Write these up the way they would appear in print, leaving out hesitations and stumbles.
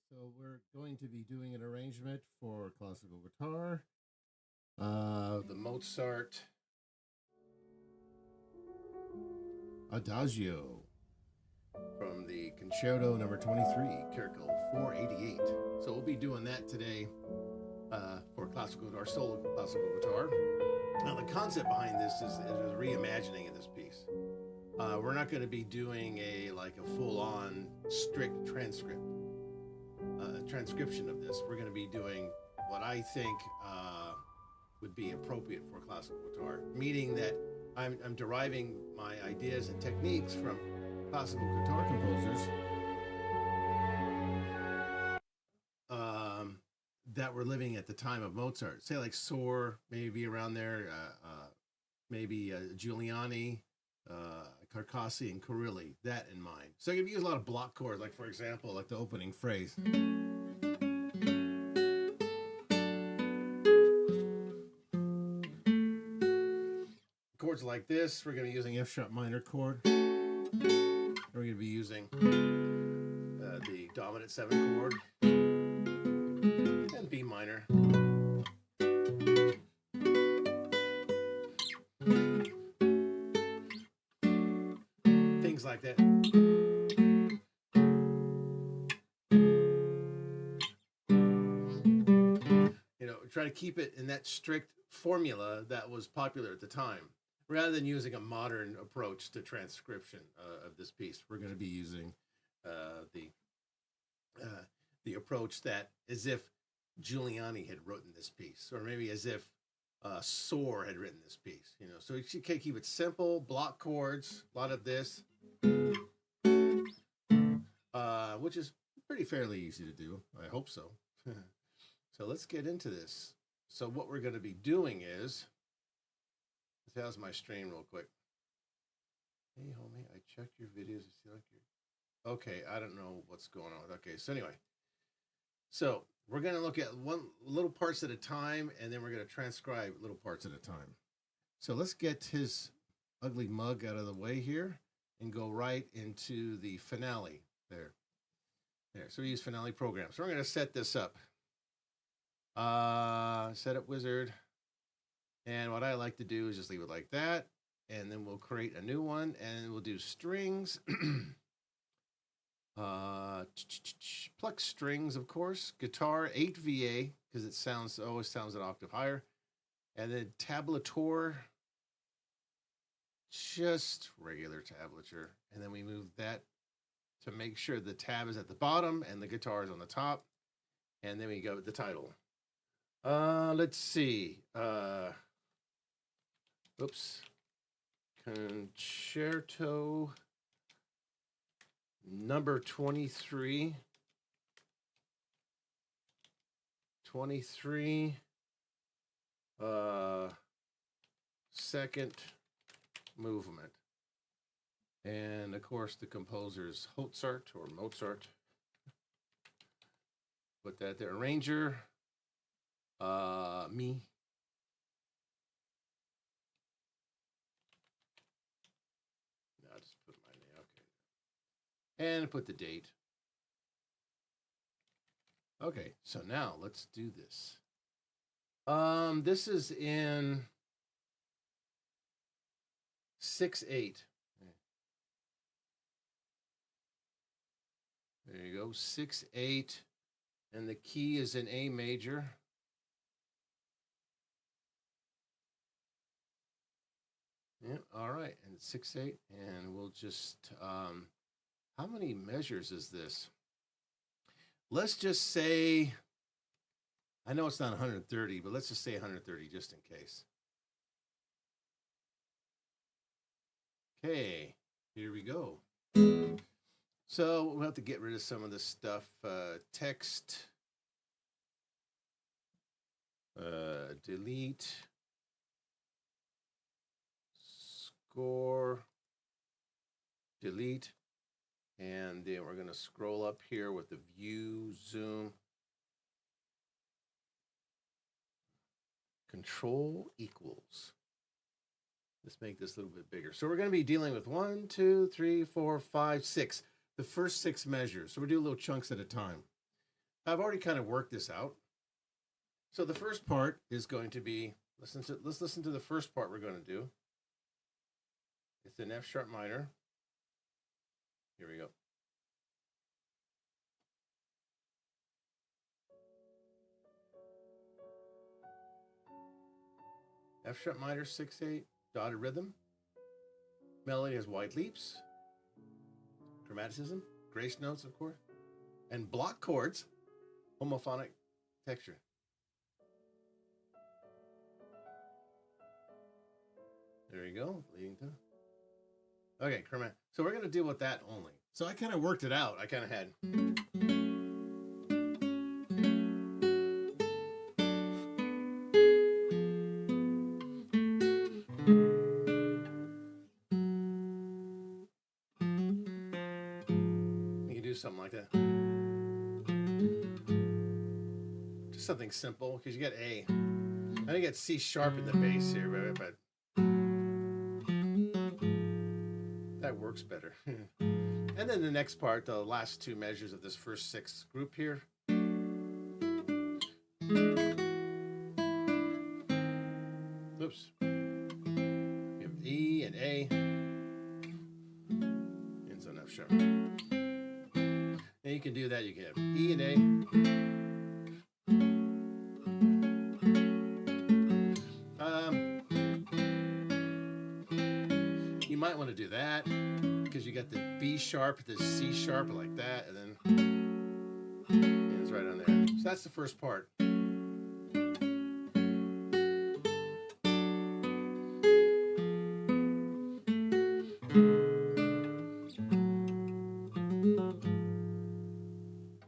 So we're going to be doing an arrangement for classical guitar. The Mozart Adagio from the Concerto number 23, Kirkel 488. So we'll be doing that today for classical guitar, solo classical guitar. Now the concept behind this is a reimagining of this piece. We're not going to be doing a full-on strict transcription of this. We're going to be doing what I think would be appropriate for classical guitar, meaning that I'm deriving my ideas and techniques from classical guitar composers that were living at the time of Mozart. Say like Sohr, maybe around there, maybe Giuliani, Carcassi, and Carrilli, that in mind. So you use a lot of block chords, like for example, like the opening phrase. Chords like this, we're going to be using F sharp minor chord. We're going to be using the dominant 7 chord and B minor. Things like that. Try to keep it in that strict formula that was popular at the time, rather than using a modern approach to transcription of this piece. We're going to be using the approach that as if Giuliani had written this piece, or maybe as if Sohr had written this piece. So you can keep it simple, block chords, a lot of this, which is pretty fairly easy to do. I hope so. So let's get into this. So what we're going to be doing is, how's my stream real quick? Hey, homie, I checked your videos. You see like your... Okay, I don't know what's going on. Okay, so anyway. So we're going to look at one little parts at a time, and then we're going to transcribe little parts at a time. So let's get his ugly mug out of the way here and go right into the finale there. So we use finale program. So we're going to set this up. Setup wizard. And what I like to do is just leave it like that. And then we'll create a new one and we'll do strings. Pluck strings, of course. Guitar 8 VA, because it always sounds an octave higher. And then tablature, just regular tablature. And then we move that to make sure the tab is at the bottom and the guitar is on the top. And then we go with the title. Let's see. Concerto number 23. 23. Second movement. And of course the composer's Mozart or Mozart. Put that there. Arranger. Me. No, I'll just put my name. Okay. And put the date. Okay, so now let's do this. This is in 6/8. There you go, 6/8, and the key is in A major. Yeah, all right, and 6/8, and we'll just, how many measures is this? Let's just say, I know it's not 130, but let's just say 130 just in case. Okay, here we go. So we'll have to get rid of some of this stuff. Text, delete. Score, delete, and then we're going to scroll up here with the view, zoom, control equals. Let's make this a little bit bigger. So we're going to be dealing with 1, 2, 3, 4, 5, 6, the first 6 measures. So we'll do little chunks at a time. I've already kind of worked this out. So the first part is going to be, let's listen to the first part we're going to do. It's an F sharp minor. Here we go. F sharp minor, 6/8, dotted rhythm. Melody has wide leaps, chromaticism, grace notes, of course, and block chords, homophonic texture. There you go, leading to. Okay, chromatic. So we're going to deal with that only. So I kind of worked it out. I kind of had. You can do something like that. Just something simple, because you get A. I think you get C sharp in the bass here, but that works better. And then the next part, the last two measures of this first 6 group here. Oops. You have E and A. And so F sharp. And you can do that. You can have E and A. You might want to do that because you got the B sharp, the C sharp like that, and then it's right on there. So that's the first part. And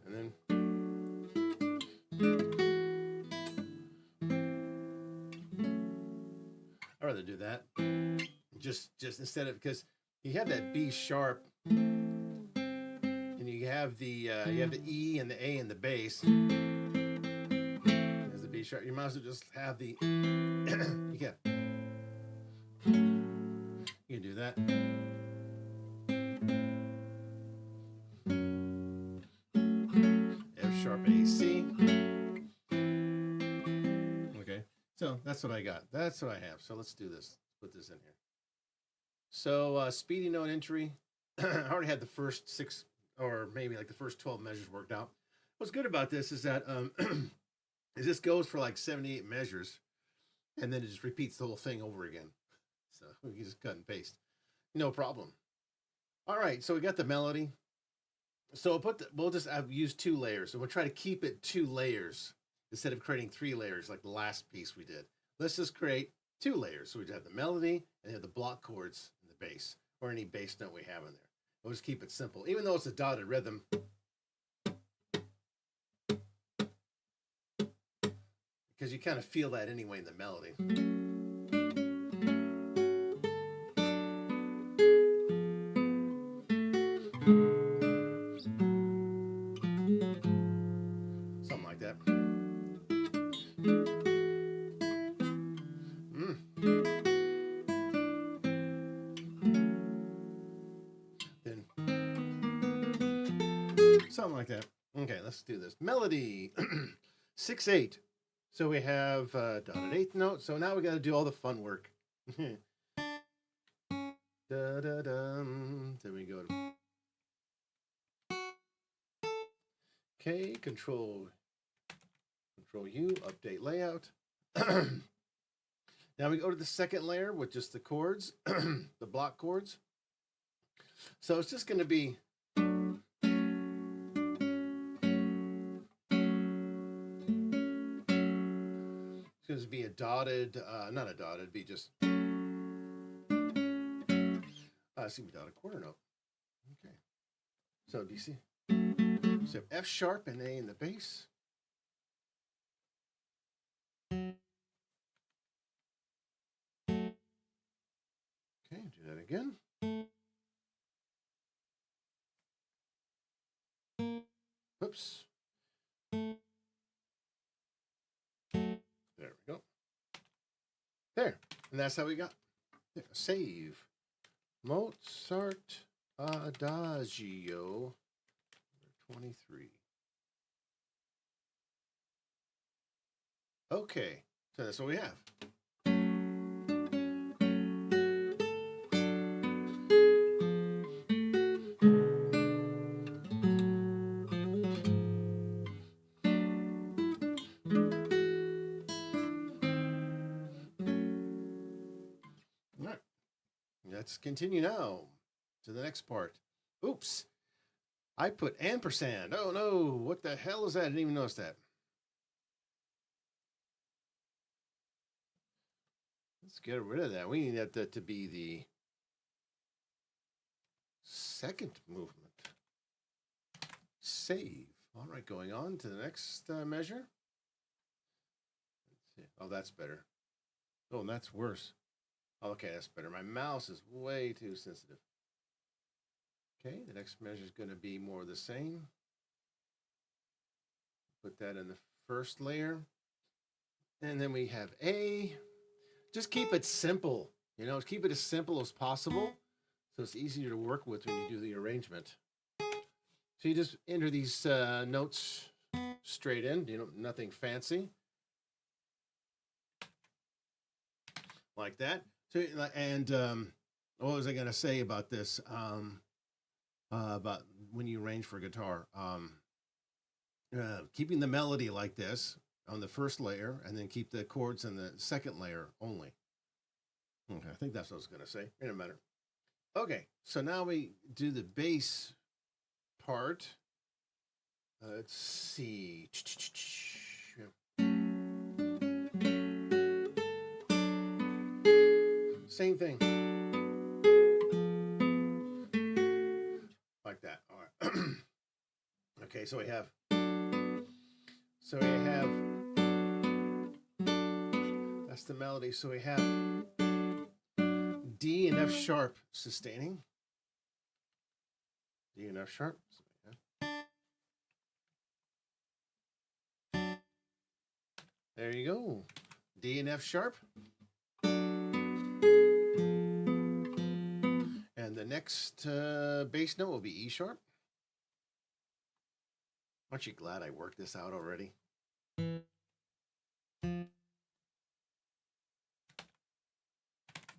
then I'd rather do that. Just instead of, because you have that B sharp and you have the E and the A in the bass. There's the B sharp. You might as well just have the you can do that. F sharp A C. Okay, so that's what I got. That's what I have. So let's do this. Let's put this in here. So speedy note entry. I already had the first 6 or maybe like the first 12 measures worked out. What's good about this is that is this goes for like 78 measures and then it just repeats the whole thing over again. So we can just cut and paste. No problem. All right, so we got the melody. So we'll just use 2 layers. So we'll try to keep it 2 layers instead of creating 3 layers like the last piece we did. Let's just create 2 layers. So we have the melody and have the block chords in the bass or any bass note we have in there. We'll just keep it simple. Even though it's a dotted rhythm, because you kind of feel that anyway in the melody. Something like that. Then something like that. Okay, let's do this. Melody 6/8. So we have dotted 8th note. So now we got to do all the fun work. Da-da-dum. Then we go to okay, control U, update layout. Now we go to the second layer with just the chords, the block chords. So it's just going to be it's going to be a dotted, not a dotted, be just it's going to be dotted quarter note. Okay. So do you see? So F sharp and A in the bass. Okay, do that again. Oops. There we go. There. And that's how we got. There. Save. Mozart Adagio 23. Okay, so that's what we have. All right, let's continue now to the next part. Oops, I put ampersand. Oh no, what the hell is that? I didn't even notice that. Let's get rid of that. We need that to be the second movement. Save. All right, going on to the next measure. Let's see. Oh, that's better. Oh, and that's worse. Okay, that's better. My mouse is way too sensitive. Okay, the next measure is going to be more of the same. Put that in the first layer. And then we have A. Just keep it simple. You know, keep it as simple as possible so it's easier to work with when you do the arrangement. So you just enter these notes straight in, you know, nothing fancy. Like that. So, and what was I going to say about this? About when you arrange for guitar. Keeping the melody like this on the first layer, and then keep the chords in the second layer only. Okay, I think that's what I was going to say. It doesn't matter. Okay, so now we do the bass part. Let's see. Same thing. Like that. All right. Okay, so we have. That's the melody. So we have D and F sharp sustaining. D and F sharp. There you go. D and F sharp. And the next bass note will be E sharp. Aren't you glad I worked this out already?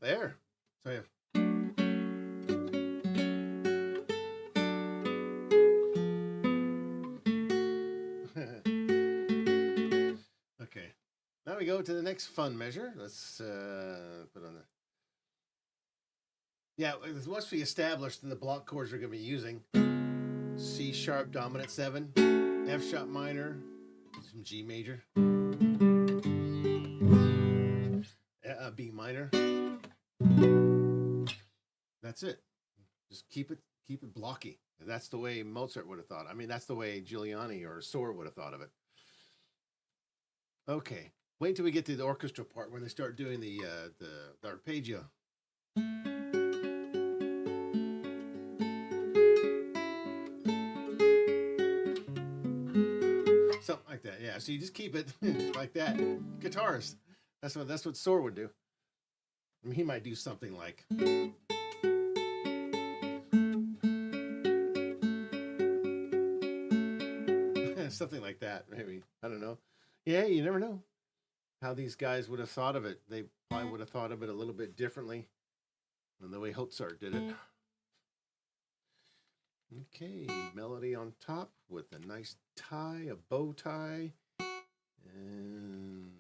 There. So I have. Okay. Now we go to the next fun measure. Let's put on the. Yeah, once we established the block chords we're going to be using: C sharp dominant 7, F sharp minor, some G major, B minor. That's it. Just keep it blocky. And that's the way Mozart would have thought. I mean, that's the way Giuliani or Sohr would have thought of it. Okay, wait until we get to the orchestra part when they start doing the arpeggio. Something like that, yeah. So you just keep it like that. Guitarist, that's what Sohr would do. I mean, he might do something like. Something like that, maybe. I don't know. Yeah, you never know how these guys would have thought of it. They probably would have thought of it a little bit differently than the way Mozart did it. Okay, melody on top with a nice tie, a bow tie. And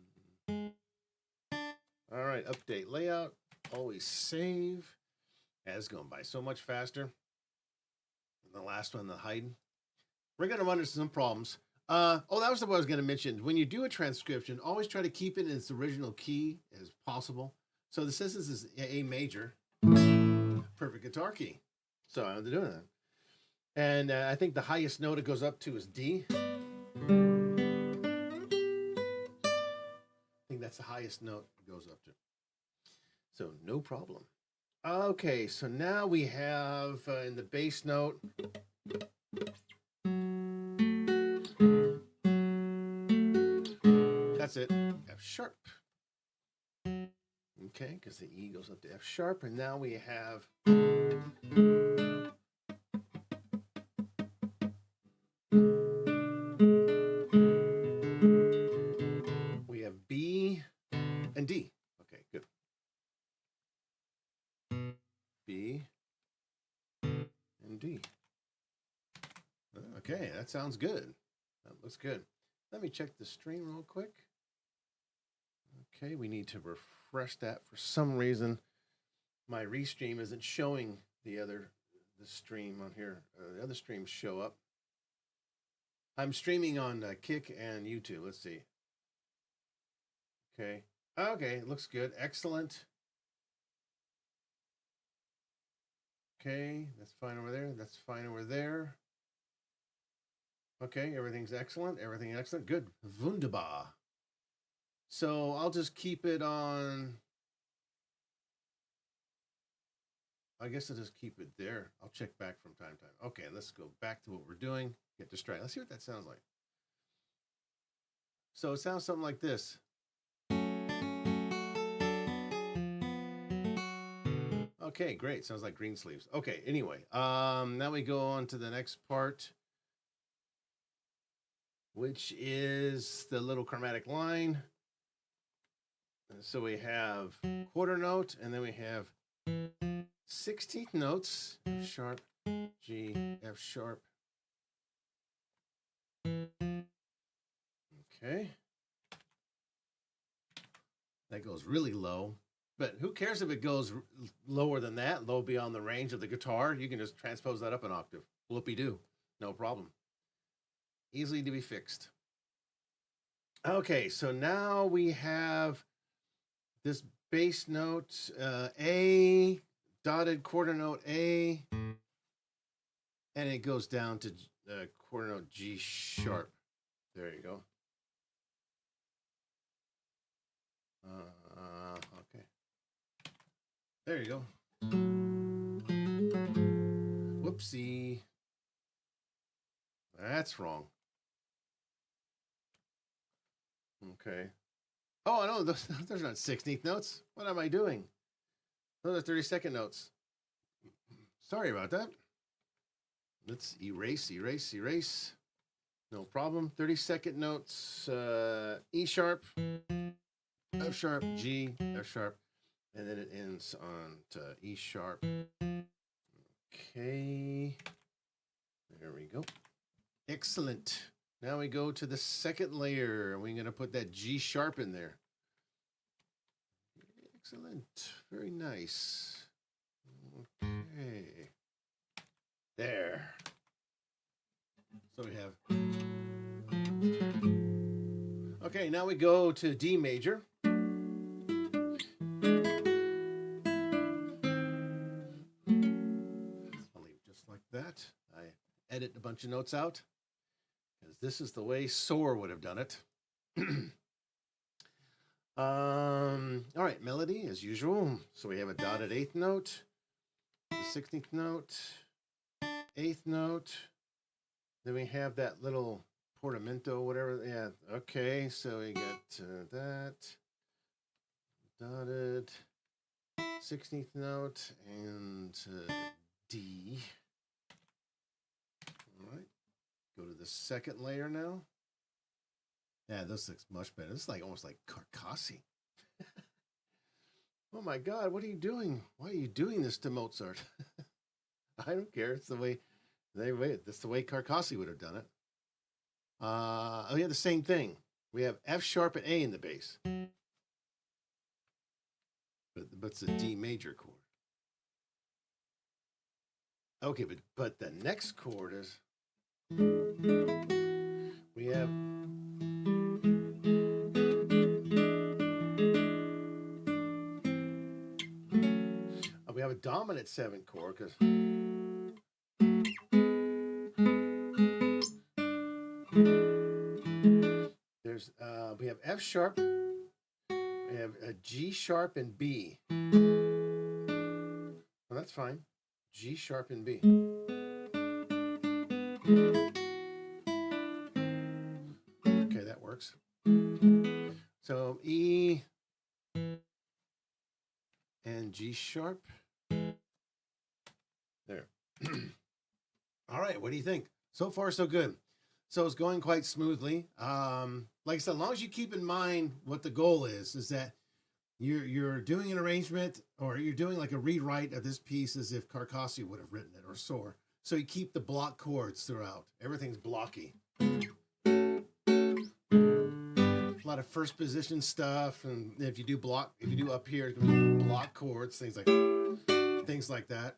all right, update layout. Always save. It's going by so much faster than the last one, the Haydn. We're going to run into some problems. That was what I was going to mention. When you do a transcription, always try to keep it in its original key as possible. So the since this is A major, perfect guitar key. So I'm doing that. And I think the highest note it goes up to is D. I think that's the highest note it goes up to. So no problem. Okay, so now we have in the bass note. That's it, F sharp. Okay, because the E goes up to F sharp, and now we have. We have B, and D. Okay, that sounds good. That looks good. Let me check the stream real quick. Okay, we need to refresh that. For some reason, my restream isn't showing the stream on here. The other streams show up. I'm streaming on Kick and YouTube. Let's see. Okay. Okay, looks good. Excellent. Okay, that's fine over there. That's fine over there. Okay, everything's excellent. Everything excellent. Good. Wunderbar. So I'll just keep it on. I guess I'll just keep it there. I'll check back from time to time. Okay, let's go back to what we're doing. Get distracted. Let's see what that sounds like. So it sounds something like this. Okay, great. Sounds like green sleeves. Okay, anyway, now we go on to the next part, which is the little chromatic line. So we have quarter note, and then we have 16th notes, F sharp, G, F sharp. Okay. That goes really low. But who cares if it goes lower than that, low beyond the range of the guitar? You can just transpose that up an octave. Whoopie-doo. No problem. Easily to be fixed. Okay, so now we have this bass note, A, dotted quarter note A, and it goes down to quarter note G sharp. There you go. Okay. There you go. Whoopsie. That's wrong. Okay. Oh, no, those are not 16th notes. What am I doing? Those are 32nd notes. Sorry about that. Let's erase. No problem. 32nd notes, E sharp, F sharp, G, F sharp, and then it ends on to E sharp. Okay. There we go. Excellent. Now we go to the second layer. We're going to put that G sharp in there. Excellent. Very nice. Okay. There. So we have. Okay, now we go to D major. I'll leave it just like that. I edit a bunch of notes out because this is the way Soar would have done it. All right, melody as usual. So we have a dotted 8th note, the 16th note, 8th note. Then we have that little portamento, whatever. Yeah, okay. So we get that dotted 16th note and D. All right. Go to the second layer now. Yeah, this looks much better. This is like almost like Carcassi. Oh my God, what are you doing? Why are you doing this to Mozart? I don't care. It's the way that's the way Carcassi would have done it. We have the same thing. We have F sharp and A in the bass. But it's a D major chord. Okay, but the next chord is we have a dominant 7th chord because there's we have F sharp, we have a G sharp and B. Well, that's fine. G sharp and B. Okay, that works. So E and G sharp. There. All right, what do you think? So far, so good. So it's going quite smoothly. Like I said, as long as you keep in mind what the goal is that you're doing an arrangement, or you're doing like a rewrite of this piece as if Carcassi would have written it, or Sohr. So you keep the block chords throughout. Everything's blocky. A lot of first position stuff, and if you do up here, block chords, things like that.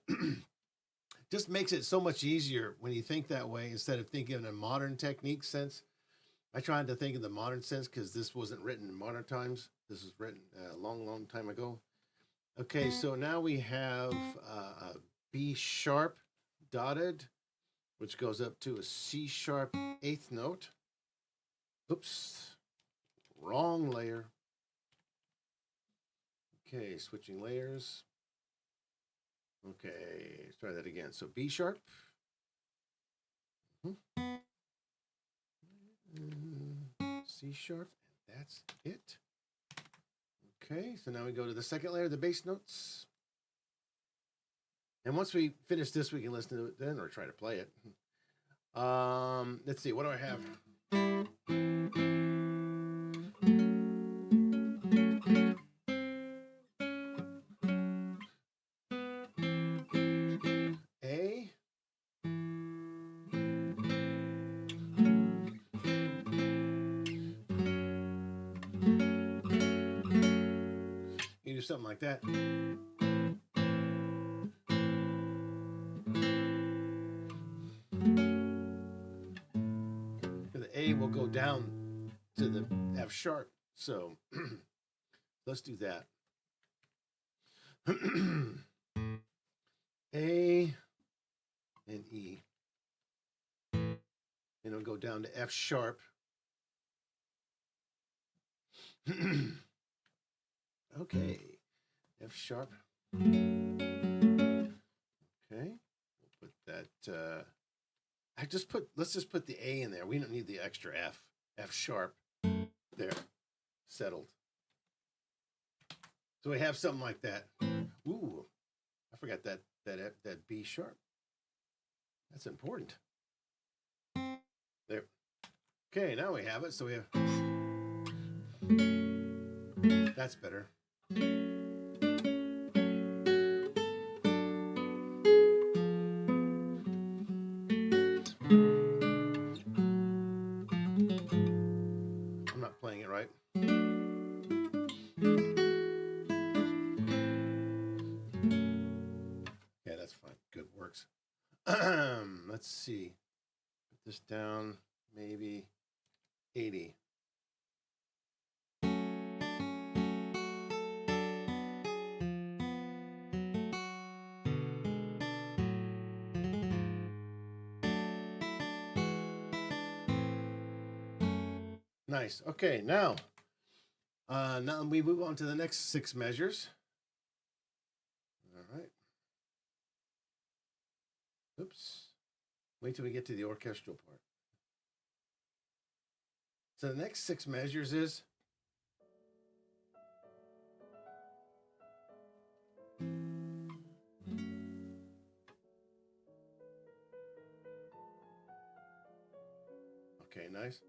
Just makes it so much easier when you think that way instead of thinking in a modern technique sense. I tried to think in the modern sense because this wasn't written in modern times. This was written a long, long time ago. Okay, so now we have a B sharp dotted, which goes up to a C sharp eighth note. Oops, wrong layer. Okay, switching layers. Okay, let's try that again. So B sharp. C sharp, and that's it. Okay, so now we go to the second layer, the bass notes. And once we finish this, we can listen to it then or try to play it. Let's see, what do I have? A. You do something like that. The A will go down to the F sharp. So let's do that. A and E. And it'll go down to F sharp. Okay, F sharp. Okay, we'll put that. Let's just put the A in there. We don't need the extra F. F sharp. There, settled. So we have something like that. Ooh, I forgot that B sharp. That's important. There. Okay, now we have it. So we have. That's better. I'm not playing it right. Yeah, that's fine. Good, works. Let's see. Put this down, maybe 80. Nice. Okay, now we move on to the next 6 measures. All right. Oops. Wait till we get to the orchestral part. So the next 6 measures is okay, nice.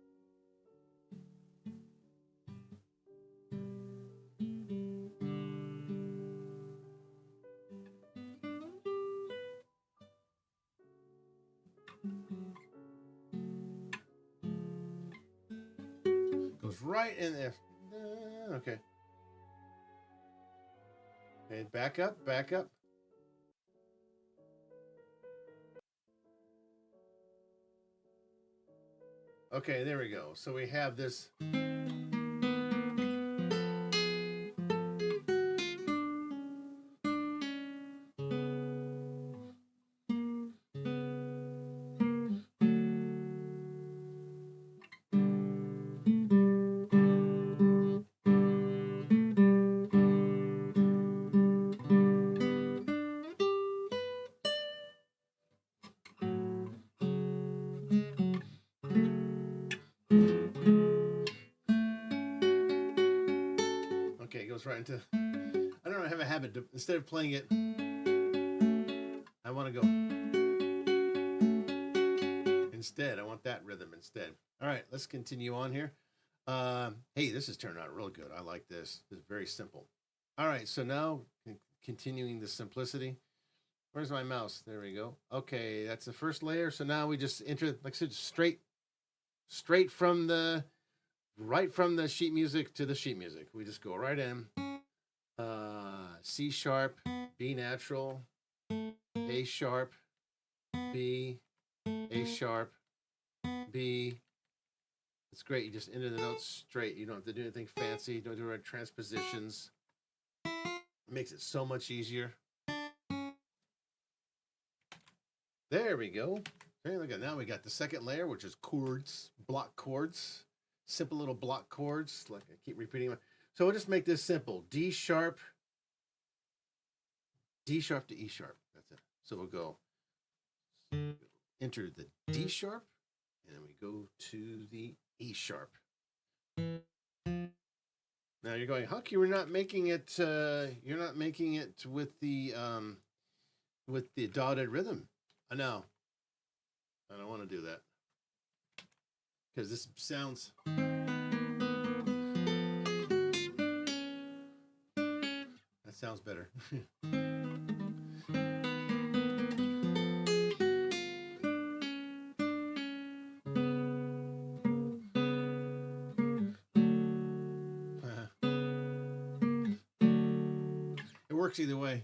Goes right in there. Okay. Okay, back up, back up. Okay, there we go. So we have this. Okay, it goes right into. I don't know, I have a habit to, instead of playing it, I want to go. Instead, I want that rhythm instead. All right, let's continue on here. Hey, this is turning out real good. I like this. It's very simple. All right, so now continuing the simplicity. Where's my mouse? There we go. Okay, that's the first layer. So now we just enter, like I said, straight from the right from the sheet music to the sheet music. We just go right in. C sharp, B natural, A sharp, B, A sharp, B. It's great. You just enter the notes straight. You don't have to do anything fancy. You don't do any transpositions. It makes it so much easier. There we go. Okay, look at now we got the second layer, which is chords, block chords, simple little block chords. Like I keep repeating them. So we'll just make this simple: D sharp to E sharp. That's it. So we'll go enter the D sharp, and then we go to the E sharp. Now you're going, Huck, you're not making it. You're not making it with the dotted rhythm. I know. I don't want to do that because this sounds. That sounds better. It works either way.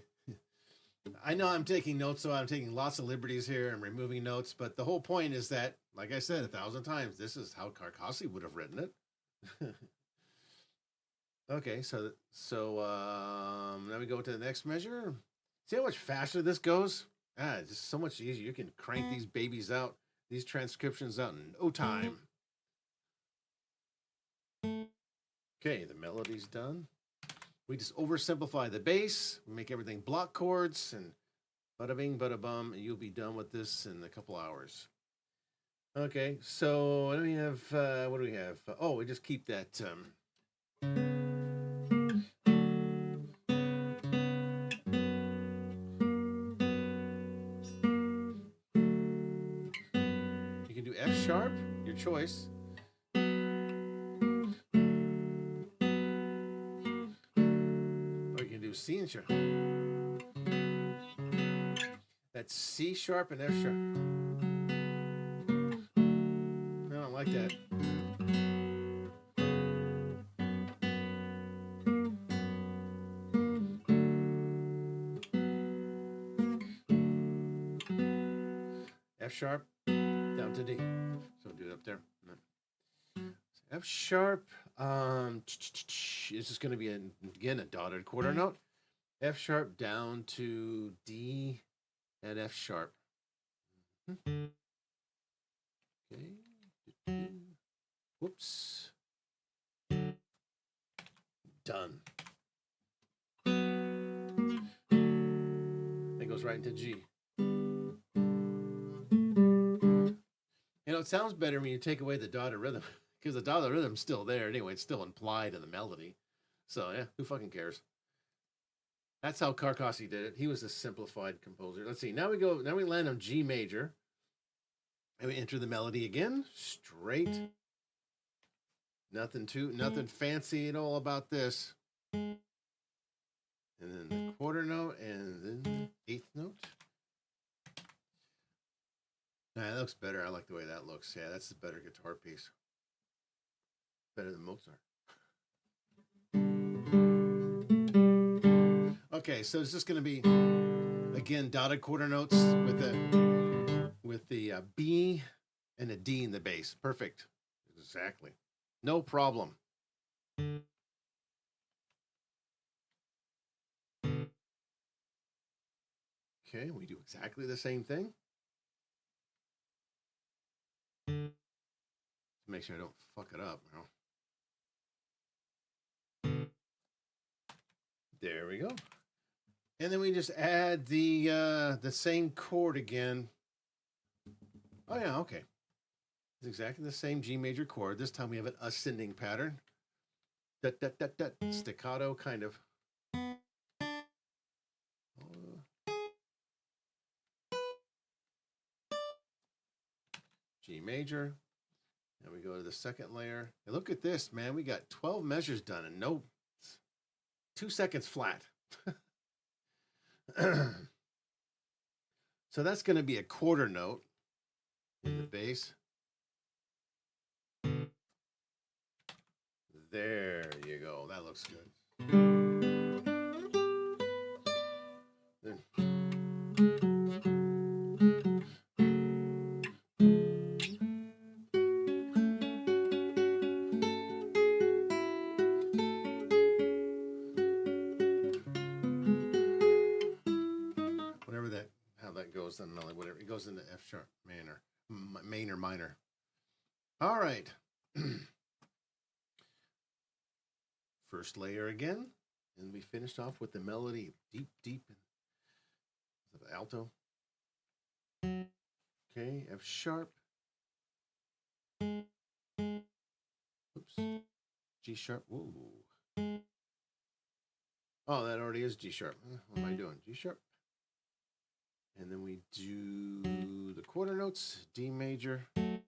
I know I'm taking notes, so I'm taking lots of liberties here and removing notes, but the whole point is that, like I said 1,000 times, this is how Carcassi would have written it. Okay, so now we go to the next measure. See how much faster this goes? It's just so much easier. You can crank these babies out, these transcriptions out in no time. Okay, the melody's done. We just oversimplify the bass, make everything block chords, and bada bing, bada bum, and you'll be done with this in a couple hours. Okay, so what do we have? What do we have? Oh, we just keep that. You can do F sharp, your choice. Or you can do C and sharp. That's C sharp and F sharp. I don't like that. F sharp down to D. So do it up there. F sharp. This is going to be again a dotted quarter note. F sharp down to D at F sharp. Okay. Whoops. Done. It goes right into G. You know, it sounds better when you take away the dotted rhythm because the dotted rhythm's still there anyway. It's still implied in the melody. So, yeah, who fucking cares? That's how Carcassi did it. He was a simplified composer. Let's see. Now we land on G major. And we enter the melody again. Straight. Nothing fancy at all about this. And then the quarter note and then the eighth note. That looks better. I like the way that looks. Yeah, that's the better guitar piece. Better than Mozart. Okay, so it's just going to be, again, dotted quarter notes with the B and a D in the bass. Perfect. Exactly. No problem. Okay, we do exactly the same thing. Make sure I don't fuck it up. There we go. And then we just add the same chord again. Oh yeah, okay. It's exactly the same G major chord. This time we have an ascending pattern. Staccato kind of. G major. And we go to the second layer. And look at this, man. We got 12 measures done and no 2 seconds flat. So that's going to be a quarter note in the bass. There you go. That looks good. Then, whatever that, how that goes, then whatever it goes into F sharp minor, main or minor. All right. First layer again, and we finished off with the melody deep, deep in the alto. Okay, F sharp. Oops. G sharp. Whoa. Oh, that already is G sharp. What am I doing? G sharp. And then we do the quarter notes, D major. And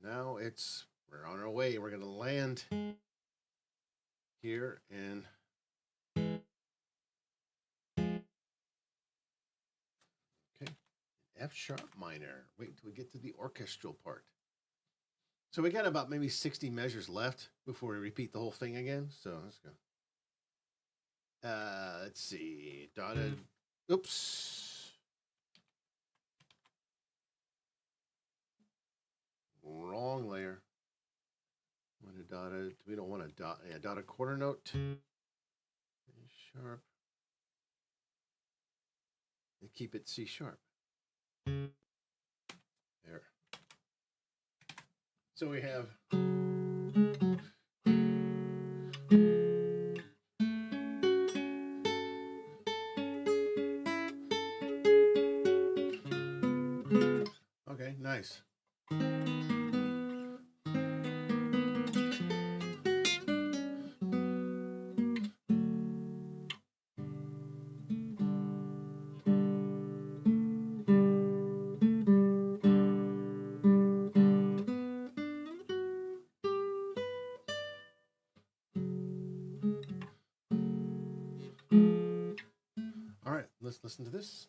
now we're on our way. We're going to land here and okay, F sharp minor. Wait till we get to the orchestral part. So we got about maybe 60 measures left before we repeat the whole thing again. So let's go. Let's see. Dotted. Oops. Wrong layer. Want a dotted. We don't want a dot. Yeah, dotted quarter note. A sharp. And keep it C sharp. There. So we have. Okay, nice. All right, let's listen to this.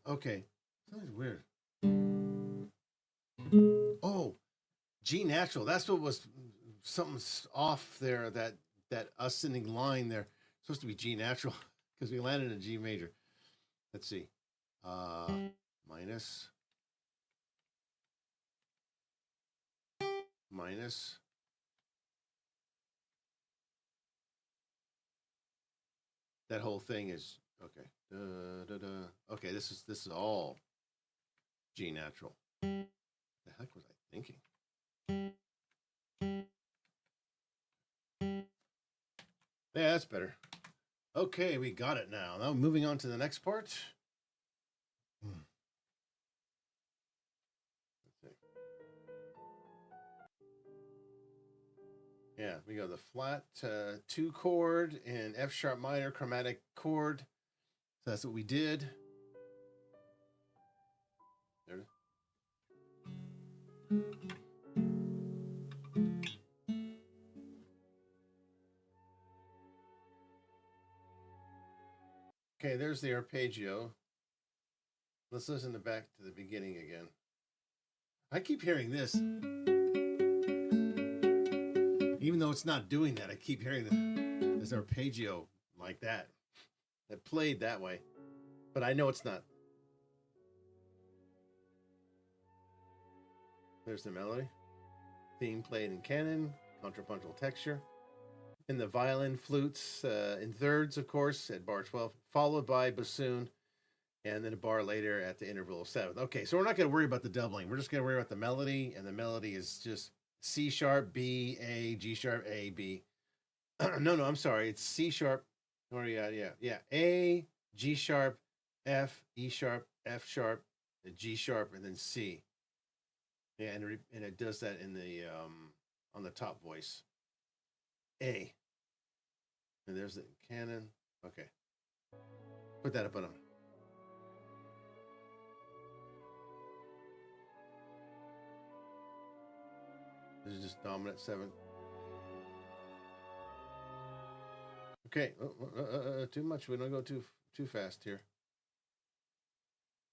Okay, sounds weird. Oh, G natural. That's what was something's off there. That ascending line there supposed to be G natural because we landed in G major. Let's see. Minus that whole thing is okay. Okay, this is all G natural. The heck was I thinking? Yeah, that's better. Okay, we got it now. Now moving on to the next part. Yeah, we go the flat 2 chord and F sharp minor chromatic chord. So that's what we did. There it is. Okay, there's the arpeggio. Let's listen back to the beginning again. I keep hearing this. Even though it's not doing that, I keep hearing this arpeggio like that. That played that way. But I know it's not. There's the melody. Theme played in canon, contrapuntal texture. And the violin flutes in thirds, of course, at bar 12, followed by bassoon, and then a bar later at the interval of 7th. Okay, so we're not going to worry about the doubling. We're just going to worry about the melody, and the melody is just C sharp, B, A, G sharp, A, B. No, I'm sorry. It's C sharp. Or yeah. A, G sharp, F, E sharp, F sharp, G sharp, and then C. Yeah, and it does that in the on the top voice. A. And there's the canon. Okay. Put that up on them. This is just dominant 7. Okay. Too much. We don't go too fast here.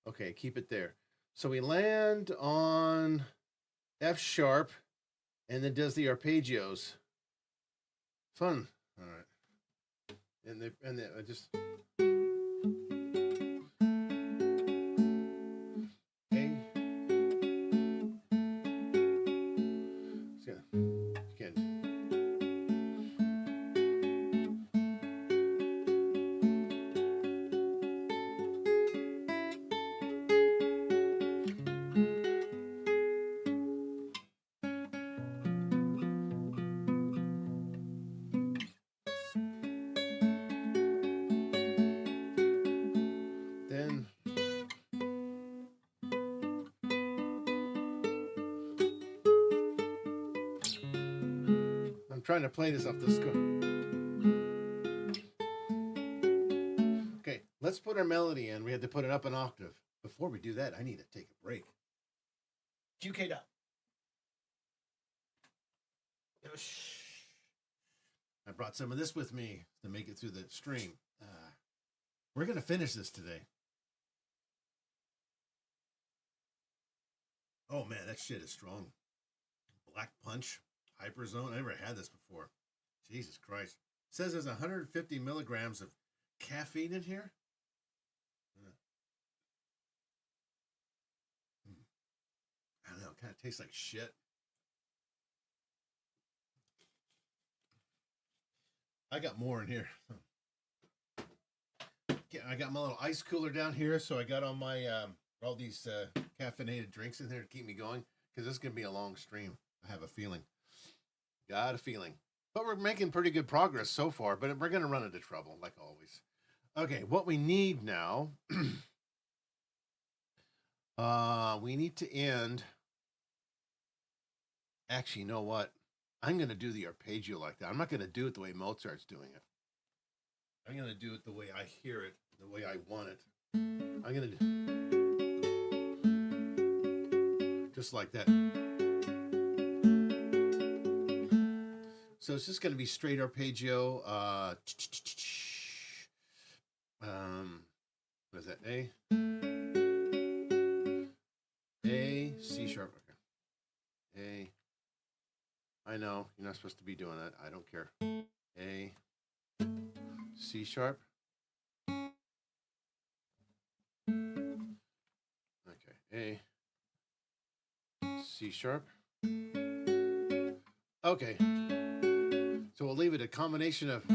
Okay, keep it there. So we land on F sharp and then does the arpeggios. Fun. All right. And they just I'm trying to play this off the score. Okay, let's put our melody in. We had to put it up an octave. Before we do that, I need to take a break. QK'd up. I brought some of this with me to make it through the stream. We're going to finish this today. Oh, man, that shit is strong. Black Punch, Hyperzone. I never had this before. Jesus Christ. It says there's 150 milligrams of caffeine in here. I don't know. It kind of tastes like shit. I got more in here. I got my little ice cooler down here, so I got all my all these caffeinated drinks in there to keep me going, because this is going to be a long stream. I have a feeling. Got a feeling. But we're making pretty good progress so far, but we're going to run into trouble, like always. Okay, what we need now, we need to end. Actually, you know what? I'm going to do the arpeggio like that. I'm not going to do it the way Mozart's doing it. I'm going to do it the way I hear it, the way I want it. I'm going to do just like that. So it's just going to be straight arpeggio. What is that? A, C sharp. Okay. A. I know you're not supposed to be doing that. I don't care. A, C sharp. Okay. A, C sharp. Okay. So we'll leave it a combination of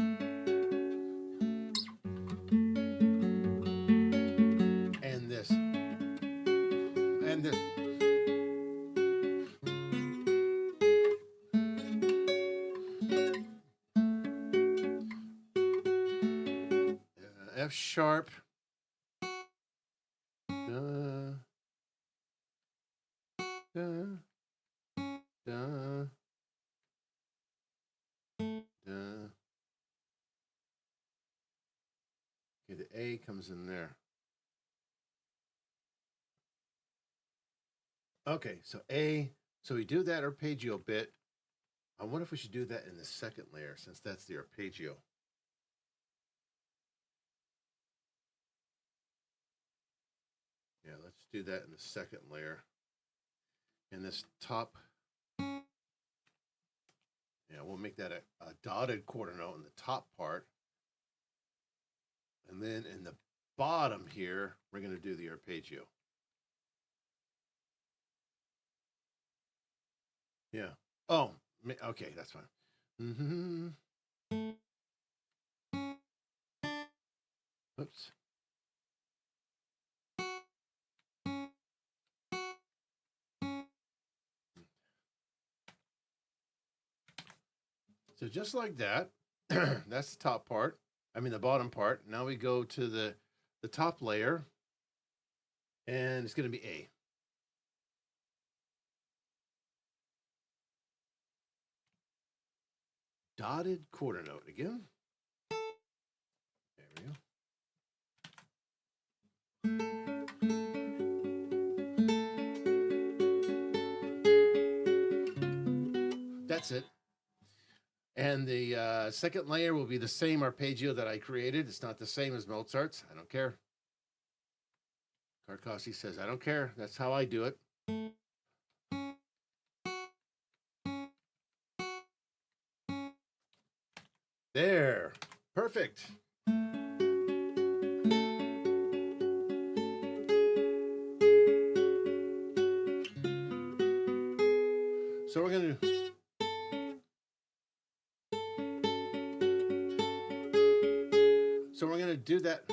and this and this. F sharp. Okay, the A comes in there. Okay, so A. So we do that arpeggio bit. I wonder if we should do that in the second layer, since that's the arpeggio. Yeah, let's do that in the second layer. And this top, yeah, we'll make that a dotted quarter note in the top part. And then in the bottom here, we're going to do the arpeggio. Yeah. Oh, okay, that's fine. Mm-hmm. Oops. So just like that, That's the top part. I mean the bottom part. Now we go to the top layer, and it's going to be A. Dotted quarter note again. There we go. That's it. And the second layer will be the same arpeggio that I created. It's not the same as Mozart's. I don't care. Carcassi says, I don't care. That's how I do it. There. Perfect. So we're going to do that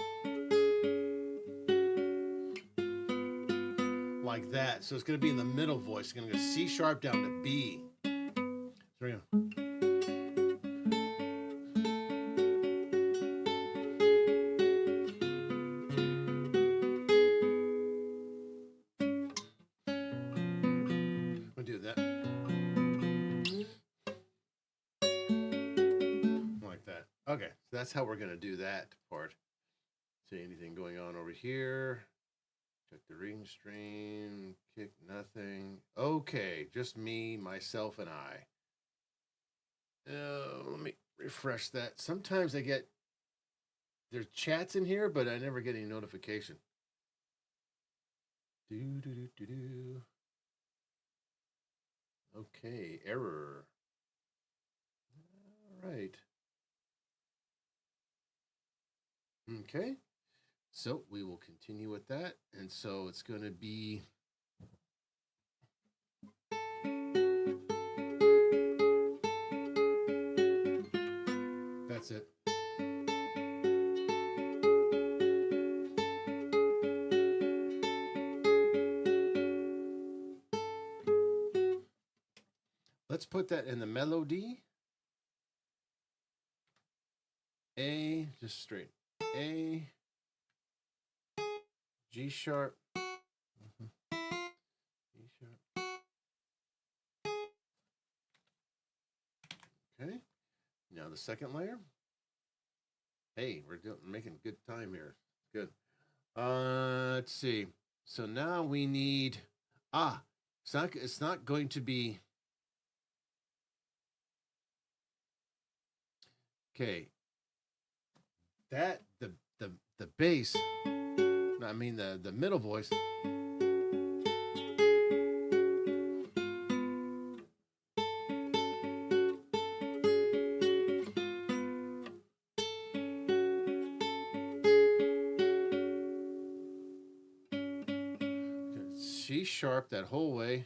like that. So it's going to be in the middle voice. It's going to go C sharp down to B. So we're going to do that like that. Okay, so that's how we're going to do that part. See anything going on over here? Check the ring stream. Kick nothing. Okay, just me, myself, and I. Let me refresh that. Sometimes I get there's chats in here, but I never get any notification. Okay, error. All right. Okay. So we will continue with that. And so it's going to be that's it. Let's put that in the melody. A, just straight. A, G sharp, G sharp. Okay. Now the second layer. Hey, we're making good time here. Good. Let's see. So now we need it's not going to be okay. That the bass, I mean the middle voice. C sharp that whole way.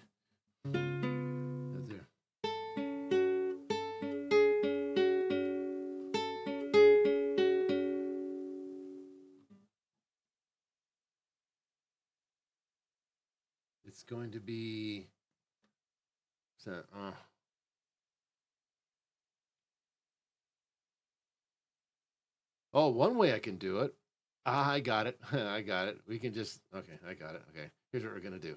It's going to be one way I can do it. I got it. I got it. We can just okay, I got it. Okay. Here's what we're gonna do.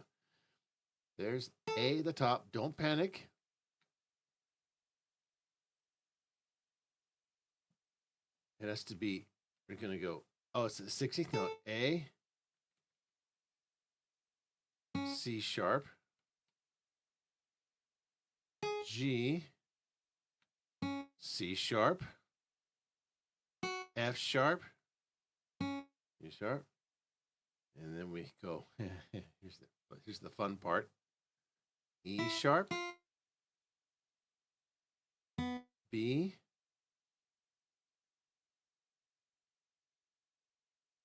There's A the top. Don't panic. It has to be, we're gonna go, it's the 16th note. A, C sharp, G, C sharp, F sharp, E sharp, and then we go. here's the fun part. E sharp, B.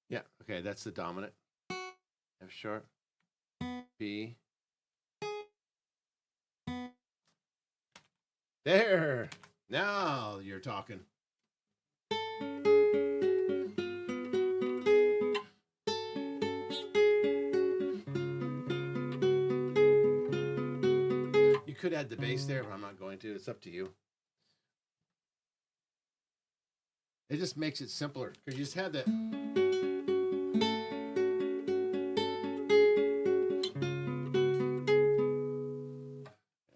Yeah, okay, that's the dominant. F sharp, B. There. Now you're talking. You could add the bass there, but I'm not going to. It's up to you. It just makes it simpler because you just have that.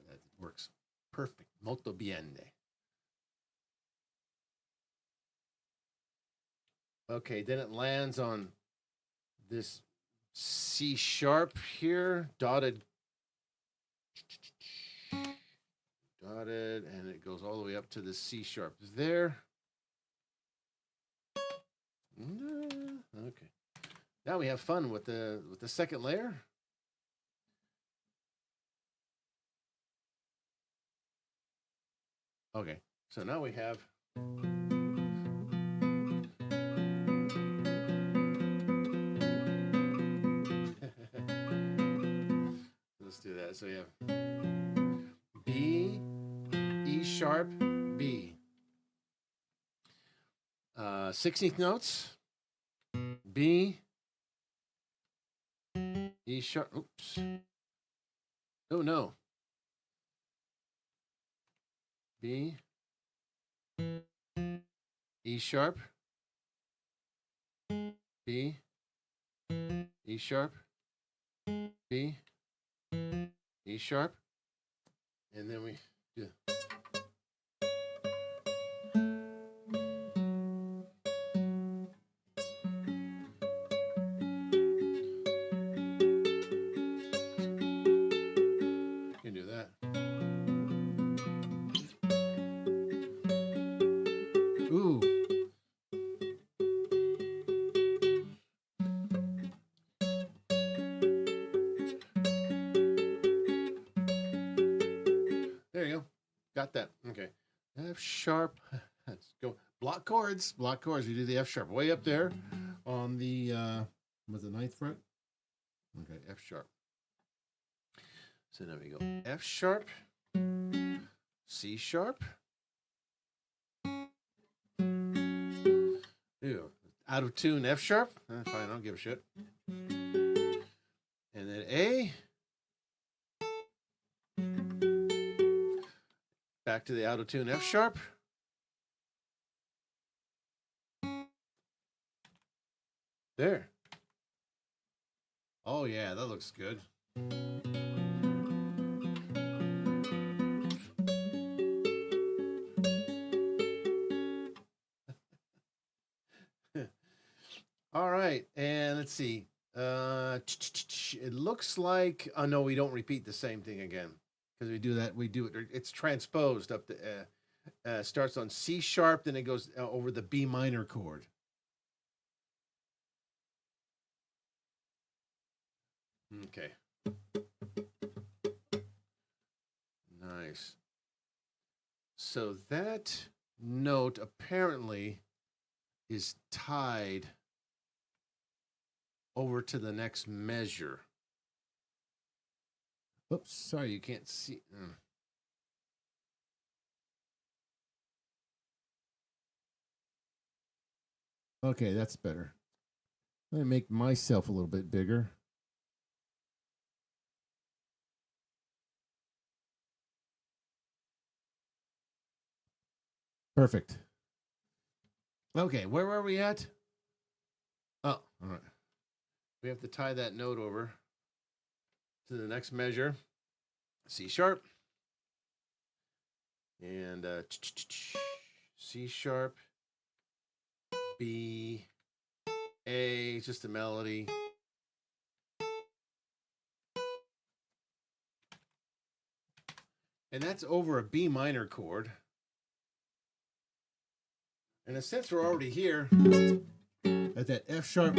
That works perfect. Molto bene. Okay, then it lands on this C sharp here, dotted, and it goes all the way up to the C sharp there. Okay. Now we have fun with the second layer. Okay, so now we have. Let's do that. So we have B, E sharp, B. 16th notes. B, E sharp. Oops. Oh no. B, E sharp, B, E sharp, B, E sharp, and then we do. You can do that. Ooh. There you go. Got that. Okay. F sharp. Let's go. Block chords. Block chords. We do the F sharp way up there on the with the ninth fret. Okay, F sharp. So now we go F sharp, C sharp. Ew. Out of tune F sharp. Fine, I don't give a shit. And then A. Back to the out of tune F sharp. There. Oh yeah, that looks good. All right, and let's see. It looks like no, we don't repeat the same thing again because we do that. We do it. It's transposed up the starts on C sharp, then it goes over the B minor chord. Okay. Nice. So that note apparently is tied over to the next measure. Oops, sorry, you can't see. Okay, that's better. Let me make myself a little bit bigger. Perfect. Okay, where were we at? Oh, all right. We have to tie that note over to the next measure, C sharp, and C sharp, B, A, just a melody. And that's over a B minor chord. And since we're already here at that F sharp,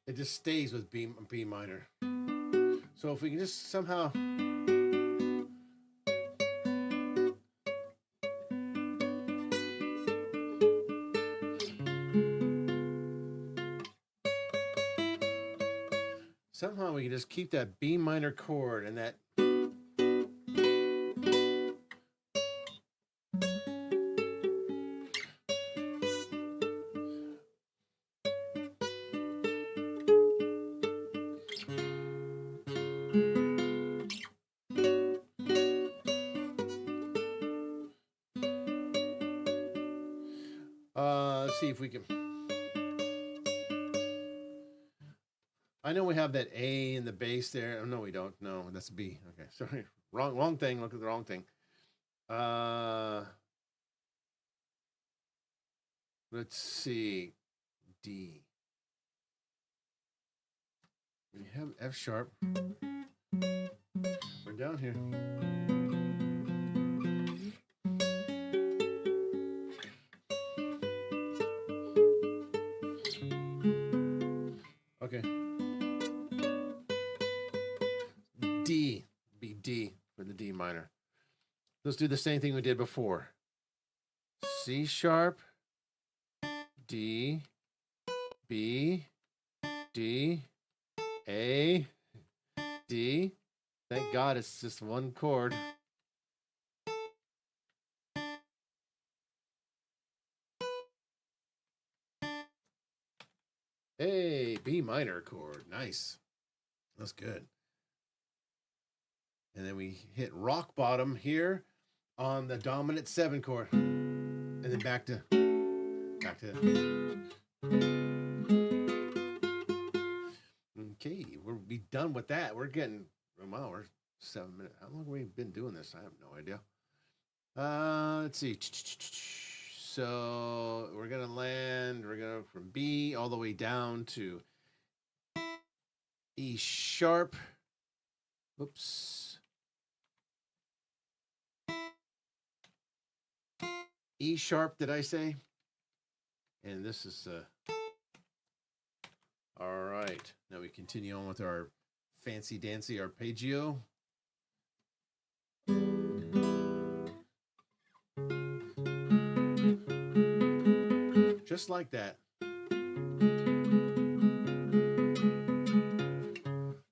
it just stays with B minor. So if we can just somehow we can just keep that B minor chord and that let's see if we can. I know we have that A in the bass there. Oh, no, we don't. No, that's B. Okay, sorry. Wrong thing. Look at the wrong thing. Let's see. D. We have F sharp. We're down here. Okay. D. Be D for the D minor. Let's do the same thing we did before. C sharp, D, B, D, A, D. Thank God it's just one chord. Hey, B minor chord. Nice. That's good. And then we hit rock bottom here on the dominant 7 chord. And then back to. Okay, we'll be done with that. We're getting, wow, we're 7 minutes. How long have we been doing this? I have no idea. Let's see. So we're going to land, we're going to from B all the way down to E sharp. Oops. E sharp, did I say? And this is, all right. Now we continue on with our fancy dancy arpeggio. Just like that.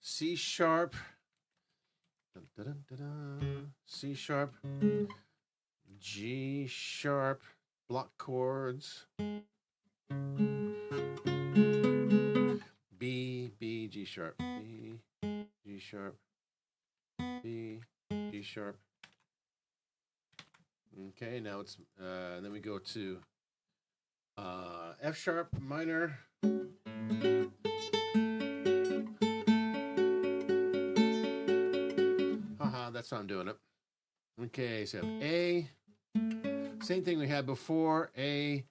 C sharp. Dun, dun, dun, dun, C sharp. G sharp. Block chords. B, G sharp. B, G sharp. B, G sharp. Okay, now it's, then we go to F sharp minor. Haha, that's how I'm doing it. Okay, so A, same thing we had before. A,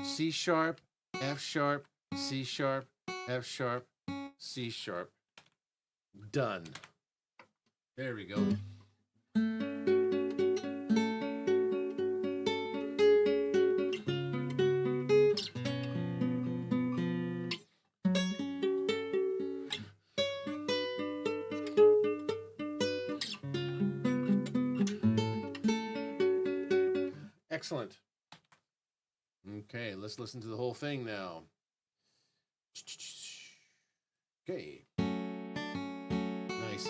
C sharp, F sharp, C sharp, F sharp, C sharp. Done. There we go. Excellent. Okay, let's listen to the whole thing now. Okay. Nice.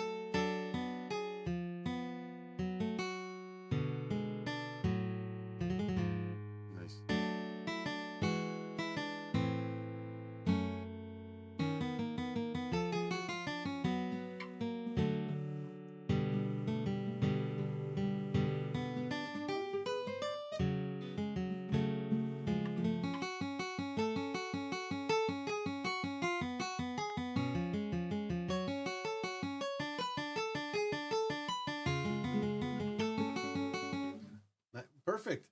Nice. Perfect.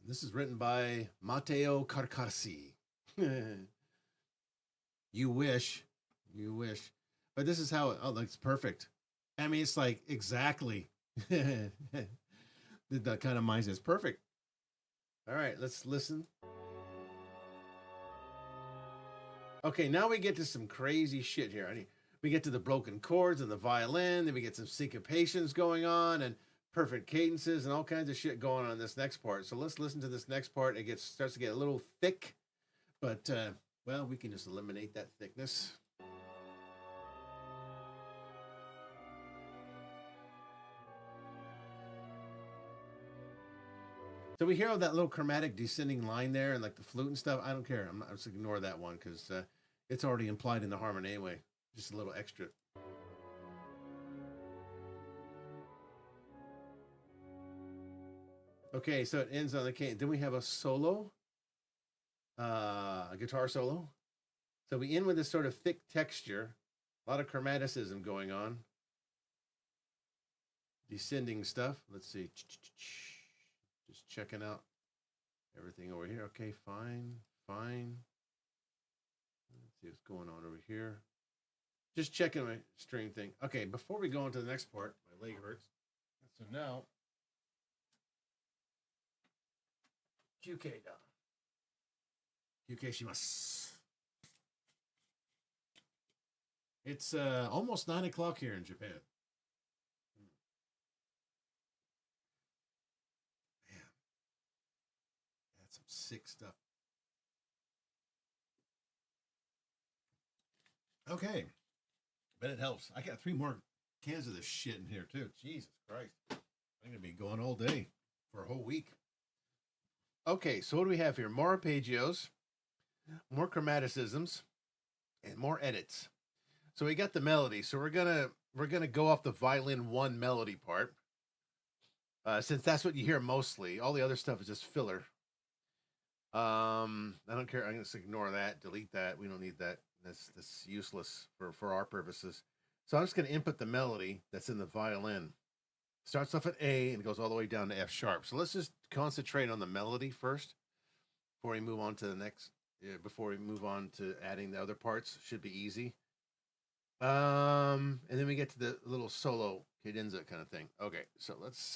This is written by Matteo Carcassi. You wish. You wish. But this is how it, oh, looks perfect. I mean, it's like exactly. That kind of mindset is perfect. All right, let's listen. Okay, now we get to some crazy shit here. We get to the broken chords and the violin, then we get some syncopations going on and perfect cadences and all kinds of shit going on in this next part. So let's listen to this next part. It starts to get a little thick, but well, we can just eliminate that thickness. So we hear all that little chromatic descending line there and like the flute and stuff. I don't care. I'm just ignore that one because it's already implied in the harmony anyway. Just a little extra. Okay, so it ends on the cane. Then we have a solo, a guitar solo. So we end with this sort of thick texture, a lot of chromaticism going on. Descending stuff. Let's see. Just checking out everything over here. Okay, fine, fine. Let's see what's going on over here. Just checking my string thing. Okay, before we go on to the next part, my leg hurts. So now, QK da. QK shimasu. It's almost 9 o'clock here in Japan. Man, that's some sick stuff. Okay, but it helps. I got 3 more cans of this shit in here too. Jesus Christ, I'm gonna be going all day for a whole week. Okay, so what do we have here? More arpeggios, more chromaticisms, and more edits. So we got the melody. So we're gonna go off the violin 1 melody part, since that's what you hear mostly. All the other stuff is just filler. I don't care. I'm gonna just ignore that, delete that. We don't need that. That's useless for our purposes. So I'm just gonna input the melody that's in the violin. Starts off at A and goes all the way down to F sharp. So let's just concentrate on the melody first before we move on to the next. Before we move on to adding the other parts, should be easy. And then we get to the little solo cadenza kind of thing. Okay, so let's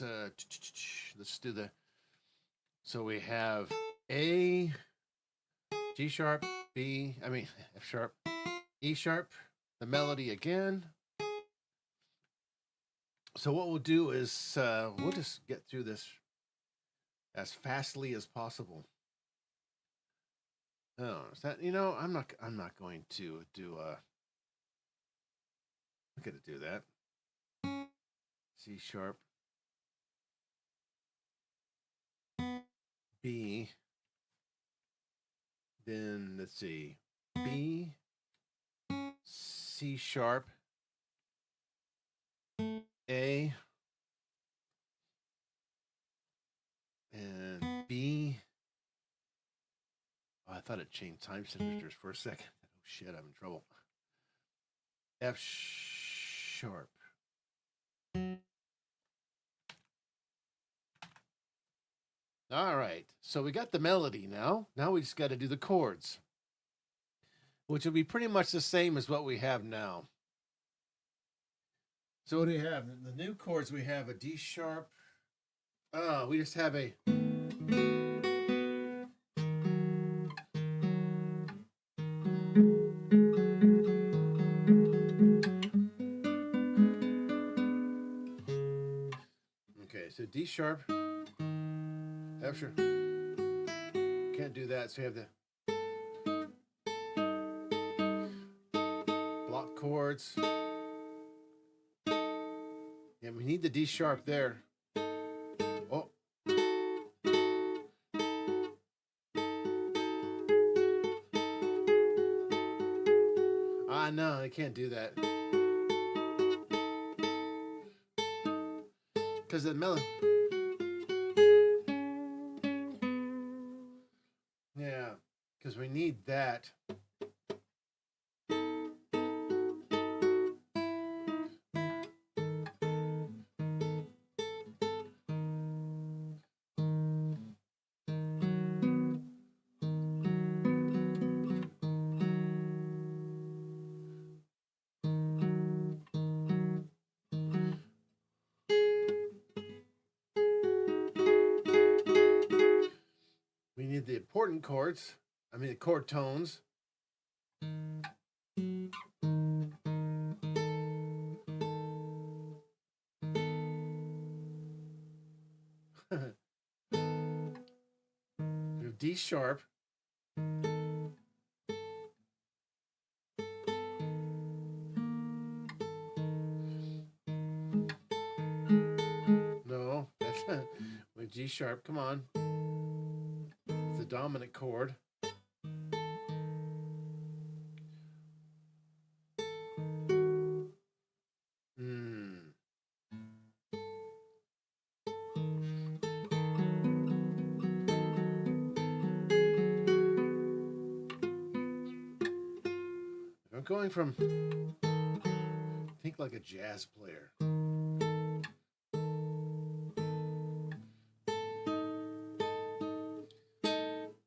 do the. So we have A, G sharp, F sharp, E sharp, the melody again. So what we'll do is we'll just get through this as fastly as possible. Oh, is that, I'm not going to do I'm gonna do that. C sharp, B, then let's see, B, C sharp, A, and B. Oh, I thought it changed time signatures for a second. Oh shit, I'm in trouble. F sharp. All right, so we got the melody now. Now we just got to do the chords, which will be pretty much the same as what we have now. So what do we have? The new chords, we have a D sharp. We just have a. Okay, so D sharp, F sharp. Can't do that, so we have the block chords. And we need the D sharp there. Oh. No, I can't do that. Because the melody. Yeah, because we need that. We need the important chords. The chord tones. We have D sharp. No, that's with G sharp. Come on. It's the dominant chord. going from, think like a jazz player.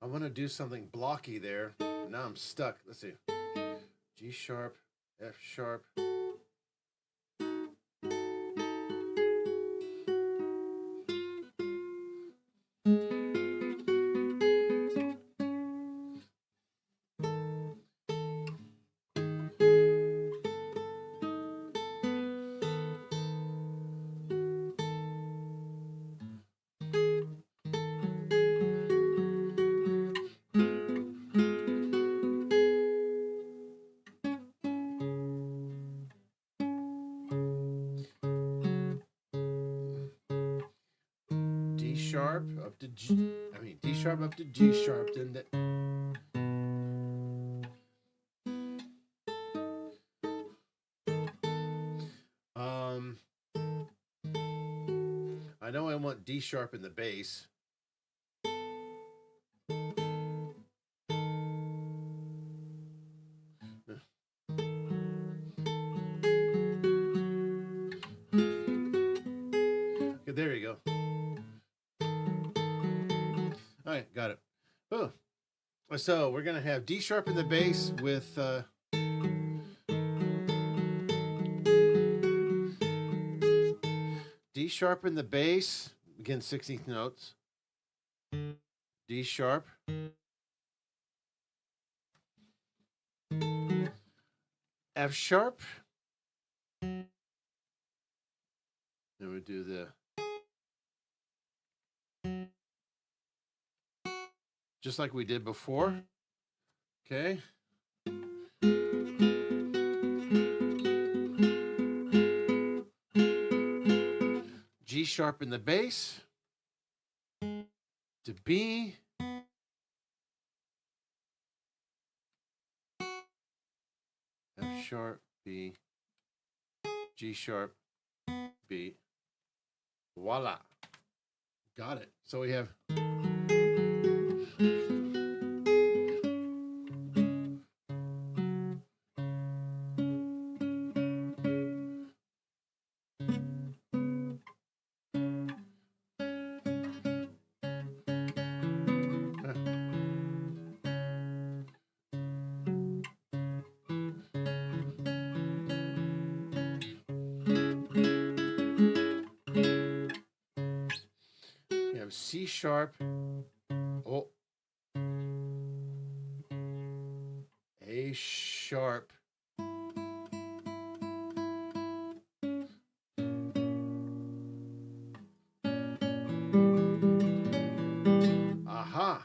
I want to do something blocky there. Now I'm stuck. Let's see. G sharp, F sharp. D sharp up to G. I mean D sharp up to G sharp. Then that. I know I want D sharp in the bass. Okay, there you go. All right, got it. Oh, so we're gonna have D sharp in the bass with D sharp in the bass. Again, 16th notes. D sharp. F sharp. Then we do the just like we did before. Okay. G sharp in the bass to B. F sharp, B, G sharp, B. Voila. Got it. So we have C sharp, oh, A sharp, aha.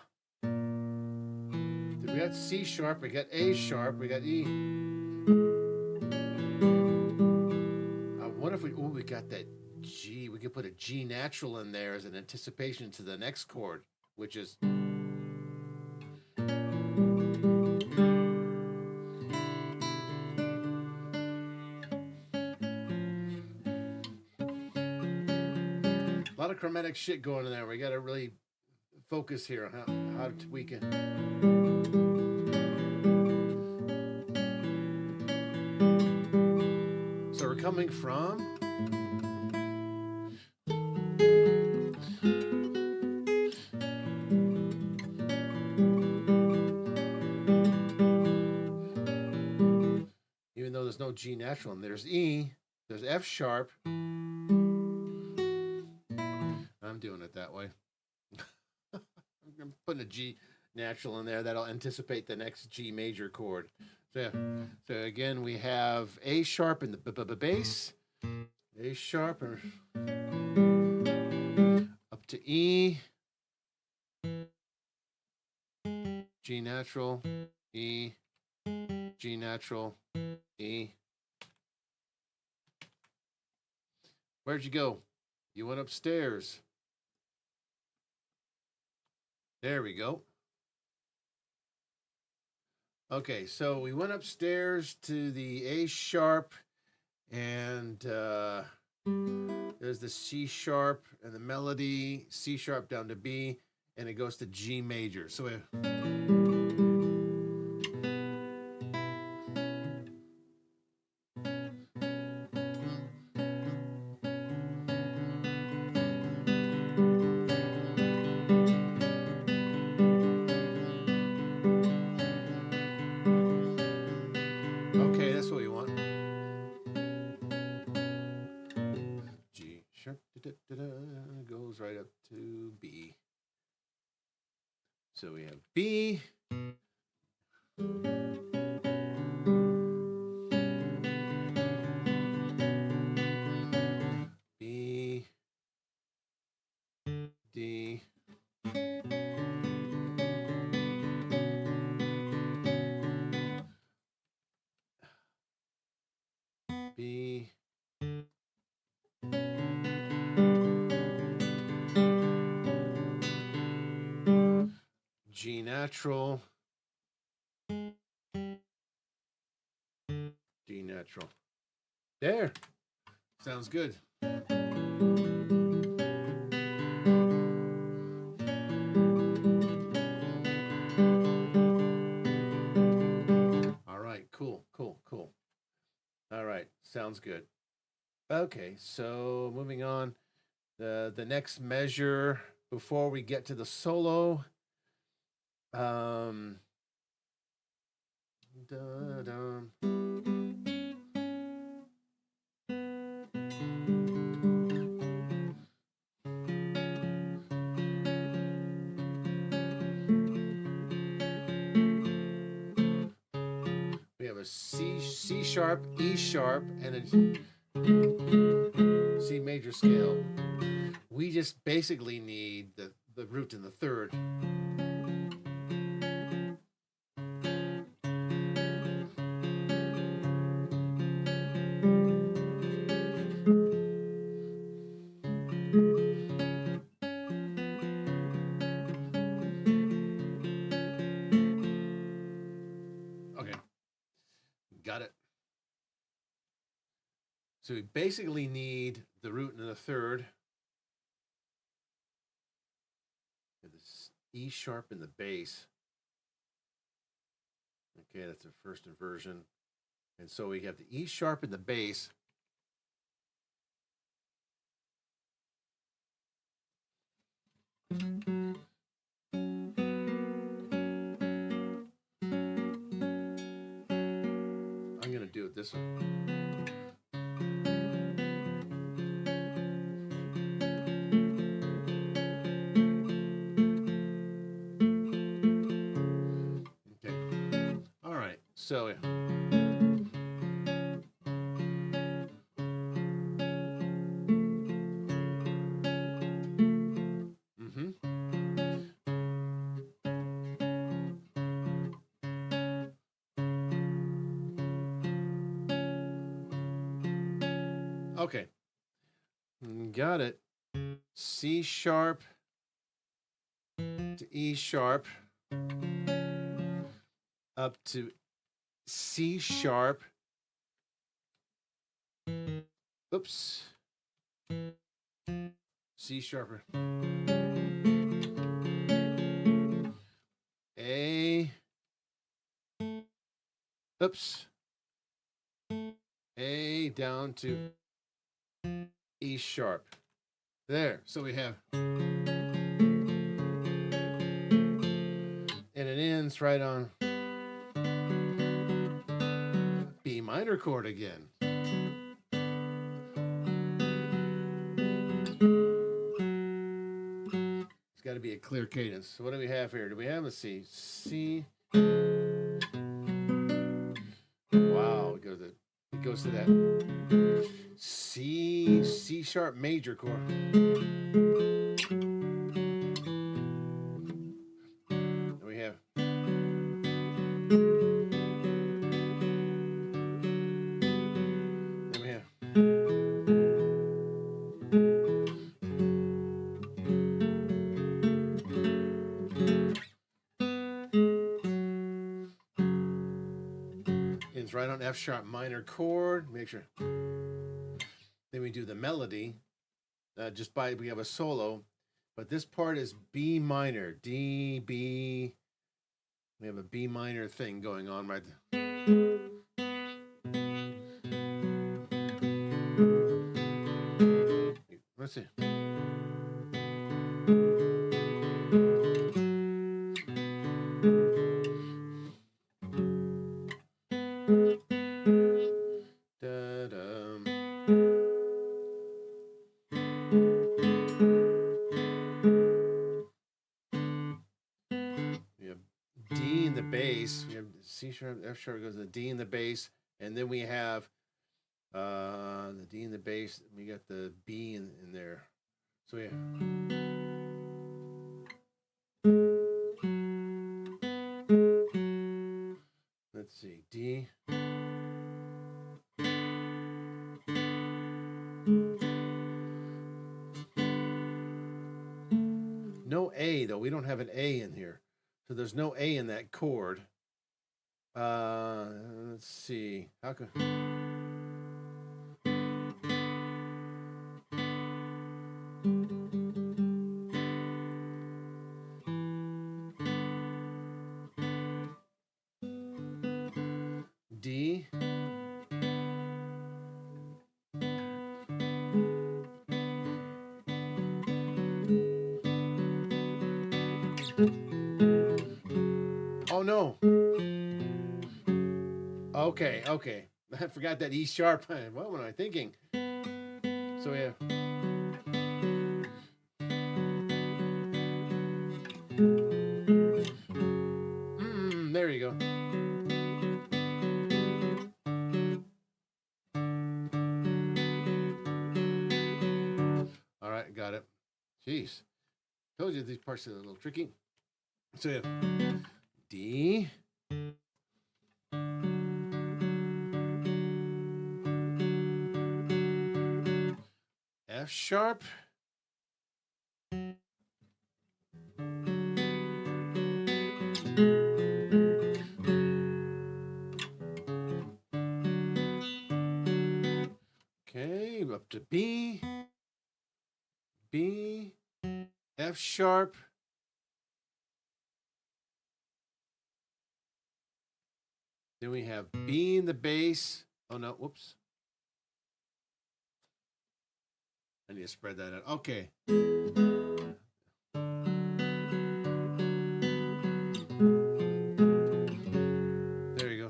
We got C sharp, we got A sharp, we got E. I wonder if we got that G. We could put a G natural in there as an anticipation to the next chord, which is a lot of chromatic shit going in there. We got to really focus here on how to tweak it. So we're coming from even though there's no G natural and there's E, there's F sharp. I'm doing it that way. I'm putting a G natural in there that'll anticipate the next G major chord. So again, we have A sharp in the bass, A sharp up to E, G natural, E, G natural, E. Where'd you go? You went upstairs. There we go. Okay, so we went upstairs to the A sharp, and there's the C sharp and the melody, C sharp down to B, and it goes to G major. So So we have B, B, D, B, G natural, D natural. There. Sounds good. All right, cool. All right, sounds good. Okay, so moving on. The next measure before we get to the solo. We have a C sharp, E sharp, and a C major scale. We just basically need the root in the third. Okay, got it. So we basically need the root in the third. This E sharp in the bass. Okay, that's the first inversion. And so we have the E sharp in the bass. I'm going to do it this way. Okay. All right. So okay. Got it. C sharp to E sharp up to C sharp. Oops. C sharper. A. Oops. A down to E sharp. There. So we have. And it ends right on B minor chord again. It's got to be a clear cadence. So what do we have here? Do we have a C? C. Wow, it goes to that C sharp major chord. And we have ends right on F sharp minor chord. Make sure. Then we do the melody. We have a solo, but this part is B minor, D, B. We have a B minor thing going on right there. Let's see. D in the bass. We have C sharp, F sharp goes to the D in the bass, and then we have the D in the bass. We got the B in there. So yeah. Let's see, D. No A though. We don't have an A in here, so there's no A in that chord. Let's see. How can D? Oh no. Okay, okay. I forgot that E sharp. What was I thinking? So yeah. There you go. All right, got it. Jeez. Told you these parts are a little tricky. So yeah. D. F sharp. Okay, up to B. B. F sharp. Then we have B in the bass. Oh no, whoops. I need to spread that out. Okay. There you go.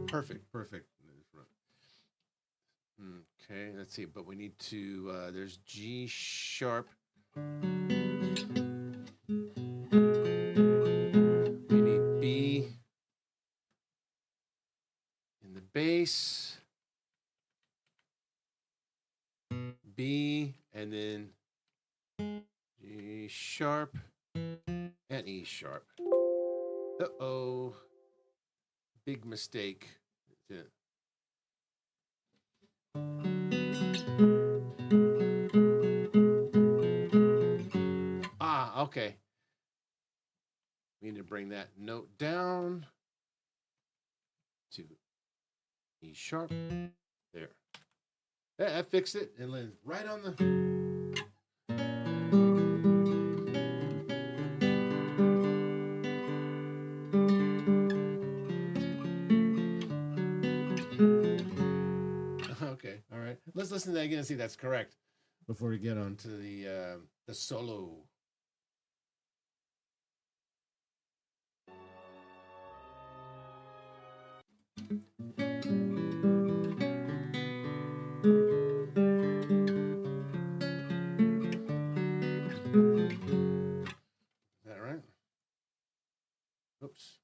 Perfect, perfect. Okay, let's see, but we need to, there's G sharp. We need B in the bass. B, and then G sharp and E sharp. Uh-oh. Big mistake. Ah, okay. We need to bring that note down to E sharp. There. I fixed it and then right on the. Okay, all right. Let's listen to that again and see if that's correct before we get on to the solo. Is that right? Oops.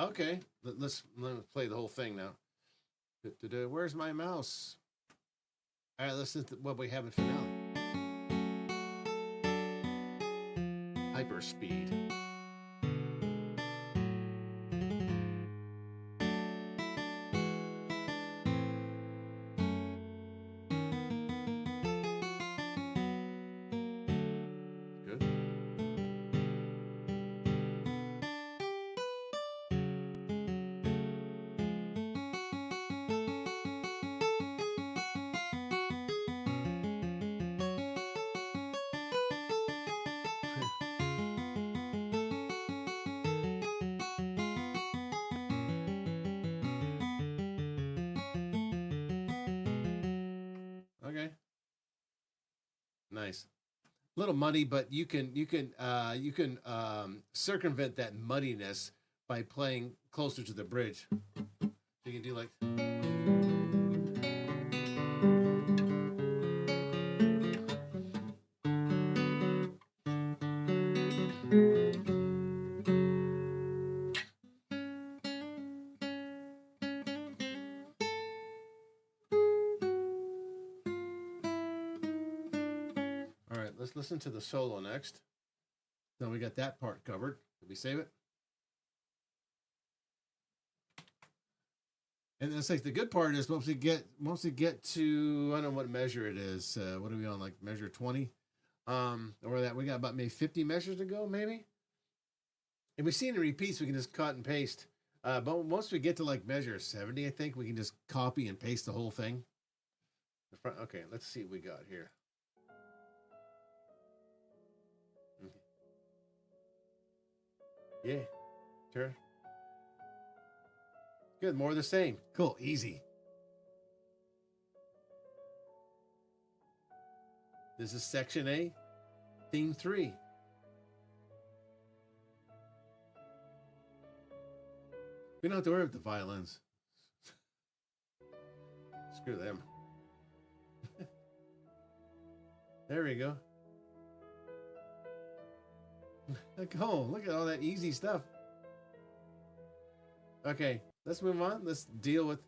Okay, let's play the whole thing now. Where's my mouse? All right, listen to what we have in finale. Hyperspeed. Good. Okay. Nice. little muddy, but you can circumvent that muddiness by playing closer to the bridge. So you can do like. All right, let's listen to the solo next. Then we got that part covered. Did we save it? And it's like the good part is once we get to, I don't know what measure it is. What are we on, like measure 20? Or that we got about maybe 50 measures to go, maybe. If we see any repeats, we can just cut and paste. But once we get to like measure 70, I think we can just copy and paste the whole thing. The front. Okay, let's see what we got here. Yeah, sure. Good, more of the same. Cool, easy. This is section A, theme 3. We don't have to worry about the violins. Screw them. There we go. Oh, look at all that easy stuff. Okay, let's move on. Let's deal with.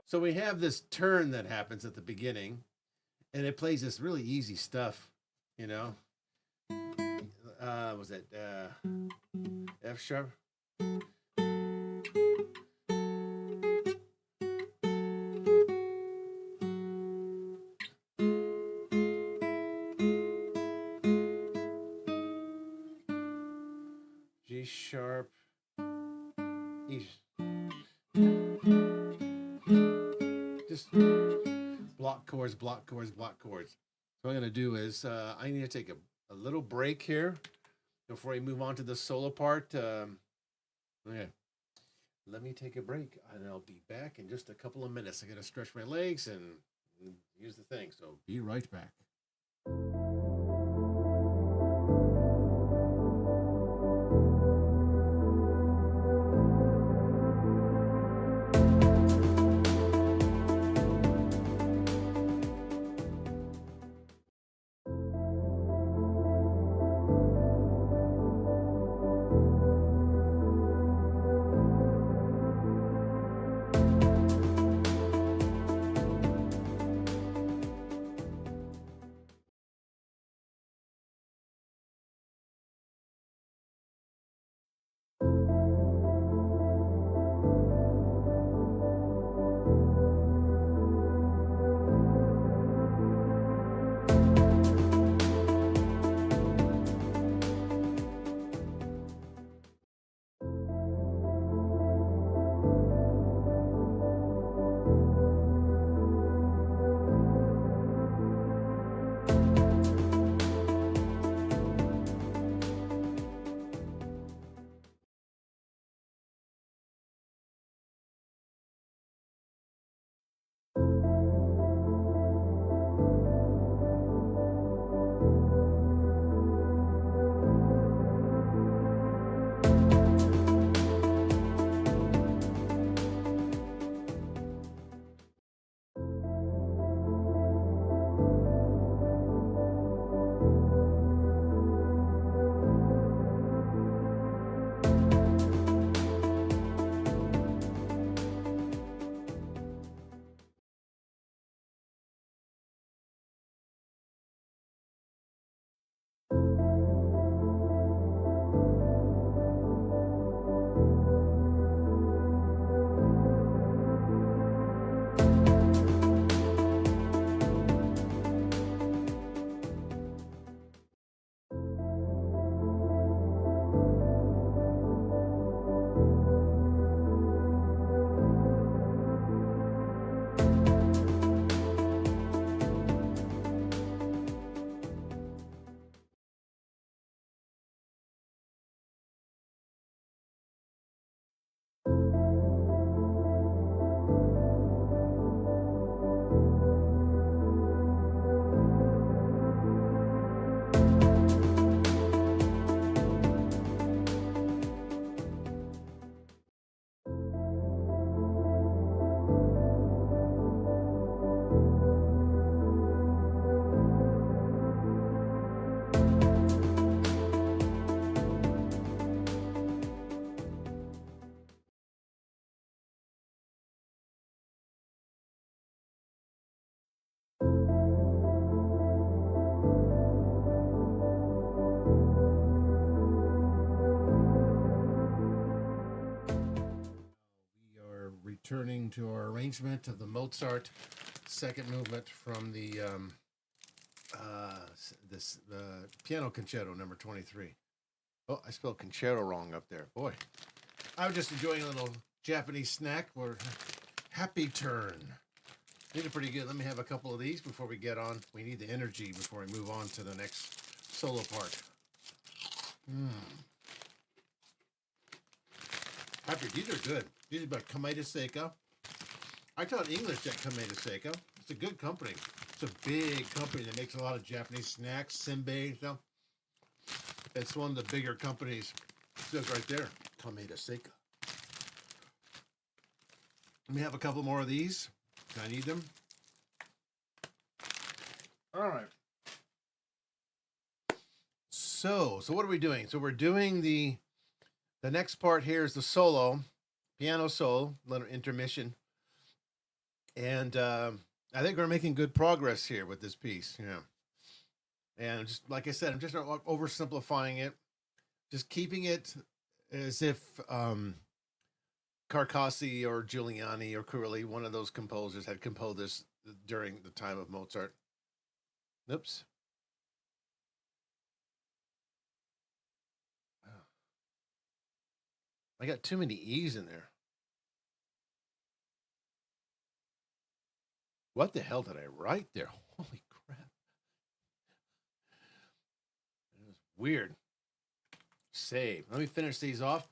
So we have this turn that happens at the beginning, and it plays this really easy stuff, you know. Was it F sharp? G sharp, E. Just block chords, block chords, block chords. So what I'm going to do is I need to take a little break here before we move on to the solo part. Okay, let me take a break, and I'll be back in just a couple of minutes. I got to stretch my legs and use the thing. So be right back. returning to our arrangement of the Mozart second movement from the piano concerto number 23. Oh, I spelled concerto wrong up there. Boy, I was just enjoying a little Japanese snack or happy turn. These are pretty good. Let me have a couple of these before we get on. We need the energy before we move on to the next solo part. Happy, these are good. These are by Kameda Seika. I taught English at Kameda Seika. It's a good company. It's a big company that makes a lot of Japanese snacks, senbei and stuff. It's one of the bigger companies. It says right there, Kameda Seika. Let me have a couple more of these. I need them. All right. So what are we doing? So we're doing the next part here is the solo, piano solo, little intermission. And I think we're making good progress here with this piece. Yeah. And just like I said, I'm just not oversimplifying it. Just keeping it as if Carcassi or Giuliani or Corelli, one of those composers, had composed this during the time of Mozart. Oops. I got too many E's in there. What the hell did I write there? Holy crap. It was weird. Save. Let me finish these off.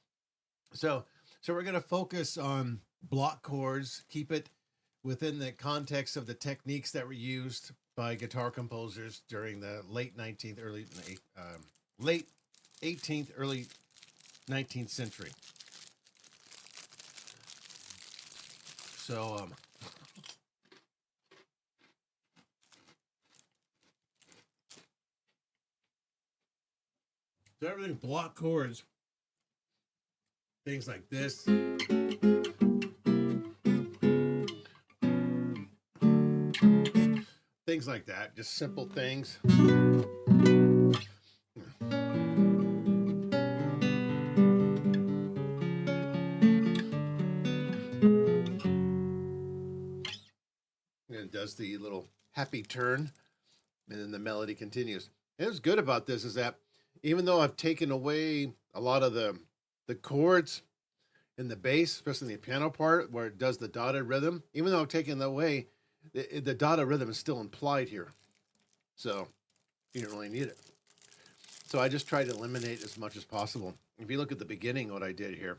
So we're going to focus on block chords, keep it within the context of the techniques that were used by guitar composers during the late 18th, early 19th century. So, everything block chords, things like this. Things like that, just simple things. And it does the little happy turn, and then the melody continues. And what's good about this is that even though I've taken away a lot of the chords in the bass, especially in the piano part where it does the dotted rhythm, even though I've taken that away, the dotted rhythm is still implied here. So you don't really need it. So I just try to eliminate as much as possible. If you look at the beginning, what I did here,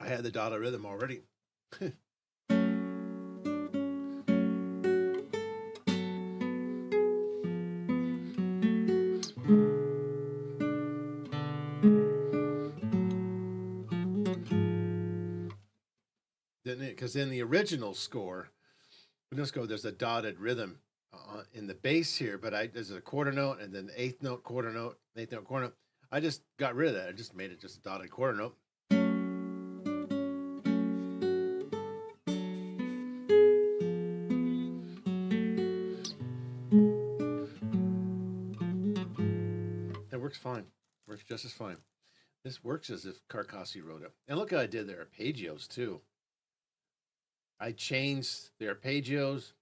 I had the dotted rhythm already. Because in the original score, there's a dotted rhythm in the bass here, but there's a quarter note and then eighth note, quarter note, eighth note, quarter note. I just got rid of that. I just made it just a dotted quarter note. It works fine. Works just as fine. This works as if Carcassi wrote it. And look how I did the arpeggios too. I changed the arpeggios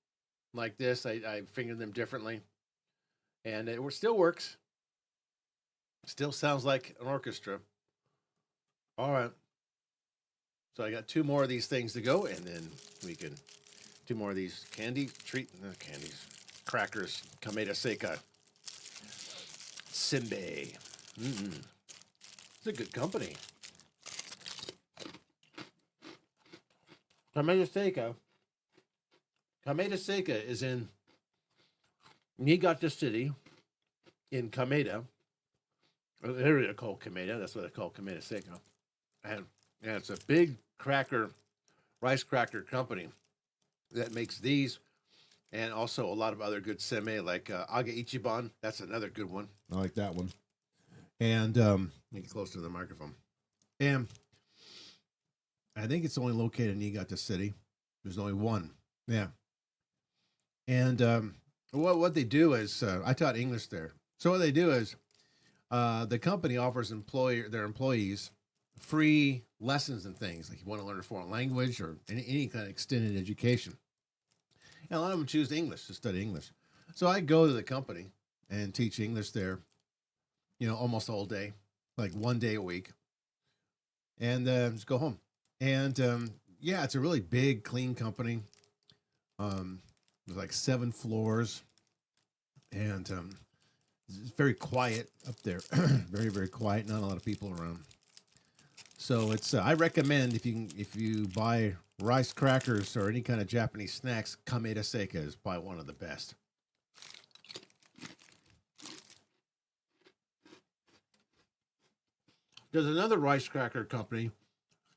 like this. I fingered them differently. And it still works. Still sounds like an orchestra. All right. So I got two more of these things to go, and then we can two more of these candies, crackers, Kameda Seika, senbei. It's a good company. Kameda Seika is in Niigata City in Kameda. An area called Kameda. That's what they call Kameda Seika. And it's a big rice cracker company that makes these and also a lot of other good senbei like Aga Ichiban. That's another good one. I like that one. And get close to the microphone. And I think it's only located in Niigata City. There's only one. Yeah. And what they do is, I taught English there. So what they do is, the company offers their employees free lessons and things, like you want to learn a foreign language or any kind of extended education. And a lot of them choose English to study English. So I go to the company and teach English there, almost all day, like 1 day a week, and just go home. And yeah, it's a really big, clean company. There's like 7 floors, and it's very quiet up there. Very, very quiet. Not a lot of people around. So it's I recommend if you buy rice crackers or any kind of Japanese snacks, Kameda Seika is probably one of the best. There's another rice cracker company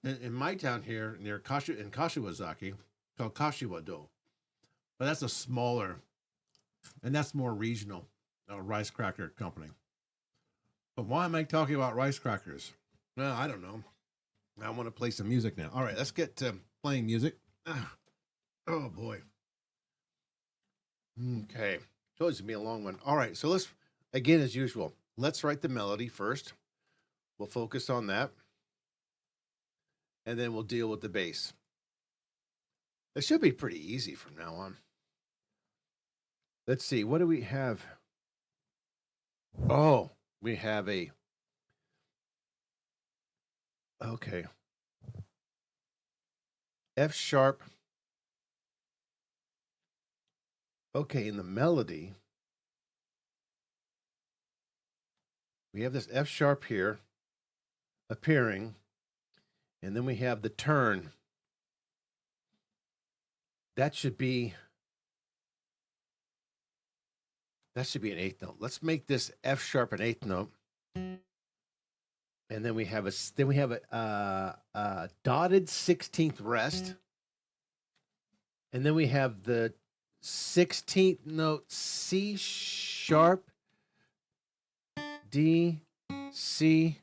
in my town here near Kashiwazaki called Kashiwado, but that's a smaller, and that's more regional rice cracker company. But why am I talking about rice crackers? Well, I don't know. I want to play some music now. All right, let's get to playing music. Oh boy. Okay, so it's gonna be a long one. All right, so let's, again as usual, let's write the melody first. We'll focus on that, and then we'll deal with the bass. It should be pretty easy from now on. Let's see, what do we have? Oh, we have okay, F sharp. Okay, in the melody, we have this F sharp here appearing, and then we have the turn. That should be an 8th note. Let's make this F sharp an 8th note. And then we have a dotted 16th rest. And then we have the 16th note C sharp, D, C,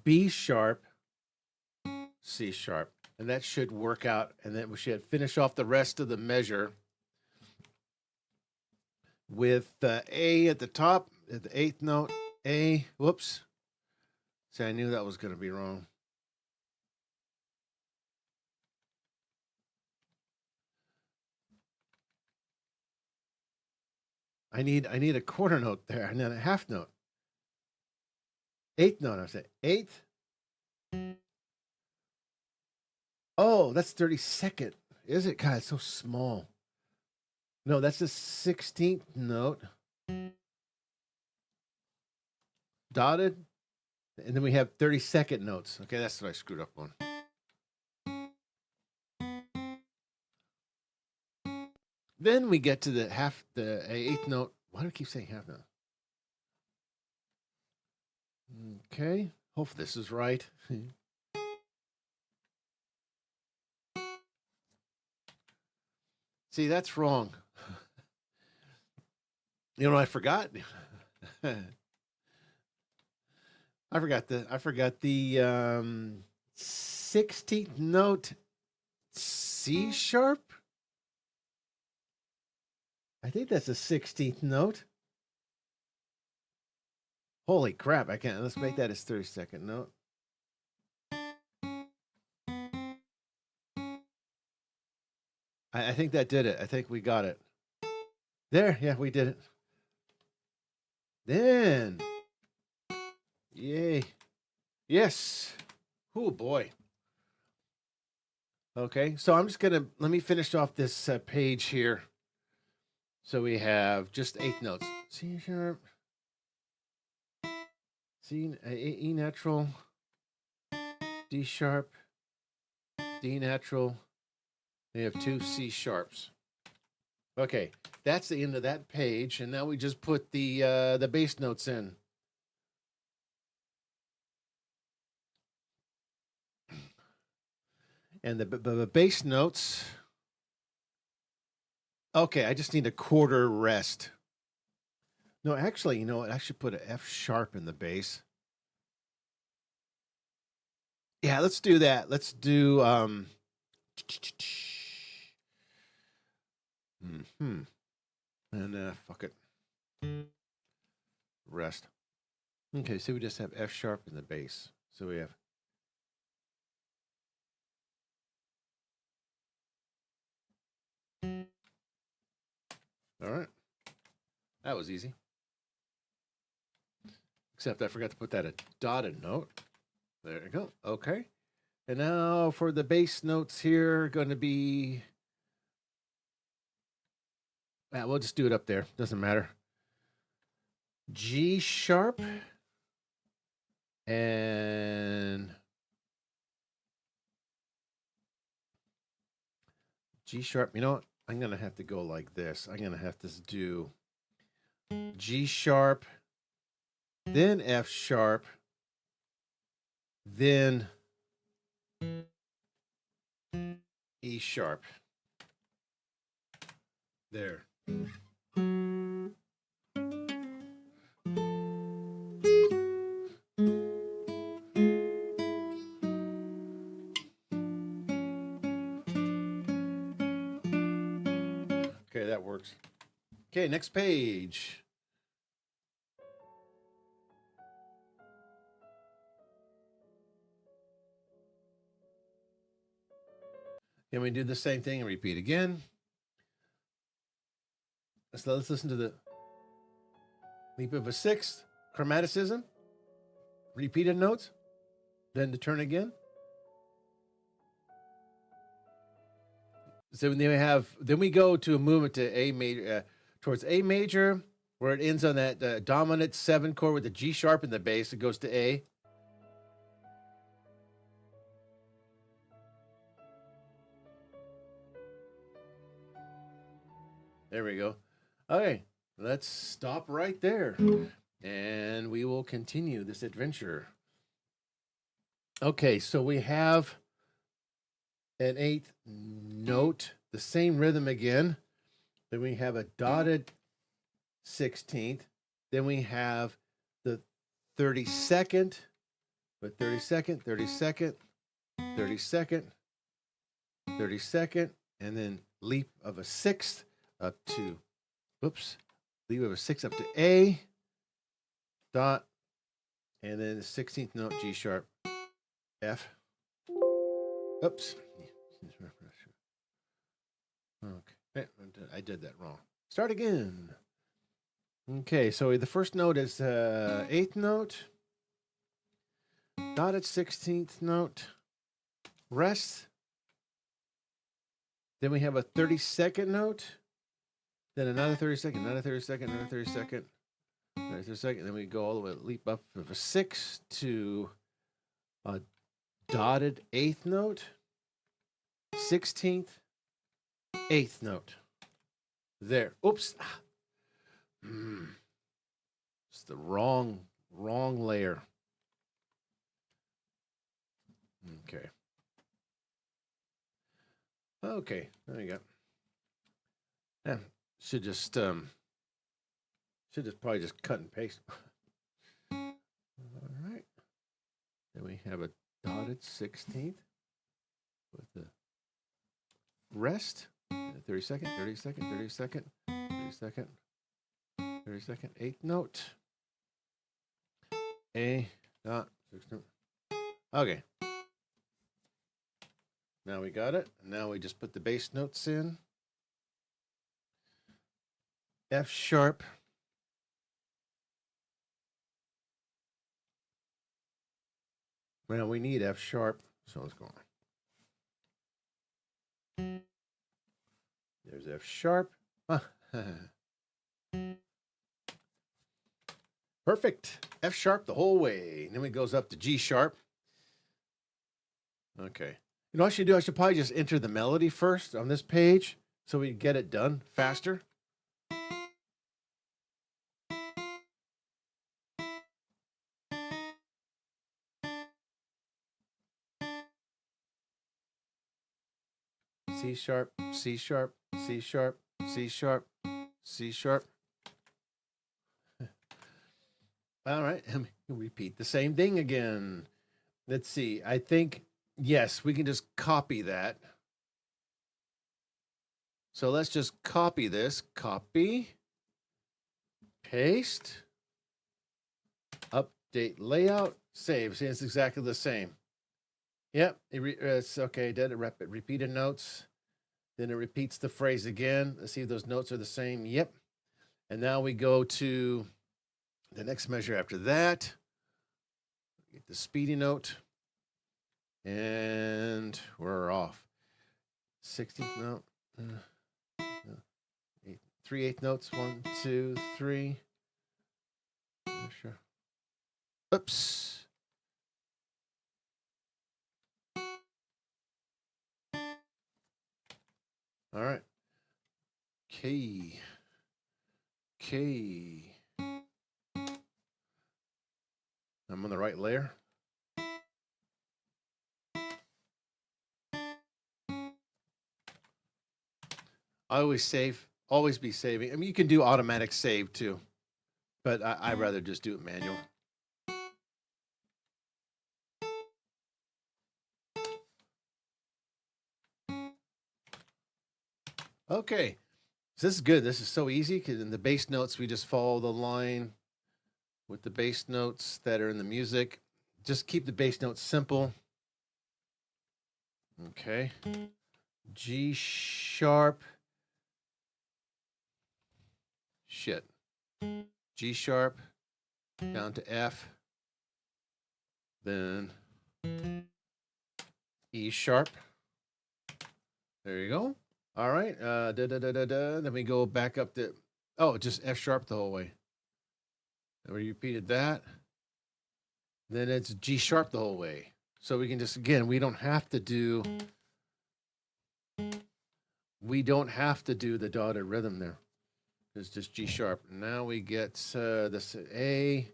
B sharp, C sharp. And that should work out. And then we should finish off the rest of the measure with A at the top, at the 8th note, A. Whoops. See, I knew that was going to be wrong. I need a quarter note there, and then a half note. 8th note, I say 8th. Oh, that's 32nd. Is it? God, it's so small. No, that's the 16th note. Dotted. And then we have 32nd notes. Okay, that's what I screwed up on. Then we get to the 8th note. Why do I keep saying half note? Okay, hope this is right. See, that's wrong. You know, I forgot. I forgot the 16th note C sharp. I think that's the 16th note. Holy crap, I can't. Let's make that his 32nd note. I think that did it. I think we got it. There, yeah, we did it. Then, yay. Yes. Oh boy. Okay, so I'm just gonna, let me finish off this page here. So we have just 8th notes. C sharp, E natural, D sharp, D natural. We have 2 C sharps. Okay, that's the end of that page, and now we just put the bass notes in. And the bass notes. Okay, I just need a quarter rest. No, actually, you know what? I should put an F sharp in the bass. Yeah, let's do that. Let's do and fuck it. Rest. Okay, so we just have F sharp in the bass. So we have All right. That was easy. Except I forgot to put that a dotted note. There you go. Okay. And now for the bass notes here, going to be... we'll just do it up there. Doesn't matter. G sharp and G sharp. You know what? I'm going to have to go like this. I'm going to have to do G sharp, then F sharp, then E sharp. There. Okay, that works. Okay, next page. Can we do the same thing and repeat again? So let's listen to the leap of a sixth, chromaticism, repeated notes, then to turn again. So then we go to a movement to A major, towards A major, where it ends on that dominant 7 chord with the G sharp in the bass. It goes to A. There we go. Okay, let's stop right there, and we will continue this adventure. Okay, so we have an 8th note, the same rhythm again. Then we have a dotted 16th. Then we have the 32nd, but 32nd, 32nd, 32nd, 32nd, and then leap of a 6th up to, leap of a 6th up to A, dot, and then the 16th note, G sharp, F. Oops. Okay, I did that wrong. Start again. Okay, so the first note is 8th note, dotted 16th note, rest. Then we have a 32nd note, then another 32nd, another 32nd, another 32nd, another 32nd. Then we go all the way, leap up of a 6 to a dotted 8th note, 16th, 8th note. There. Oops. It's the wrong layer. Okay. Okay, there you go. Yeah, should just probably just cut and paste. All right. Then we have a dotted 16th with the rest. 32nd, 32nd, 32nd, 32nd, 32nd, 8th note. A dot 16th. Okay. Now we got it. Now we just put the bass notes in. F sharp. Well, we need F sharp, so let's go on. There's F sharp. Perfect. F sharp the whole way. And then it goes up to G sharp. Okay. You know what I should do? I should probably just enter the melody first on this page so we get it done faster. C sharp, C sharp, C sharp, C sharp, C sharp. All right, and repeat the same thing again. Let's see. I think, yes, we can just copy that. So let's just copy this. Copy, paste, update layout, save. See, it's exactly the same. Yep, it's okay. Did it repeated notes. Then it repeats the phrase again. Let's see if those notes are the same. Yep. And now we go to the next measure after that. Get the speedy note. And we're off. 16th note. 3/8 notes. 1, 2, 3. Sure. Oops. All right. K. I'm on the right layer. I always save. Always be saving. I mean, you can do automatic save too, but I'd rather just do it manual. Okay. So this is good. This is so easy because in the bass notes, we just follow the line with the bass notes that are in the music. Just keep the bass notes simple. Okay. G sharp. Shit. G sharp down to F. Then E sharp. There you go. All right. Then we go back up to, just F sharp the whole way. And we repeated that. Then it's G sharp the whole way. So we can just, again, we don't have to do the dotted rhythm there. It's just G sharp. Now we get this A.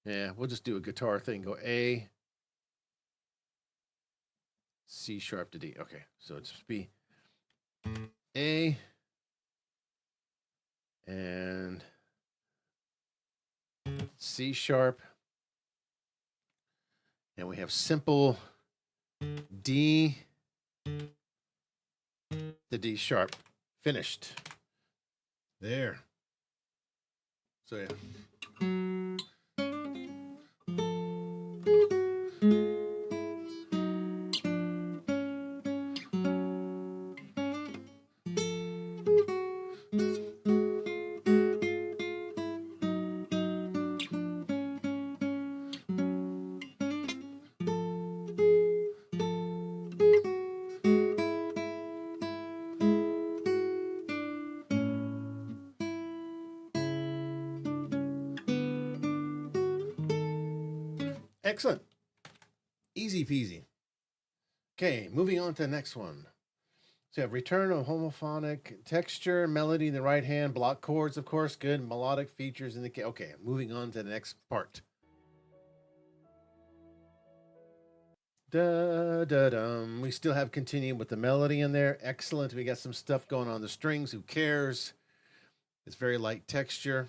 Yeah, we'll just do a guitar thing. Go A, C sharp to D. Okay, so it's B, A, and C sharp. And we have simple D to D sharp. Finished. There. So yeah. Excellent. Easy peasy. Okay, moving on to the next one. So you have return of homophonic texture, melody in the right hand, block chords, of course, good. Melodic features in the okay, moving on to the next part. Da-da-dum. We still have continuing with the melody in there. Excellent. We got some stuff going on the strings. Who cares? It's very light texture.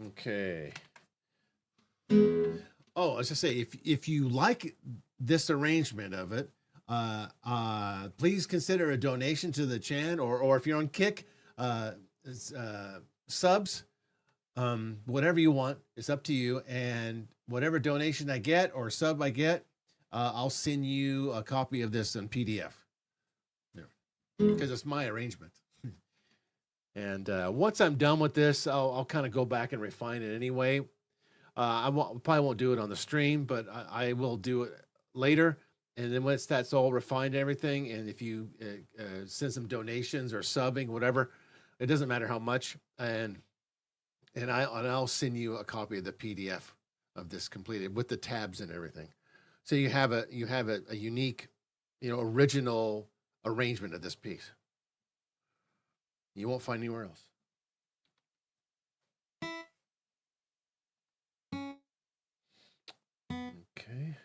Okay. Oh, as I say, if you like this arrangement of it, please consider a donation to the channel, or if you're on Kick, subs, whatever you want. It's up to you. And whatever donation I get or sub I get, I'll send you a copy of this in PDF. Yeah, because it's my arrangement. And once I'm done with this, I'll kind of go back and refine it anyway. Probably won't do it on the stream, but I will do it later. And then once that's all refined and everything, and if you send some donations or subbing, whatever, it doesn't matter how much, and I'll send you a copy of the PDF of this completed with the tabs and everything. So you have a unique, original arrangement of this piece. You won't find anywhere else. Okay.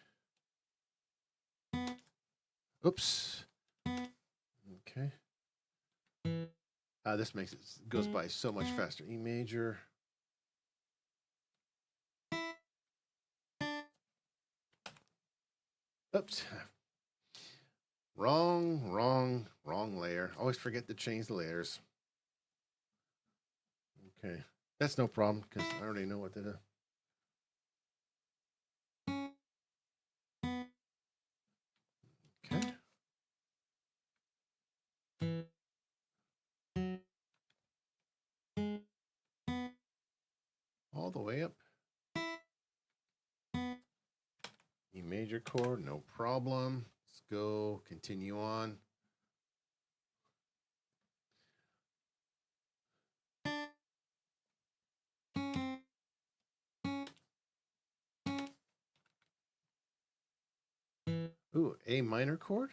Oops. Okay. This goes by so much faster. E major. Oops. Wrong layer. Always forget to change the layers. Okay. That's no problem because I already know what to do. all the way up. E major chord, no problem. Let's go, continue on. Ooh, A minor chord.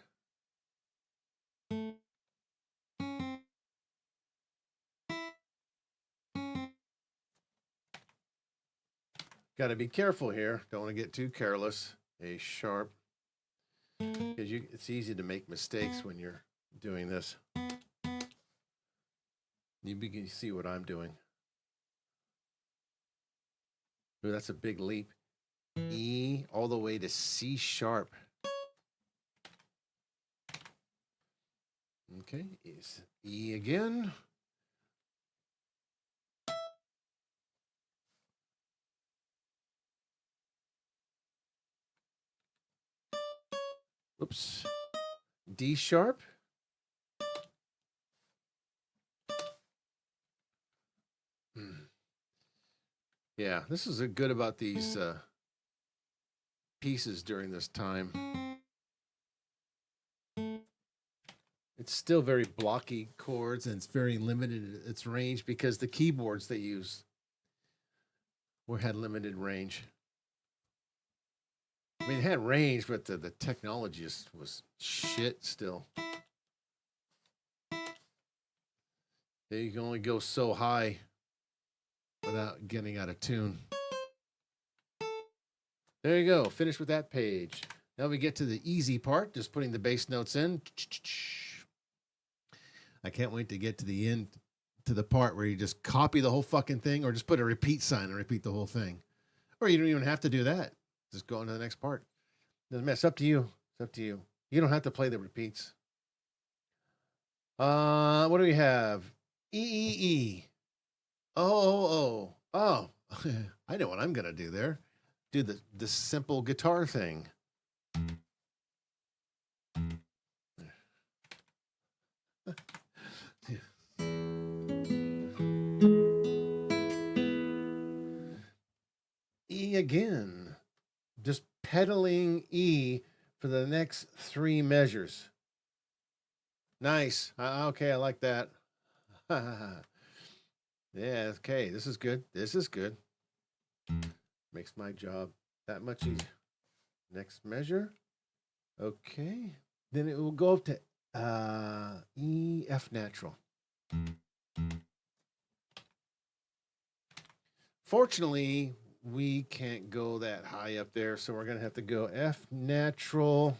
Got to be careful here. Don't want to get too careless. A sharp. Because it's easy to make mistakes when you're doing this. You begin to see what I'm doing. Ooh, that's a big leap. E all the way to C sharp. Okay, is E again. Oops. D sharp. Yeah, this is good about these pieces during this time. It's still very blocky chords and it's very limited its range because the keyboards they use had limited range. I mean, it had range, but the technology was shit still. You can only go so high without getting out of tune. There you go. Finish with that page. Now we get to the easy part, just putting the bass notes in. I can't wait to get to the end, to the part where you just copy the whole fucking thing or just put a repeat sign and repeat the whole thing. Or you don't even have to do that. Just go on to the next part. It's up to you. It's up to you. You don't have to play the repeats. What do we have? E. Oh. I know what I'm going to do there. Do the simple guitar thing. E again. Just pedaling E for the next 3 measures. Nice. Okay, I like that. Yeah, okay. This is good. This is good. Makes my job that much easier. Next measure. Okay. Then it will go up to E, F natural. Fortunately, we can't go that high up there, so we're going to have to go F natural.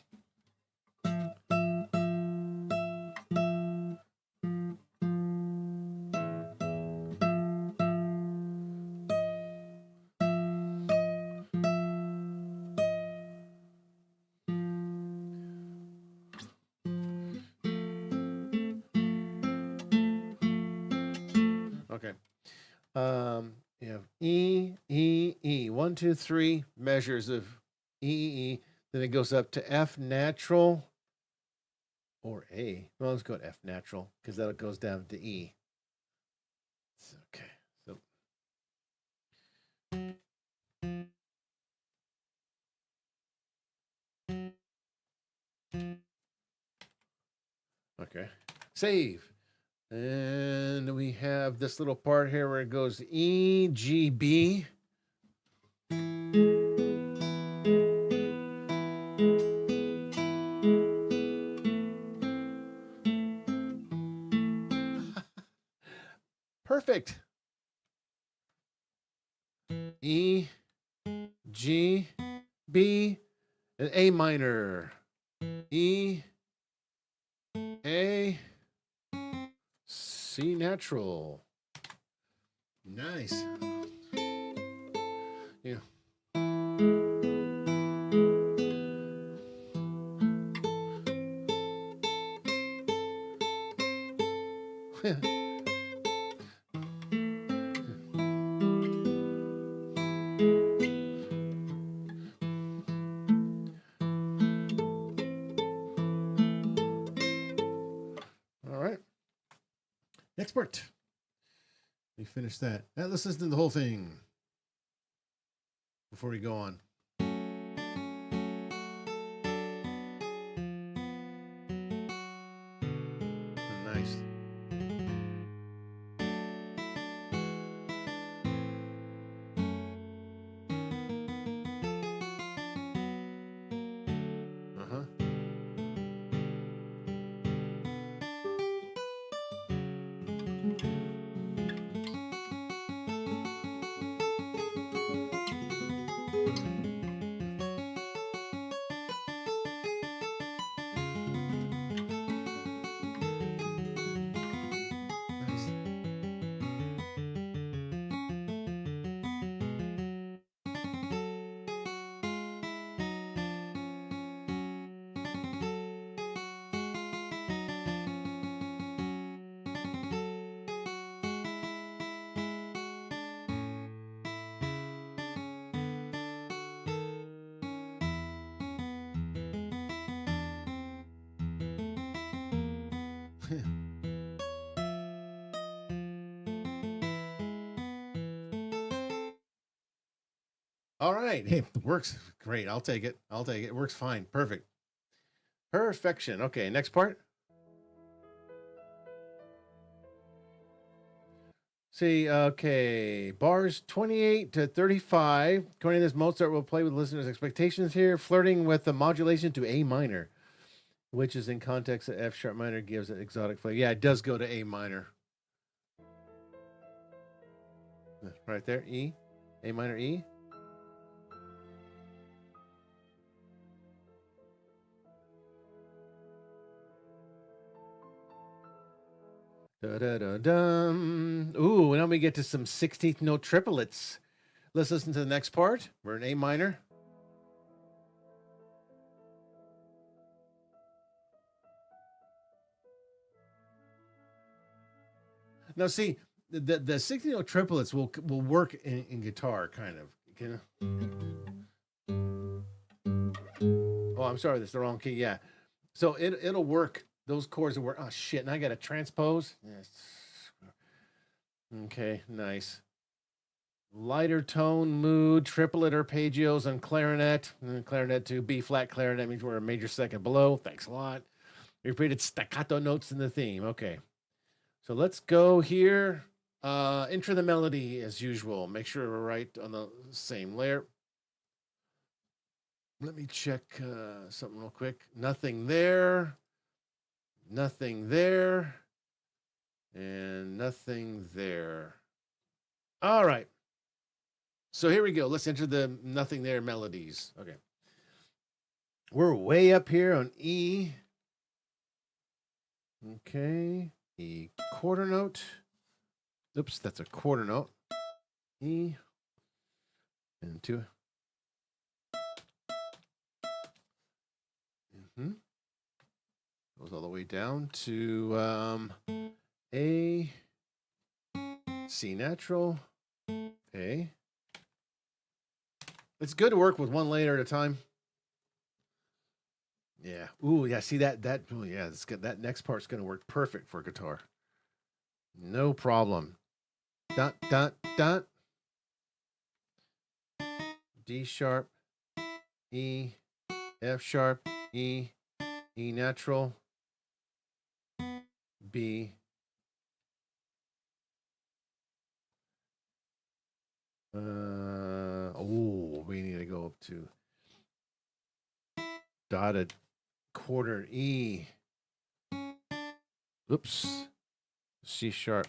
Okay. You have E. 1, 2, 3 measures of E. Then it goes up to F natural or A. Well, let's go to F natural because that goes down to E. Okay. So. Okay. Save. And we have this little part here where it goes E, G, B. Perfect. E, G, B, and A minor. E, A, C natural. Nice. Yeah. All right. Next part. We finished that. Now let's listen to the whole thing. before we go on. Nice. Uh-huh. Nice. All right. Hey, it works. Great. I'll take it. I'll take it. It works fine. Perfect. Perfection. Okay, next part. See, okay, bars 28 to 35. According to this, Mozart will play with listeners' expectations here, flirting with the modulation to A minor, which is in context of F sharp minor, gives an exotic flavor. Yeah, it does go to A minor. Right there, E, A minor, E. Da da da dum. Ooh, now we get to some 16th note triplets. Let's listen to the next part. We're in A minor. Now, see, the 16th note triplets will work in guitar, kind of. You know? Oh, I'm sorry, that's the wrong key. Yeah, so it'll work. Those chords will work. Oh shit! And I got to transpose. Yes. Okay, nice. Lighter tone, mood, triplet arpeggios on clarinet. Clarinet to B flat clarinet means we're a major second below. Thanks a lot. Repeated staccato notes in the theme. Okay. So let's go here. Enter the melody as usual. Make sure we're right on the same layer. Let me check something real quick. Nothing there. Nothing there. And nothing there. All right. So here we go. Let's enter the nothing there melodies. Okay. We're way up here on E. Okay. E quarter note. Oops, that's a quarter note. E. And two. Goes all the way down to A. C natural. A. It's good to work with one layer at a time. Yeah. Ooh, yeah. See that? Ooh, yeah. It's good. That next part's going to work perfect for guitar. No problem. Dot, dot, dot. D sharp, E, F sharp, E, E natural, B. Oh, we need to go up to dotted quarter E. Oops. C sharp,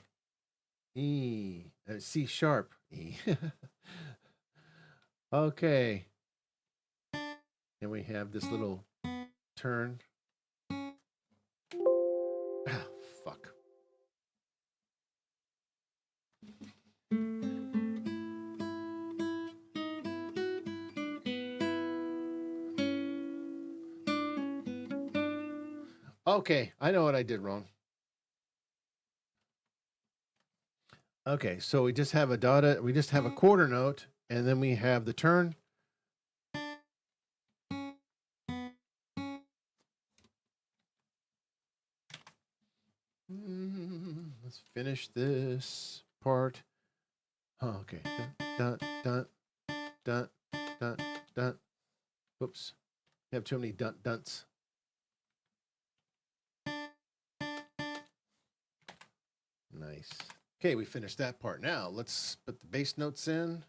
E, C sharp, E. Okay. And we have this little turn. Ah, fuck. Okay, I know what I did wrong. Okay, so we just have a dotted, we just have a quarter note, and then we have the turn. Let's finish this part. Oh, okay. Dun, dun, dun, dun, dun. Whoops. You have too many dunts. Nice. Okay, we finished that part. Now let's put the bass notes in.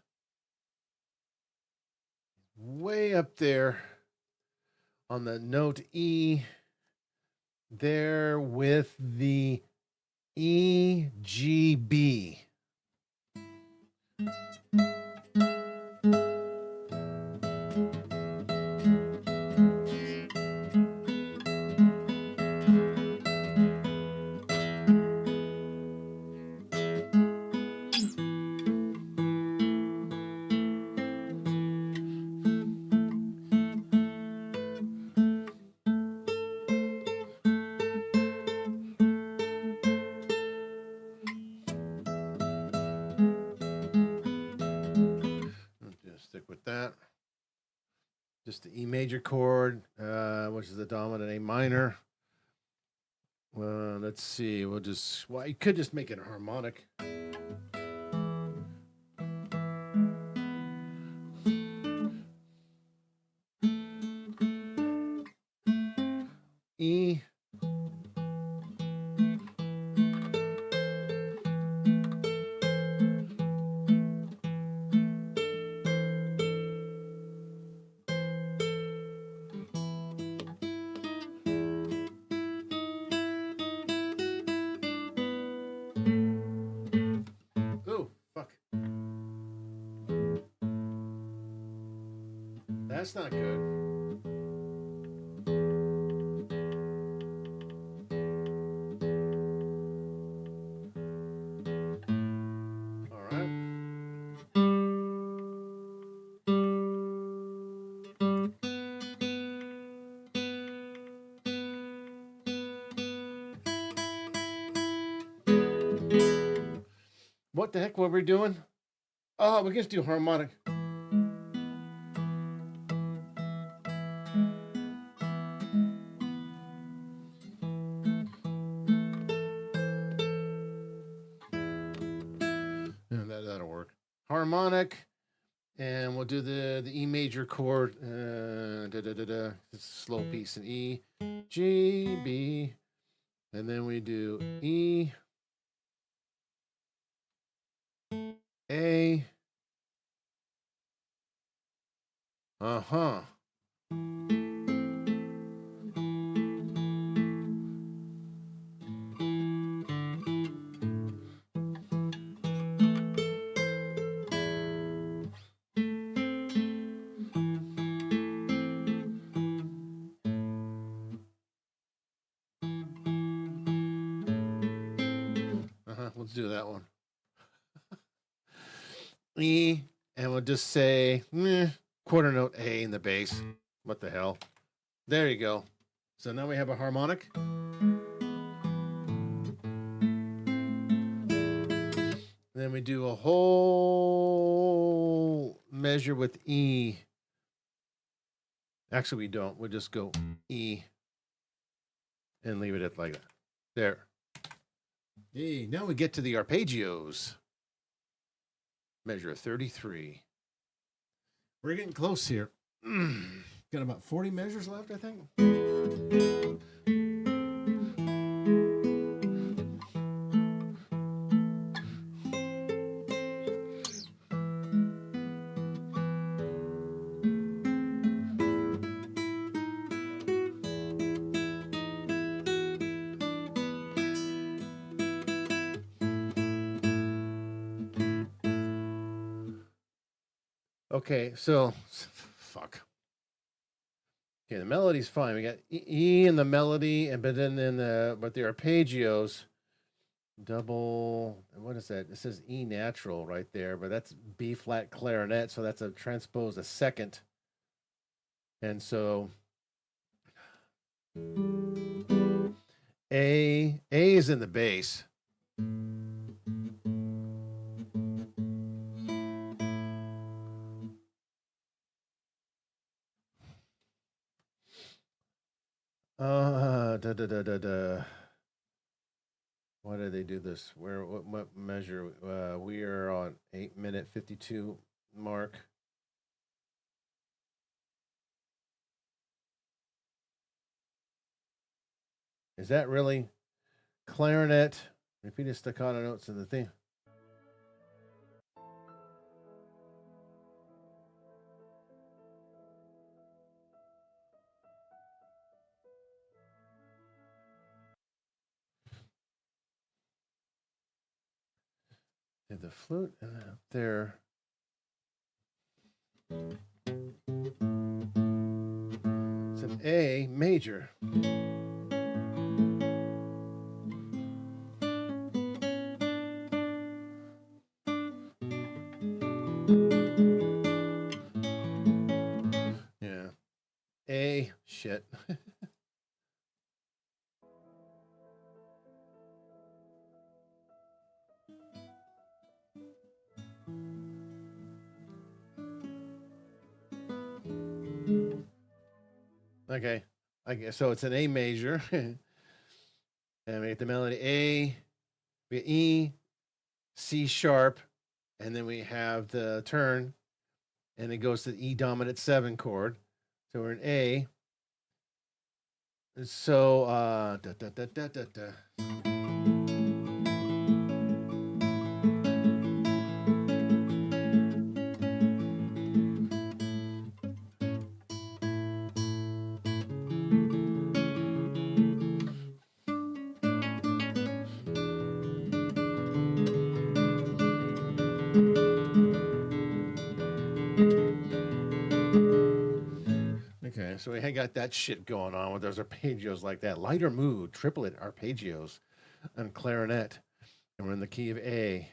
Way up there on the note E, there with the E, G, B. Just stick with that. Just the E major chord, which is the dominant A minor. Let's see. You could just make it a harmonic. E. Oh, fuck. That's not good. All right. What the heck were we doing? Oh, we can just do harmonic. That'll work. Harmonic, and we'll do the E major chord. It's a slow piece in E, G, B, and then we do E, A. Uh-huh. Let's do that one. E, and we'll just say quarter note A in the bass. What the hell? There you go. So now we have a harmonic. Then we do a whole measure with E. Actually, we don't. We'll just go E and leave it at like that. There. Hey, now we get to the arpeggios. Measure 33. We're getting close here. Got about 40 measures left, I think. Okay, so fuck. Okay, the melody's fine. We got E in the melody, but then the arpeggios, double. What is that? It says E natural right there, but that's B flat clarinet, so that's a transposed a second, and so A is in the bass. Da da da da da. Why did they do this? What measure? We are on 8-minute 52 mark. Is that really clarinet? Repeated staccato notes in the thing. The flute and then up there. It's an A major. Yeah. A shit. Okay. I guess so. It's an A major. And we get the melody A, we get E, C sharp, and then we have the turn, and it goes to the E dominant 7 chord. So we're in A. So da, da, da, da, da, da. Okay, so we got that shit going on with those arpeggios like that. Lighter mood, triplet arpeggios on clarinet. And we're in the key of A.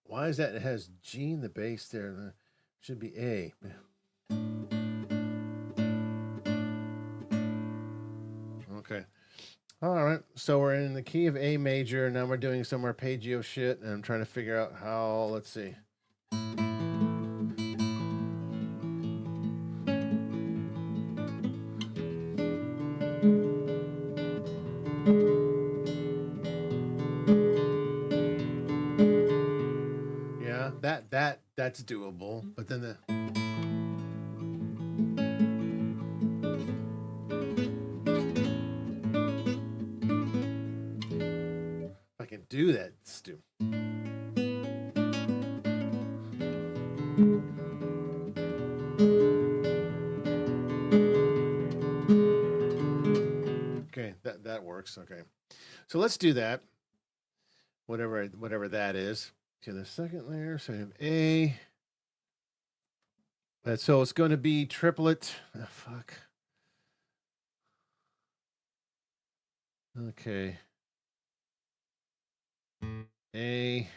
Why is that? It has G in the bass there. It should be A. Okay. All right. So we're in the key of A major. Now we're doing some arpeggio shit. And I'm trying to figure out how. Let's see. Yeah, that's doable. But then the if I can do that, Stu. Okay, that works. Okay, so let's do that. Whatever that is. Okay, the second layer. So I have A. So it's going to be triplet. Oh, fuck. Okay. A.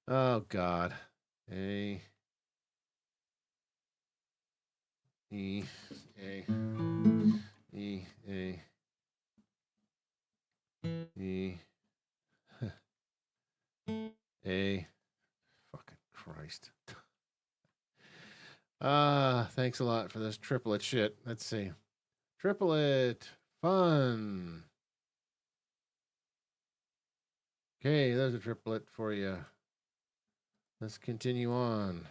Oh God. A. E. A. E. A. E. A. Fucking Christ. Thanks a lot for this triplet shit. Let's see. Triplet. Fun. Okay, there's a triplet for you. Let's continue on.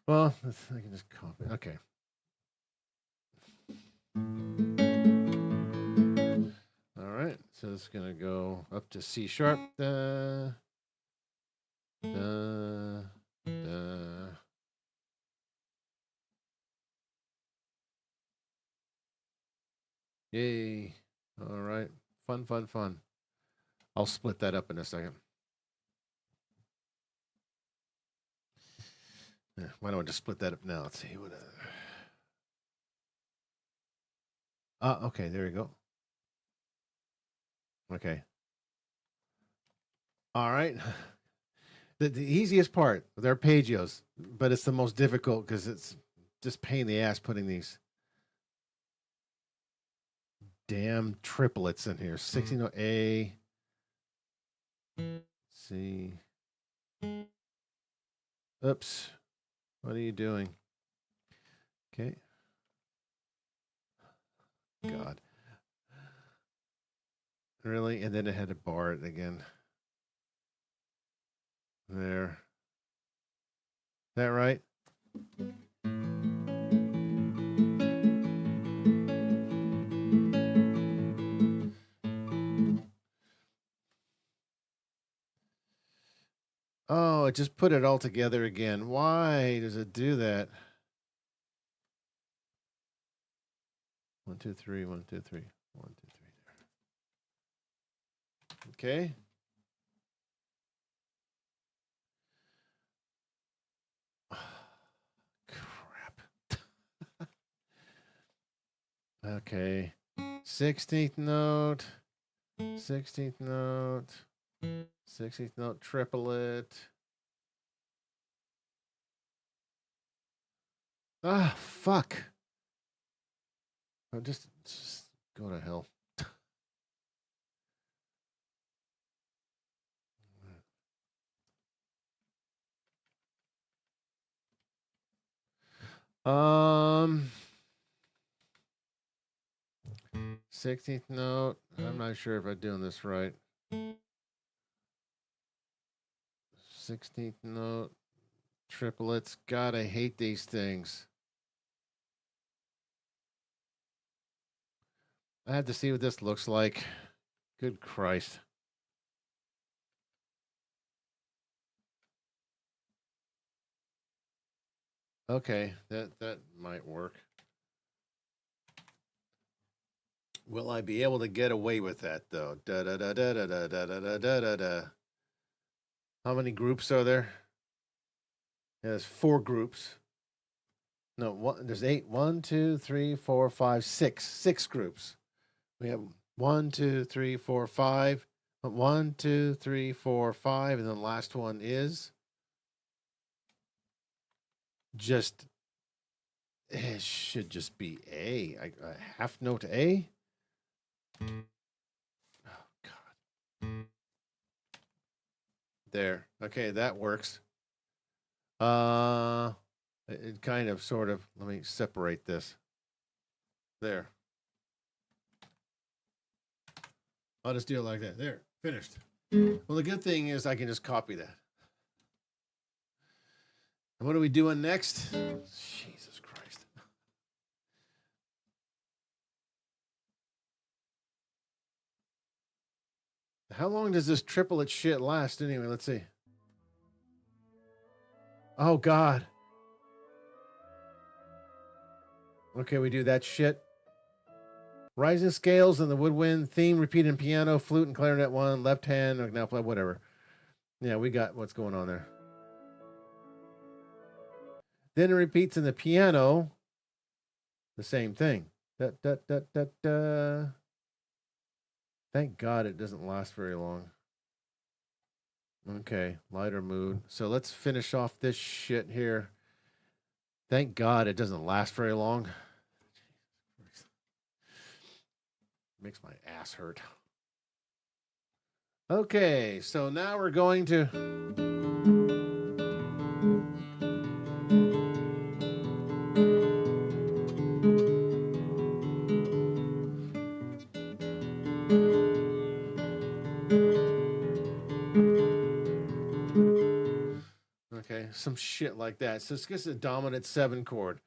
Well, I can just copy. Okay. All right. So it's going to go up to C sharp. Da, da, da. Yay. All right. Fun, fun, fun. I'll split that up in a second. Why don't I just split that up now? Let's see. Okay. There we go. Okay. All right. The easiest part with arpeggios, but it's the most difficult because it's just pain in the ass putting these damn triplets in here. 16 note A, C. Oops. What are you doing? Okay. God. Really? And then it had to bar it again. There. Is that right? Oh, it just put it all together again. Why does it do that? 1, 2, 3, 1, 2, 3, 1, 2, 3. Okay. Crap. Okay. 16th note. 16th note. 16th note triplet. Ah, fuck. Oh, just go to hell. Um, 16th note. I'm not sure if I'm doing this right. 16th note. Triplets. God, I hate these things. I have to see what this looks like. Good Christ. Okay, that might work. Will I be able to get away with that though? Da da da da da da da da da da da. How many groups are there? There's 4 groups. No, there's 8. 1, 2, 3, 4, 5, 6. 6 groups. We have 1, 2, 3, 4, 5. 1, 2, 3, 4, 5, and then the last one is just. It should just be A. A half note A. Oh God. There. Okay, that works. It kind of, sort of. Let me separate this. There. I'll just do it like that. There. Finished. Well, the good thing is I can just copy that. And what are we doing next? Jesus Christ. How long does this triplet shit last anyway? Let's see. Oh, God. Okay, we do that shit. Rising scales and the woodwind theme repeat in piano, flute, and clarinet 1, left hand, now play, whatever. Yeah, we got what's going on there. Then it repeats in the piano, the same thing. Da, da, da, da, da. Thank God it doesn't last very long. Okay, lighter mood. So let's finish off this shit here. Thank God it doesn't last very long. Makes my ass hurt. Okay, so now we're going to. Okay, some shit like that. So it's just a dominant 7 chord.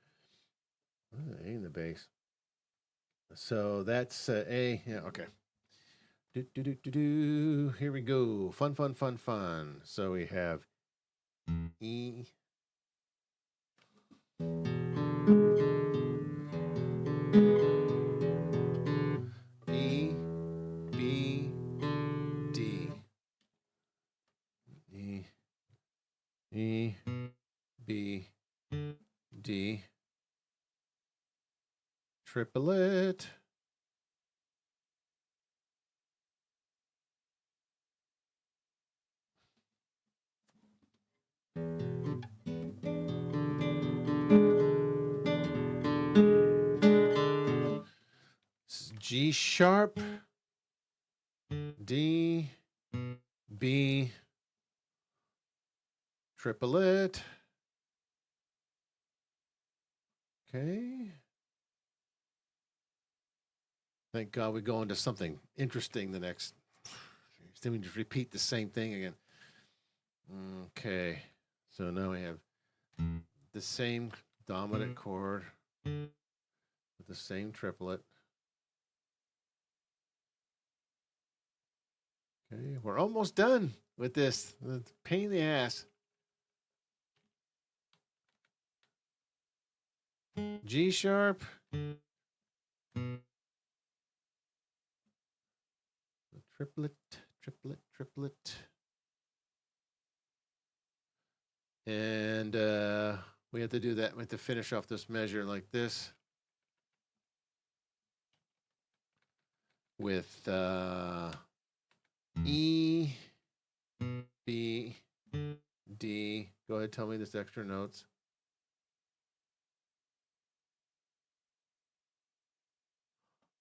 A in the bass. So that's A. Yeah, okay. Do, do, do, do, do. Here we go. Fun, fun, fun, fun. So we have E. E, B, D. E, E, B, D. Triplet. G sharp, D, B, triplet. Okay. Thank God we go into something interesting the next. Then we just repeat the same thing again. Okay. So now we have the same dominant chord with the same triplet. Okay, we're almost done with this. It's a pain in the ass. G sharp. Triplet, triplet, triplet. And we have to do that. We have to finish off this measure like this with E, B, D. Go ahead, tell me this extra notes.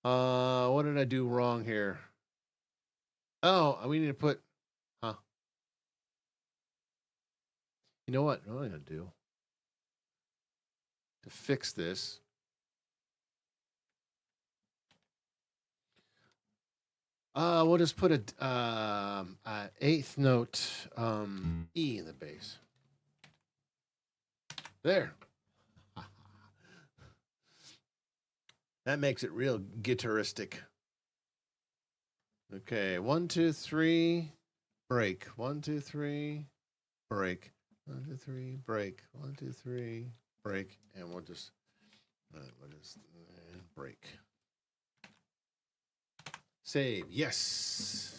What did I do wrong here? Oh, we need to put, huh? You know what? What am I going to do? To fix this, we'll just put a eighth note E in the bass. There. That makes it real guitaristic. Okay, 1, 2, 3, break. 1, 2, 3, break. 1, 2, 3, break. 1, 2, 3, break, and we'll just break. Save. Yes.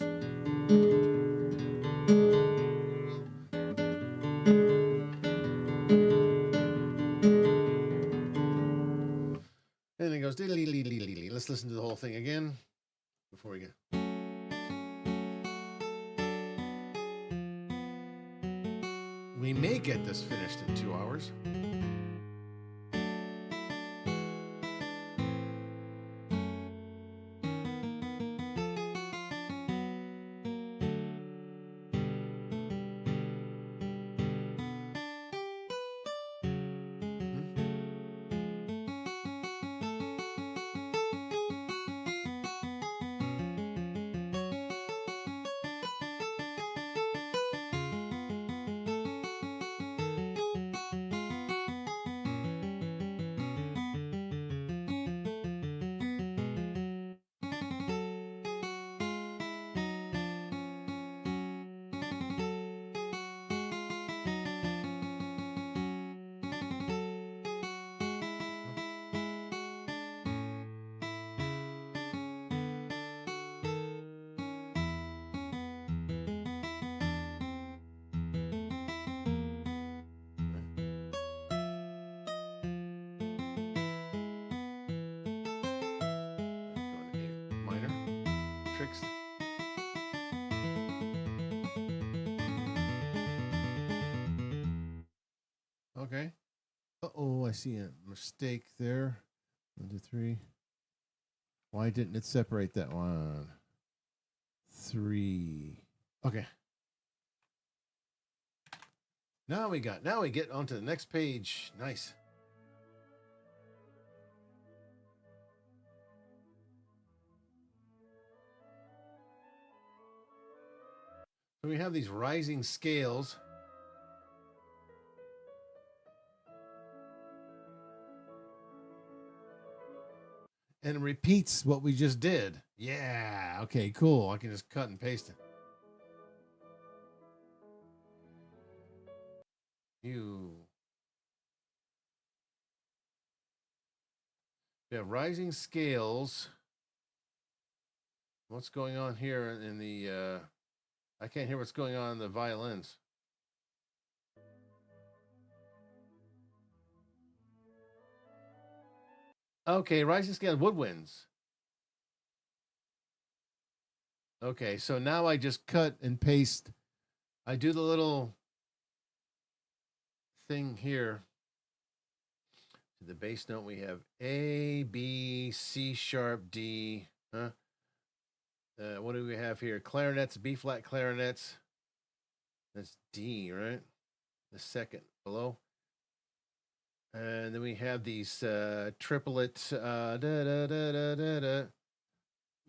And it goes. Let's listen to the whole thing again before we get. We may get this finished in 2 hours. Minor tricks. Okay. Uh-oh, I see a mistake there. 1, 2, 3. Why didn't it separate that one? 3. Okay. Now we get onto the next page. Nice. So we have these rising scales. And it repeats what we just did. Yeah. Okay, cool. I can just cut and paste it. We have rising scales. What's going on here in the I can't hear what's going on in the violins. Okay, rising scale woodwinds. Okay, so now I just cut and paste. I do the little thing here. To the bass note, we have A, B, C sharp, D, Huh? What do we have here? Clarinets, B flat clarinets. That's D, right? The second below. And then we have these triplets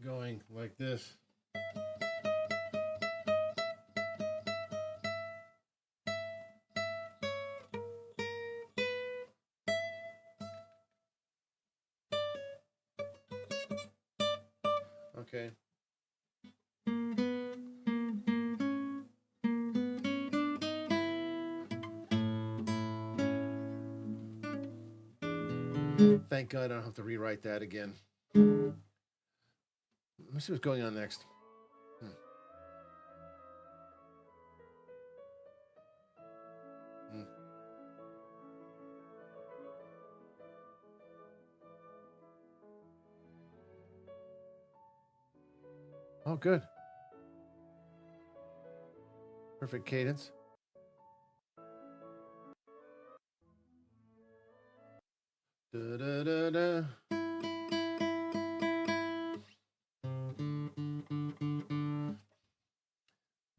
going like this. Okay. Thank God I don't have to rewrite that again. Let me see what's going on next. Oh, good. Perfect cadence. Da, da, da, da.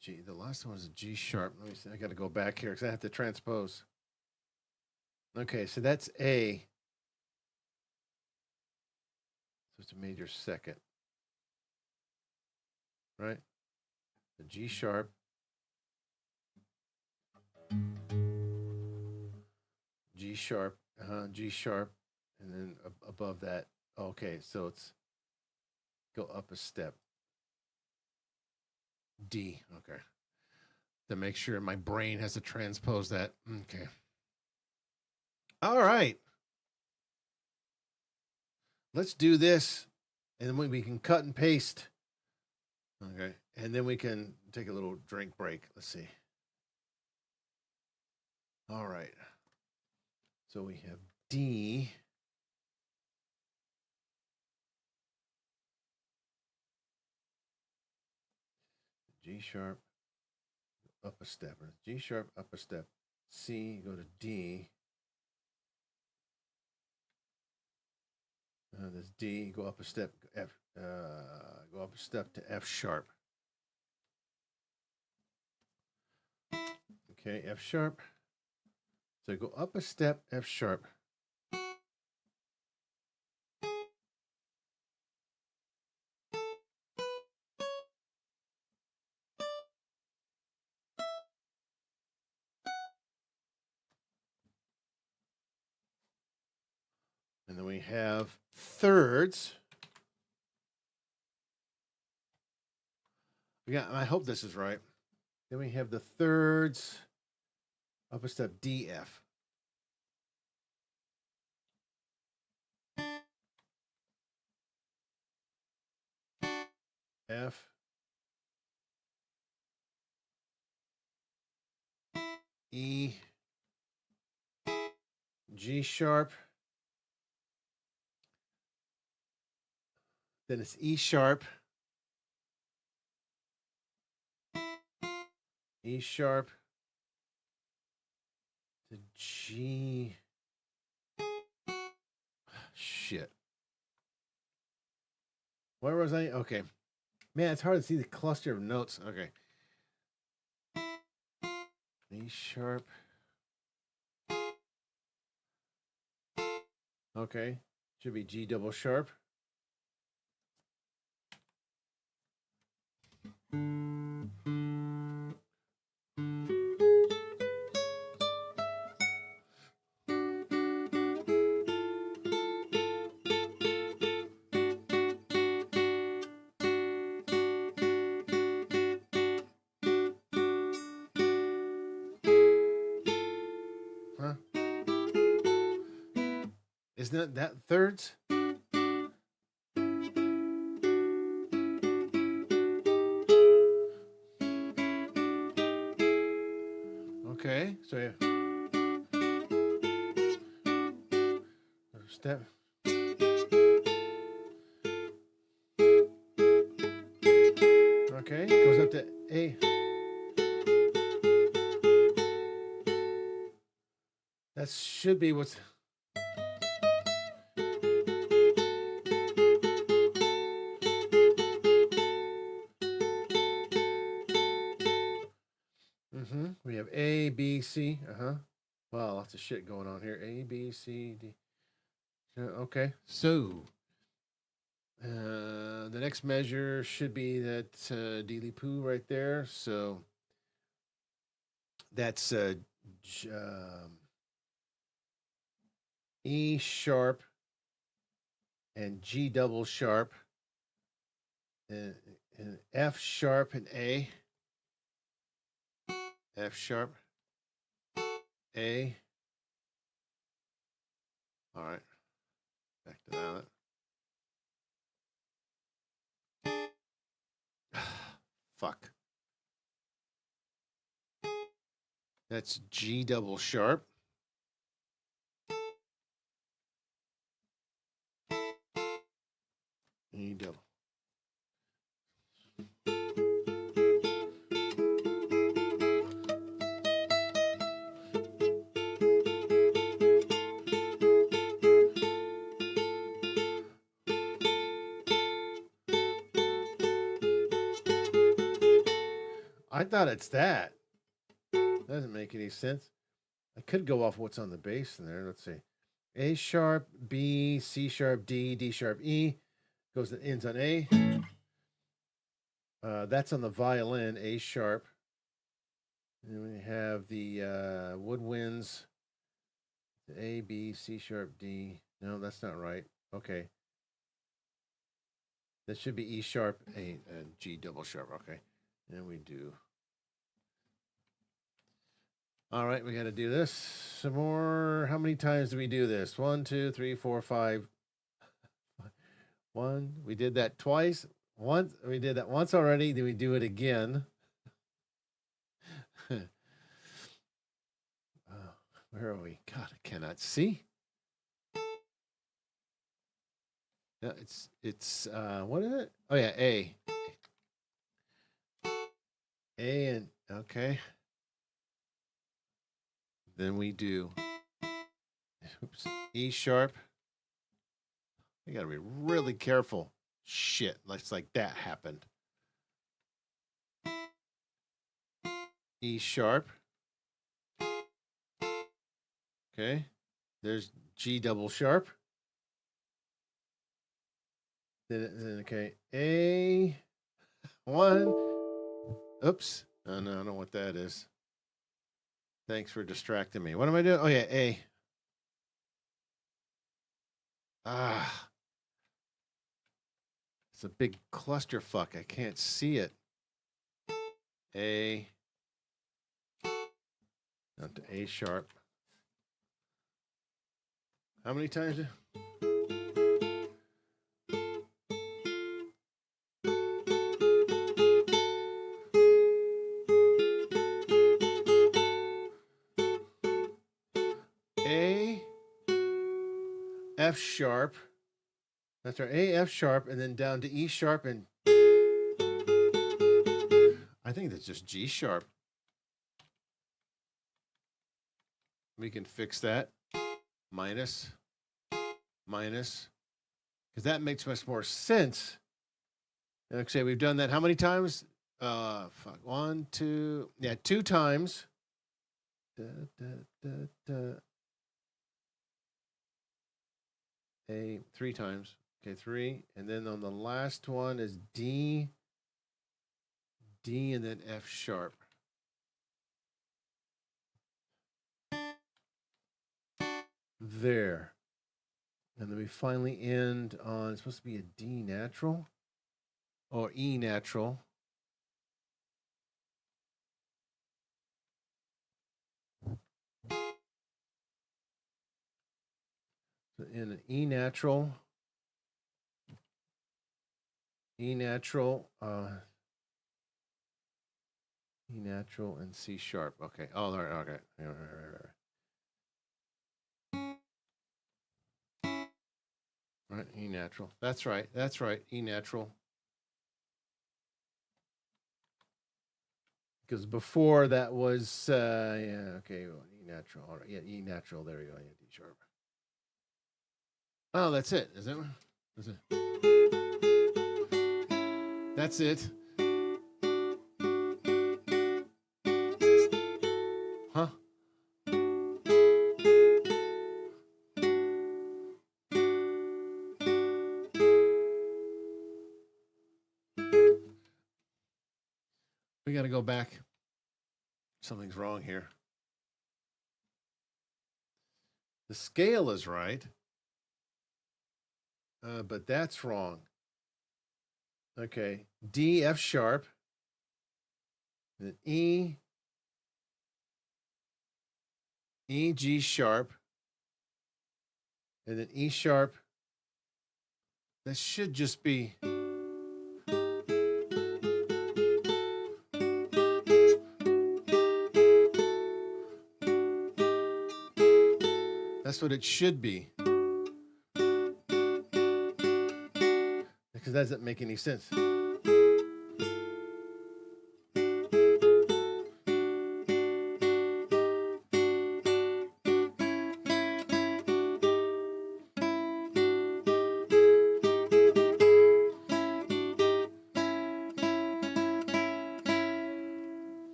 G. The last one was a G sharp. Let me see. I got to go back here because I have to transpose. Okay, so that's A. So it's a major second, right? The G sharp. G sharp. G sharp. And then above that. Okay, so it's go up a step. D. Okay. To make sure my brain has to transpose that. Okay. All right. Let's do this. And then we can cut and paste. Okay. And then we can take a little drink break. Let's see. All right. So we have D. G sharp, up a step. G sharp, up a step. C, go to D. There's D, go up a step. F, go up a step to F sharp. Okay, F sharp. So go up a step, F sharp. And then we have thirds. Yeah, I hope this is right. Then we have the thirds, up a step, D, F. F. E. G sharp. Then it's E sharp. E sharp. The G. Shit. Where was I? Okay. Man, it's hard to see the cluster of notes. Okay. E sharp. Okay. Should be G double sharp. Huh? Isn't that thirds? Okay, so yeah. Step. Okay, goes up to A. That should be what's. A, B, C. Wow, lots of shit going on here. A, B, C, D. Okay, so the next measure should be that Dealey Poo right there. So that's E sharp and G double sharp and F sharp and A. F sharp, A. All right, back to that. Fuck. That's G double sharp. E double. I thought it's that. Doesn't make any sense. I could go off what's on the bass in there. Let's see. A sharp, B, C sharp, D, D sharp, E. Goes that ends on A. That's on the violin, A sharp. And we have the woodwinds, A, B, C sharp, D. No, that's not right. Okay. That should be E sharp, A, and G double sharp. Okay. And we do. All right, we got to do this some more. How many times do we do this? 1, 2, 3, 4, 5. One. We did that twice. Once we did that once already. Then we do it again. Where are we? God, I cannot see. No, it's what is it? Oh yeah, A. A and okay. Then we do E sharp. You gotta be really careful. Shit, looks like that happened. E sharp. Okay. There's G double sharp. Then okay. A one. Oops. Oh no, I don't know what that is. Thanks for distracting me. What am I doing? Oh yeah, A. Ah. It's a big clusterfuck. I can't see it. A. Down to A sharp. How many times? A, F sharp. That's right. A, F sharp, and then down to E sharp, and I think that's just G sharp. We can fix that. Minus, because that makes much more sense. Okay, we've done that how many times? Fuck. 1, 2, yeah, 2 times. Da, da, da, da. A 3 times. Okay, 3. And then on the last one is D, and then F sharp. There. And then we finally end on, it's supposed to be a D natural or E natural. So in an E natural, E natural, and C sharp. Okay. Oh, all right. Okay. Right. Right, E natural. That's right. E natural. Because before that was yeah, okay, well, E natural. All right, yeah, E natural. There you go. Yeah, D sharp. Oh, that's it. Is that one? That's it. We got to go back. Something's wrong here. The scale is right, but that's wrong. Okay, D, F sharp, then E, E, G sharp, and then E sharp. That should just be. That's what it should be. Because that doesn't make any sense.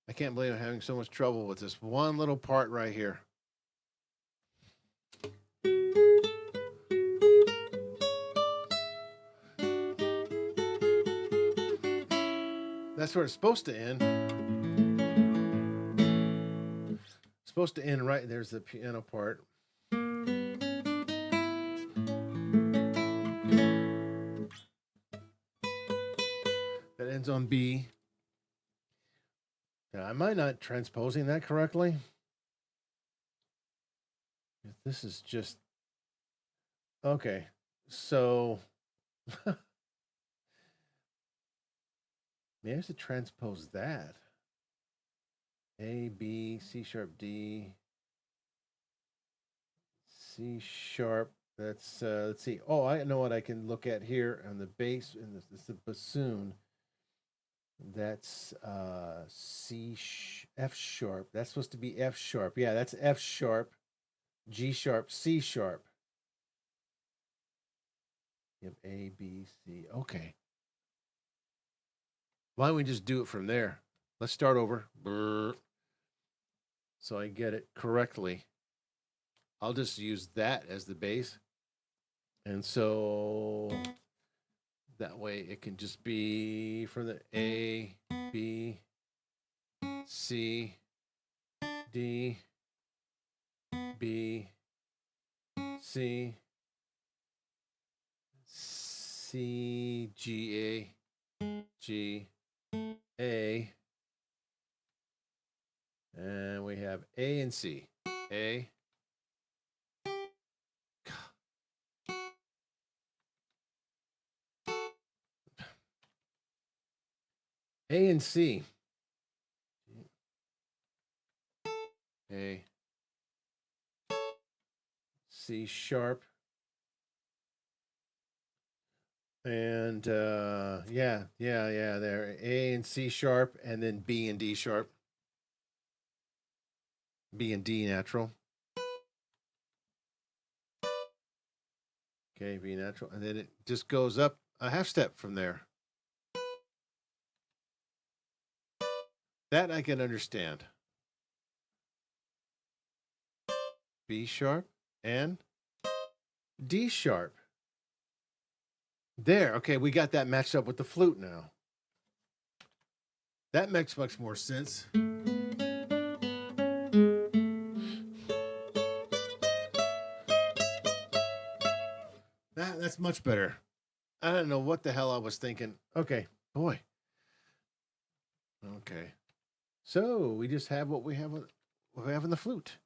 I can't believe I'm having so much trouble with this one little part right here. That's where it's supposed to end. It's supposed to end right there's the piano part. That ends on B. Now, I might not transposing that correctly. This is just okay. So maybe I should transpose that. A, B, C sharp, D, C sharp. That's let's see. Oh, I know what I can look at here on the bass and this is the bassoon. That's F sharp. That's supposed to be F sharp. Yeah, that's F sharp, G sharp, C sharp. You have A, B, C. Okay. Why don't we just do it from there? Let's start over. Brr. So I get it correctly. I'll just use that as the bass. And so that way it can just be from the A, B, C, D, B, C, C, G, A, G, A, and we have A and C. A, A and C. A, C sharp. And yeah, there. A and C sharp, and then B and D sharp. B and D natural. Okay, B natural. And then it just goes up a half step from there. That I can understand. B sharp and D sharp. There. Okay, we got that matched up with the flute now. That makes much more sense. That's much better. I don't know what the hell I was thinking. Okay, boy. Okay. So we just have what we have in the flute.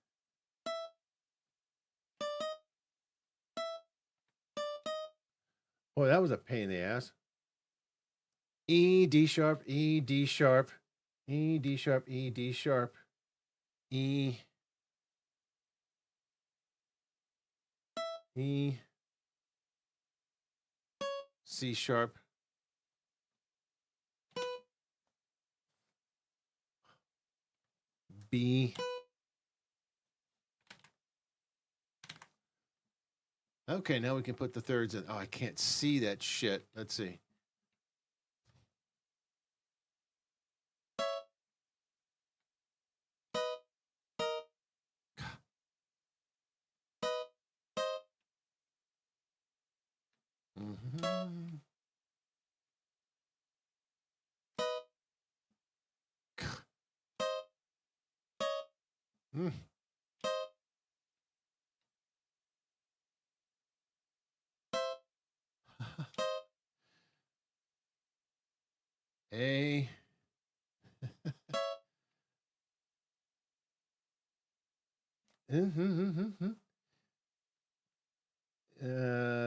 Boy, that was a pain in the ass. E, D sharp, E, D sharp, E, D sharp, E, D sharp, E, E, C sharp, B, Okay, now we can put the thirds in. Oh, I can't see that shit. Let's see. Mm-hmm. Mm. A.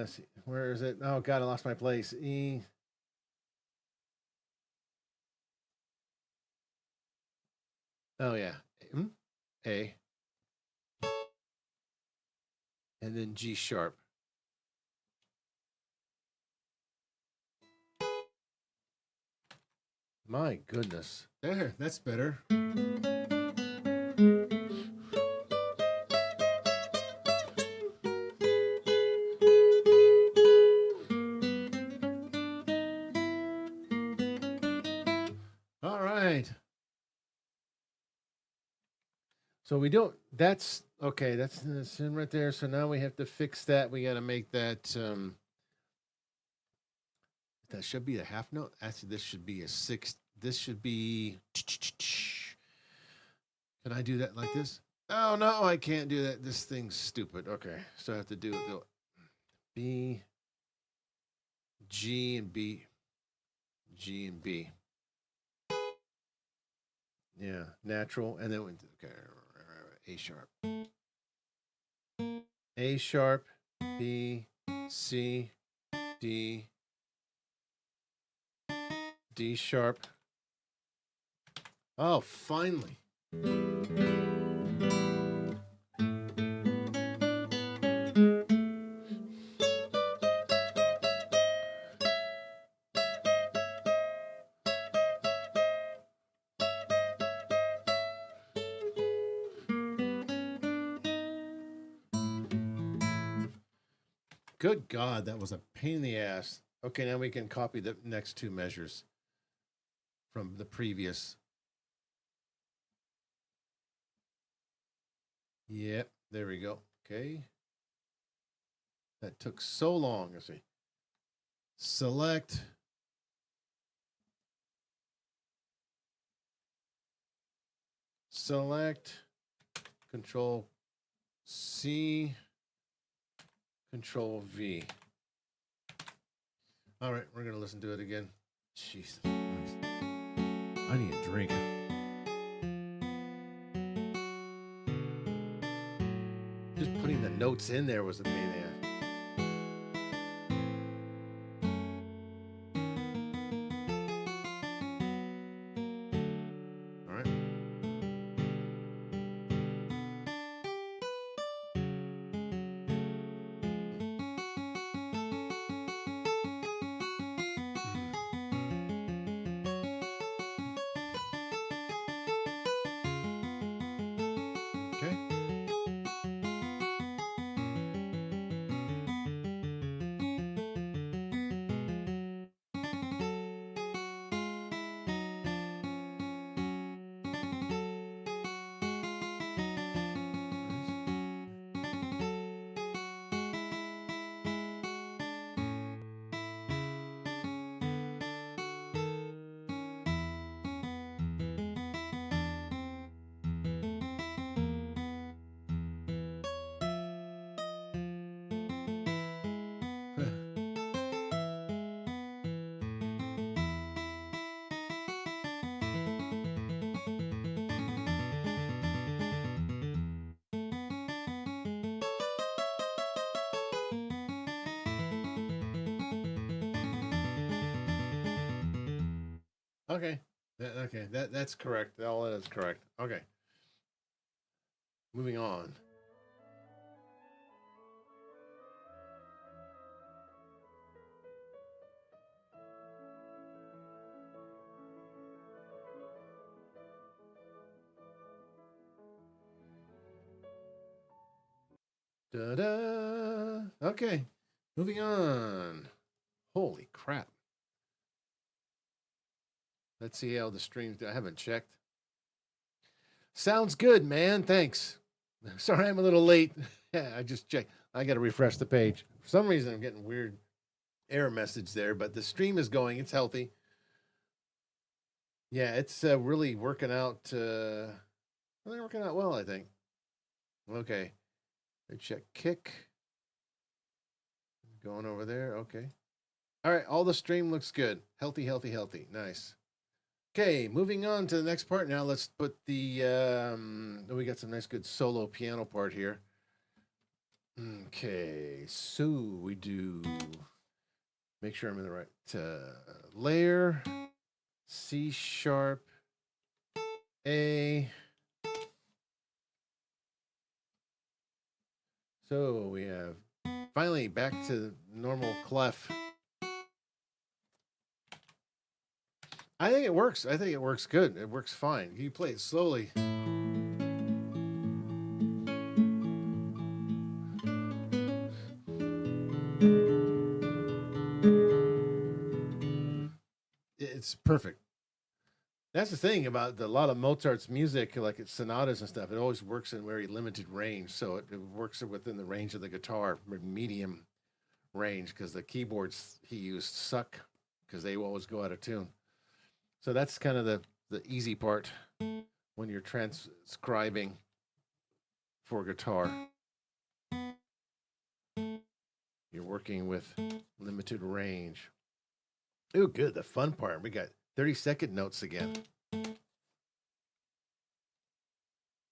See, where is it? Oh God, I lost my place. E. Oh yeah. A. And then G sharp. My goodness. There, that's better. All right. So we don't. That's okay. That's in right there. So now we have to fix that. We got to make that. That should be a half note. Actually, this should be a sixth. This should be. Can I do that like this? Oh no, I can't do that. This thing's stupid. Okay, so I have to do the B, G, and B, G and B. Yeah, natural, and then okay, A sharp, A sharp, B, C, D, D sharp. Oh, finally. Good God, that was a pain in the ass. Okay, now we can copy the next two measures from the previous. Yep, there we go. Okay. That took so long. Let's see. Select. Select. Control C. Control V. All right, we're going to listen to it again. Jesus Christ. I need a drink. Just putting the notes in there was a pain in the ass. All right. Okay. Okay. Okay. That's correct. All that is correct. Okay. Moving on. Da-da. Okay, moving on. Holy crap. Let's see how the streams. I haven't checked. Sounds good, man. Thanks. Sorry I'm a little late. Yeah, I just checked. I got to refresh the page. For some reason, I'm getting weird error message there, but the stream is going. It's healthy. Yeah, it's really working out. Really working out well, I think. Okay. Let's check kick. Going over there. Okay. All right. All the stream looks good. Healthy, healthy, healthy. Nice. Okay. Moving on to the next part. Now let's put the. We got some nice, good solo piano part here. Okay. So we do. Make sure I'm in the right layer. C sharp. A. So we have finally back to normal clef. I think it works. I think it works good. It works fine. You play it slowly. It's perfect. That's the thing about a lot of Mozart's music, like its sonatas and stuff. It always works in very limited range, so it works within the range of the guitar, medium range, because the keyboards he used suck because they always go out of tune. So that's kind of the easy part when you're transcribing for guitar. You're working with limited range. Ooh, good. The fun part. We got 30-second notes again.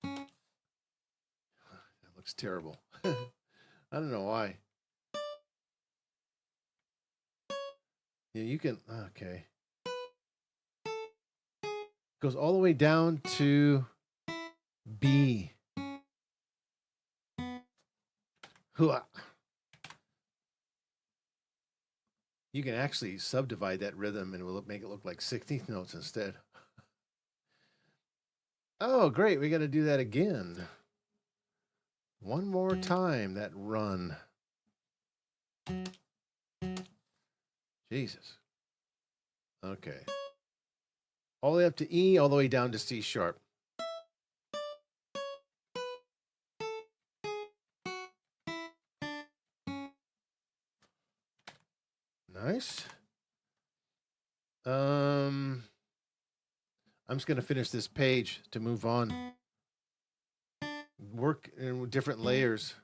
That looks terrible. I don't know why. Yeah, you can. Okay. Goes all the way down to B. Hooah. You can actually subdivide that rhythm and we'll make it look like 16th notes instead. Oh, great. We got to do that again. One more time, that run. Jesus. Okay. All the way up to E, all the way down to C sharp. Nice. I'm just going to finish this page to move on. Work in different layers.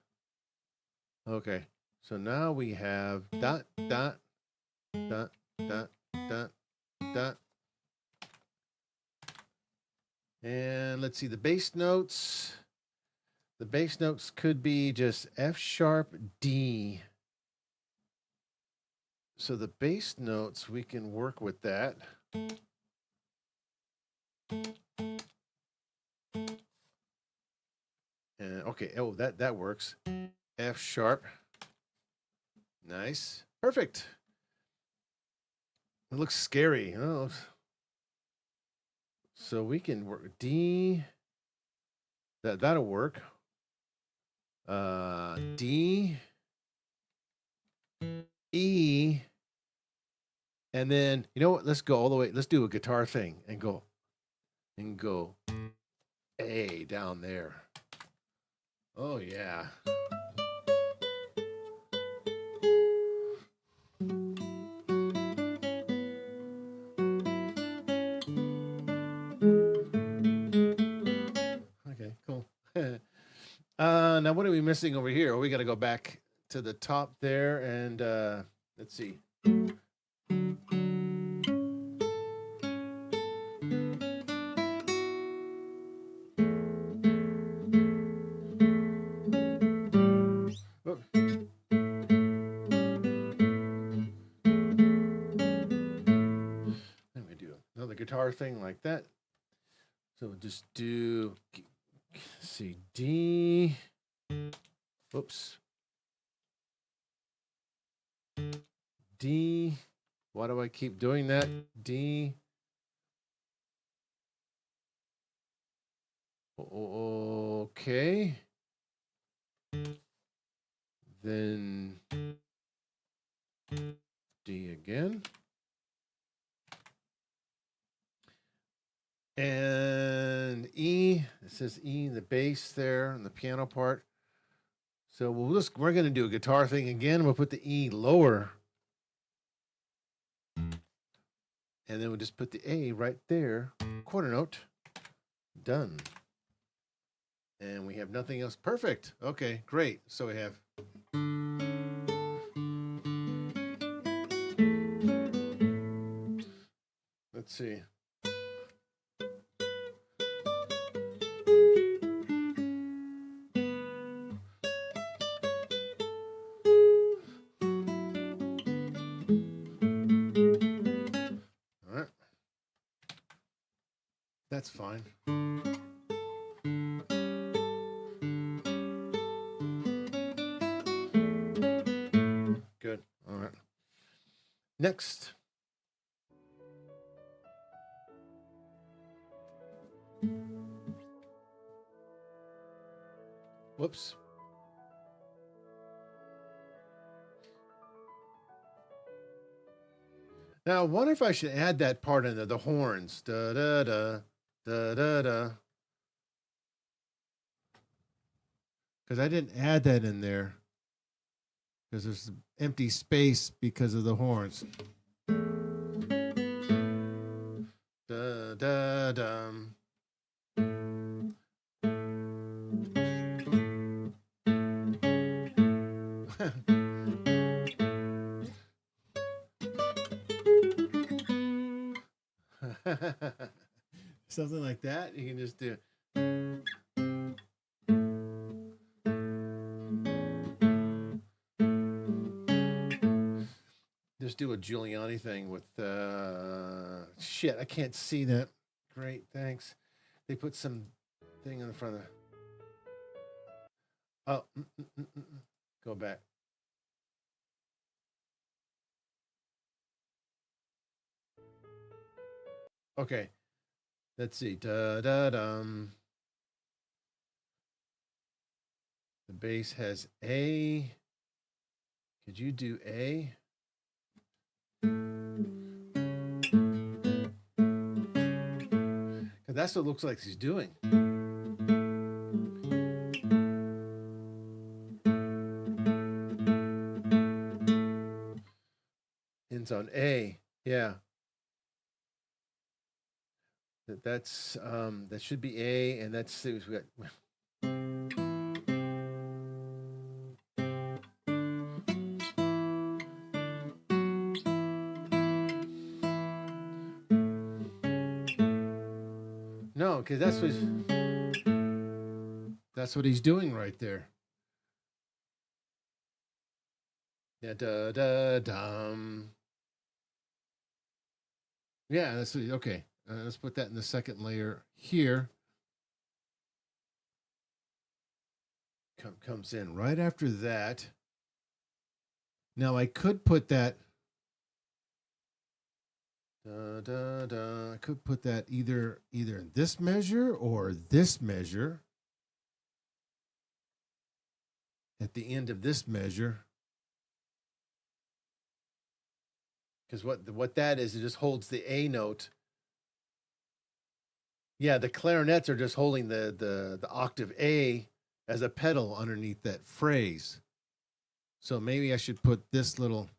Okay. So now we have dot, dot, dot, dot, dot, dot. And let's see the bass notes. The bass notes could be just F sharp, D. So the bass notes, we can work with that. And okay, oh, that works. F sharp. Nice. Perfect. It looks scary. Oh. So we can work D. That'll work. D, E, and then you know what? Let's go all the way. Let's do a guitar thing and go A down there. Oh yeah. Okay, cool. Now what are we missing over here? Oh, we got to go back to the top there and let's see. Let me do another guitar thing like that. So we'll just do, see, D. Whoops. D. Why do I keep doing that? D. Okay. then D again. And E, it says E, the bass there, and the piano part. So we're going to do a guitar thing again. We'll put the E lower. And then we'll just put the A right there. Quarter note. Done. And we have nothing else. Perfect. Okay, great. So we have. Let's see. All right. That's fine. Good. All right. Next. Whoops. Now, I wonder if I should add that part in there, the horns. Da da da da da da. Because I didn't add that in there. Because there's empty space because of the horns. Da da dum. Something like that. You can just do. Just do a Giuliani thing with shit. I can't see that. Great, thanks. They put some thing in the front of. Oh, go back. Okay, let's see. Da da dum. The bass has A. Could you do A? That's what it looks like he's doing. Ends on A. Yeah. That's that should be A, and that's we got. No, because that's what he's doing right there. Yeah, da da dum. Yeah, that's what, okay. Let's put that in the second layer here. Comes in right after that. Now I could put that. Da, da, da. I could put that either in this measure or this measure. At the end of this measure. Because what that is, it just holds the A note. Yeah, the clarinets are just holding the octave A as a pedal underneath that phrase. So maybe I should put this little.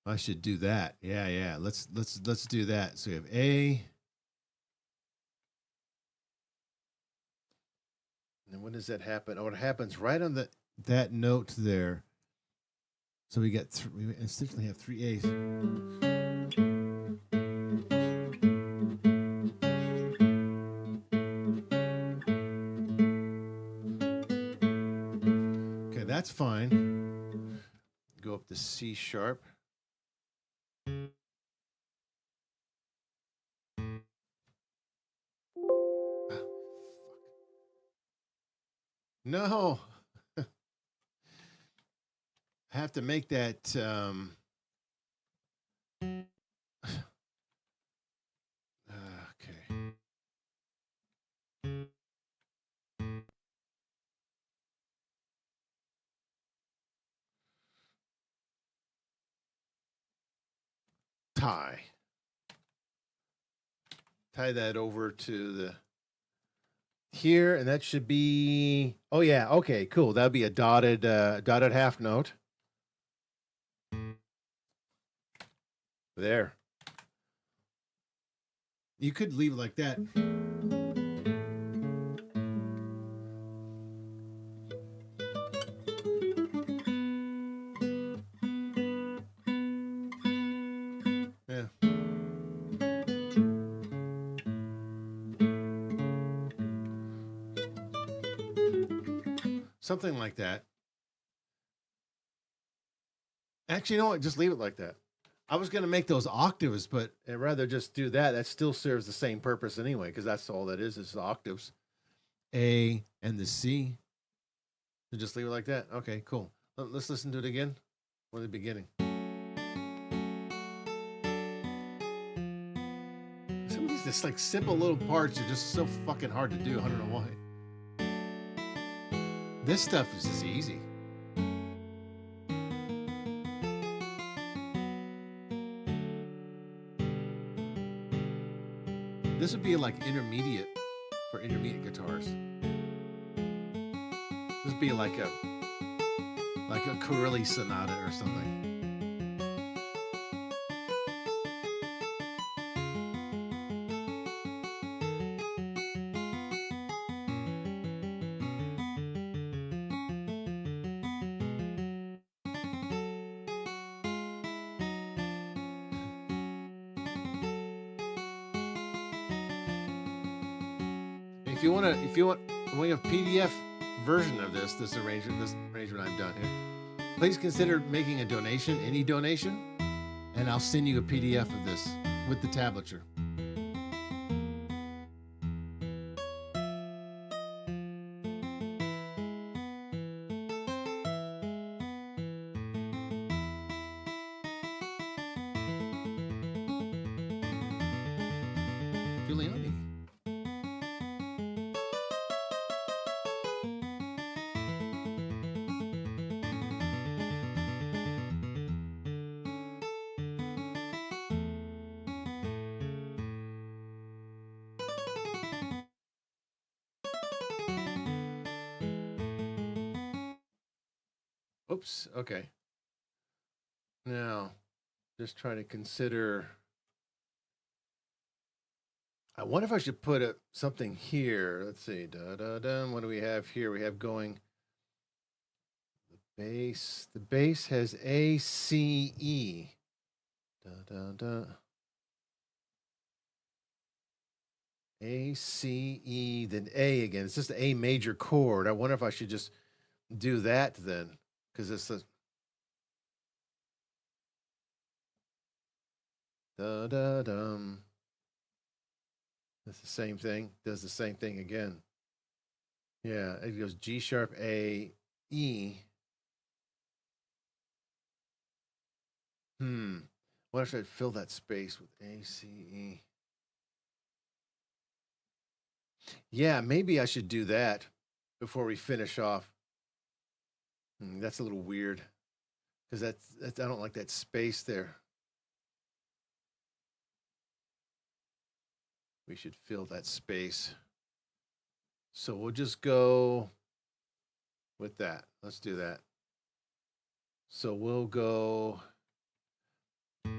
I should do that. Yeah. Let's do that. So we have A. And when does that happen? Oh, it happens right on that note there. So we essentially have three A's. Okay, that's fine. Go up to C sharp. No. I have to make that tie. Tie that over to the here, and that should be, oh yeah, okay, cool. That'll be a dotted half note. There. You could leave it like that. Yeah. Something like that. Actually, you know what? Just leave it like that. I was going to make those octaves, but I'd rather just do that. That still serves the same purpose anyway, because that's all that is the octaves. A and the C. So just leave it like that. Okay, cool. Let's listen to it again from the beginning. Some of these just like simple little parts are just so fucking hard to do. I don't know why. This stuff is just easy. This would be like intermediate for intermediate guitars. This would be like a Corelli sonata or something. If you want, we have a PDF version of this arrangement I've done here. Please consider making a donation, any donation, and I'll send you a PDF of this with the tablature. Giuliani. Oops, okay. Now, just trying to consider. I wonder if I should put something here. Let's see. What do we have here? We have going the bass. The bass has A, C, E. A, C, E, then A again. It's just the A major chord. I wonder if I should just do that then, because it's the da-da-dum. That's the same thing. Does the same thing again. Yeah, it goes G sharp, A, E. What if I fill that space with A, C, E? Yeah, maybe I should do that before we finish off. That's a little weird because that's I don't like that space there. We should fill that space. So we'll just go with that. Let's do that. So we'll go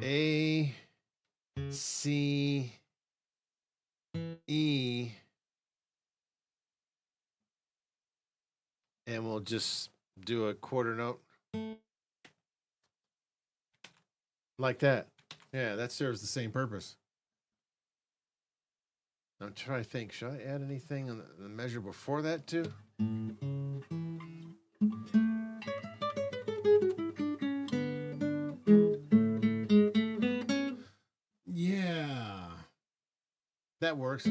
A, C, E, and we'll just do a quarter note like that. Yeah, that serves the same purpose. I'm trying to think, should I add anything on the measure before that too? Yeah, that works.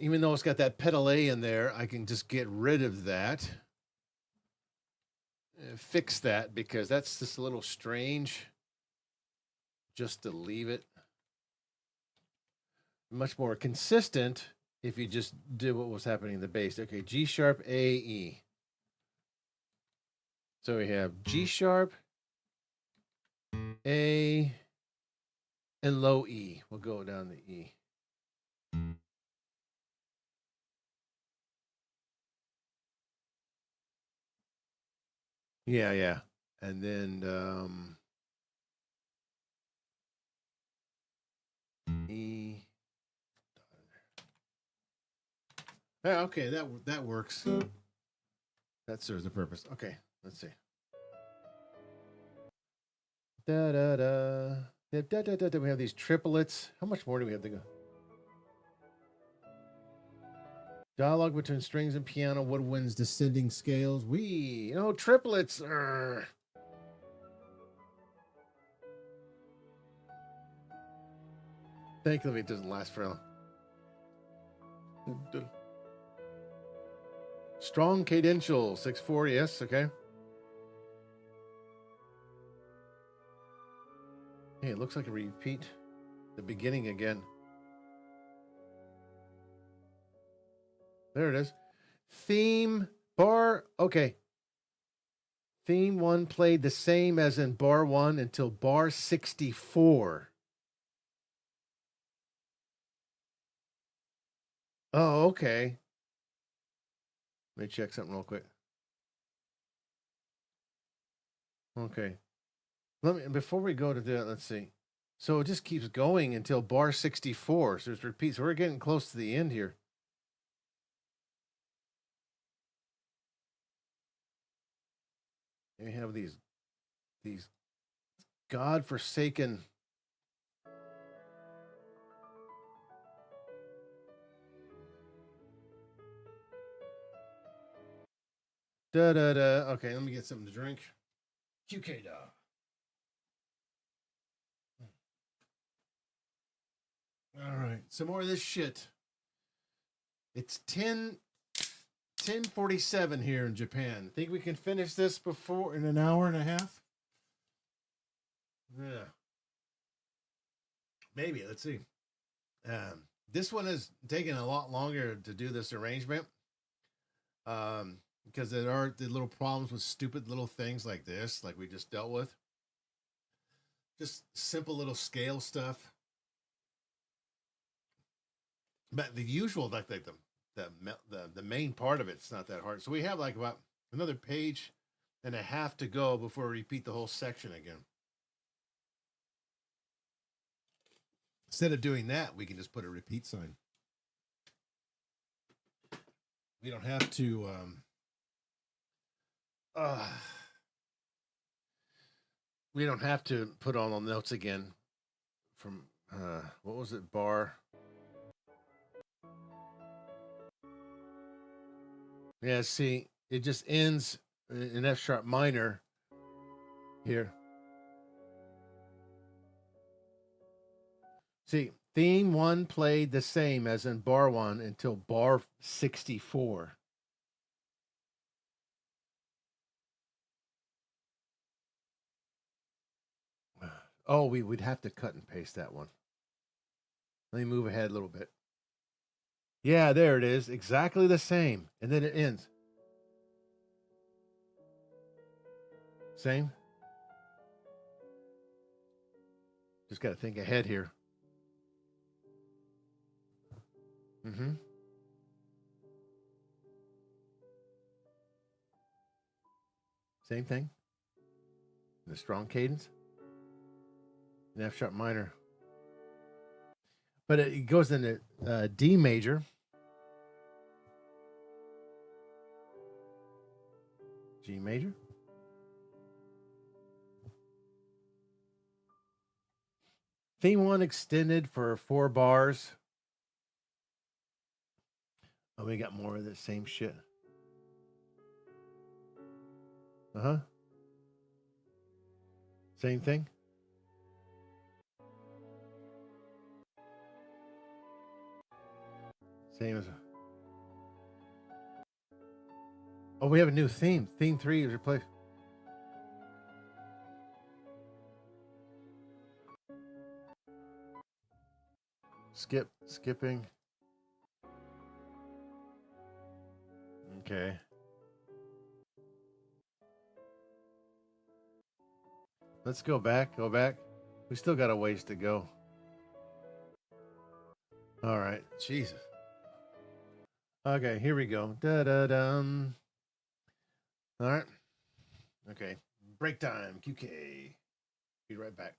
Even though it's got that pedal A in there, I can just get rid of that. fix that because that's just a little strange just to leave it. Much more consistent if you just did what was happening in the bass. Okay, G sharp, A, E. So we have G sharp, A, and low E. We'll go down the E. Yeah, yeah. And then E. Yeah, okay, that works. That serves the purpose. Okay, let's see. Da da da. Da, da, da, da, da. We have these triplets. How much more do we have to go? Dialogue between strings and piano. Woodwinds descending scales. Triplets. Thankfully, it doesn't last for long. Strong cadential. 6/4. Yes. Okay. Hey, it looks like a repeat. The beginning again. There it is. Theme bar. Okay. Theme 1 played the same as in bar 1 until bar 64. Oh, okay. Let me check something real quick. Okay. Before we go to that, let's see. So it just keeps going until bar 64. So it's repeats. So we're getting close to the end here. And we have these godforsaken da da da. Okay, let me get something to drink. QK da. All right, some more of this shit. It's 10:47 here in Japan. Think we can finish this before in an hour and a half? Yeah. Maybe. Let's see. This one is taking a lot longer to do this arrangement. Because there are the little problems with stupid little things like this, like we just dealt with. Just simple little scale stuff. But the usual, like the main part of it's not that hard. So we have like about another page and a half to go before we repeat the whole section again. Instead of doing that, we can just put a repeat sign. We don't have to. We don't have to put all the notes again from what was it, bar? Yeah, see, it just ends in F sharp minor here. See, theme 1 played the same as in bar 1 until bar 64. Oh, we would have to cut and paste that one. Let me move ahead a little bit. Yeah, there it is. Exactly the same. And then it ends. Same. Just got to think ahead here. Mm-hmm. Same thing. The strong cadence. An F sharp minor. But it goes into D major. G major. Theme 1 extended for 4 bars. Oh, we got more of the same shit. Uh-huh. Same thing. Same as. Oh, we have a new theme. Theme 3 is replaced. Skipping. Okay. Let's go back. We still got a ways to go. All right. Jesus. Okay, here we go. Da da dum. All right. Okay. Break time. QK. Be right back.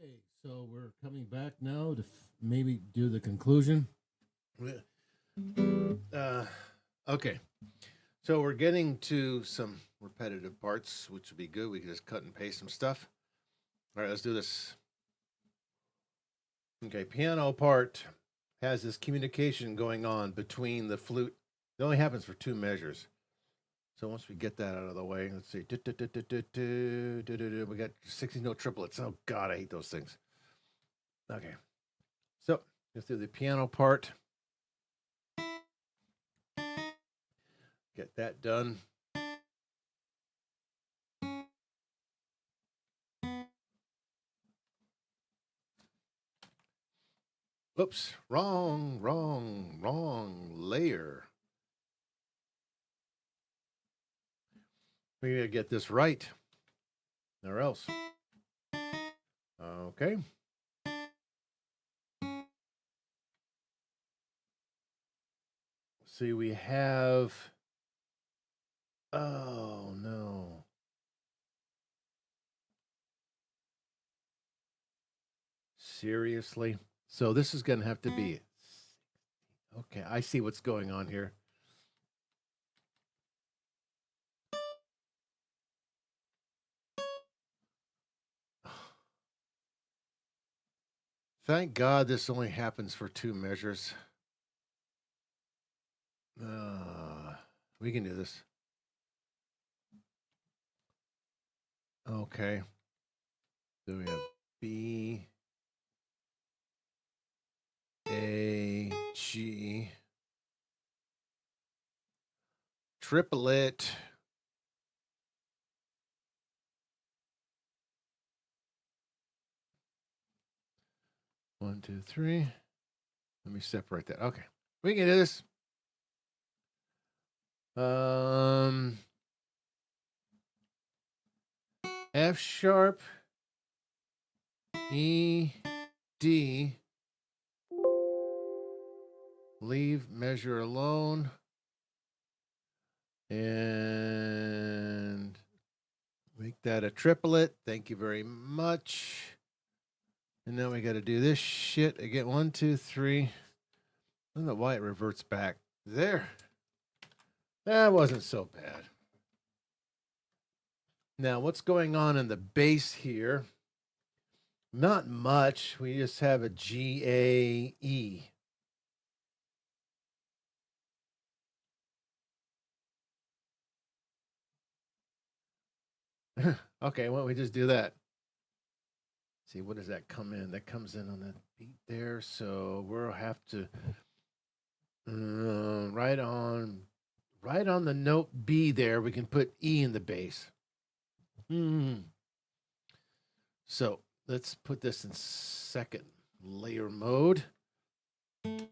Okay, so we're coming back now to maybe do the conclusion. Okay, so we're getting to some repetitive parts, which would be good. We can just cut and paste some stuff. All right, let's do this. Okay, piano part has this communication going on between the flute. It only happens for 2 measures. So once we get that out of the way, let's see. We got 16-note triplets. Oh God, I hate those things. Okay, so let's do the piano part. Get that done. Oops, wrong layer. We need to get this right, or else. Okay. See, we have. Oh no. Seriously? So this is going to have to be. Okay, I see what's going on here. Thank God this only happens for 2 measures. We can do this. Okay. So we have B, A, G, triplet. One, two, three. Let me separate that. Okay. We can do this. F sharp, E, D. Leave measure alone. And make that a triplet. Thank you very much. And now we got to do this shit again. 1, 2, 3. I don't know why it reverts back. There. That wasn't so bad. Now, what's going on in the bass here? Not much. We just have a G, A, E. Okay, why don't we just do that? See, what does that come in? That comes in on that beat there. So we'll have to right on the note B there. We can put E in the bass. So let's put this in second layer mode. And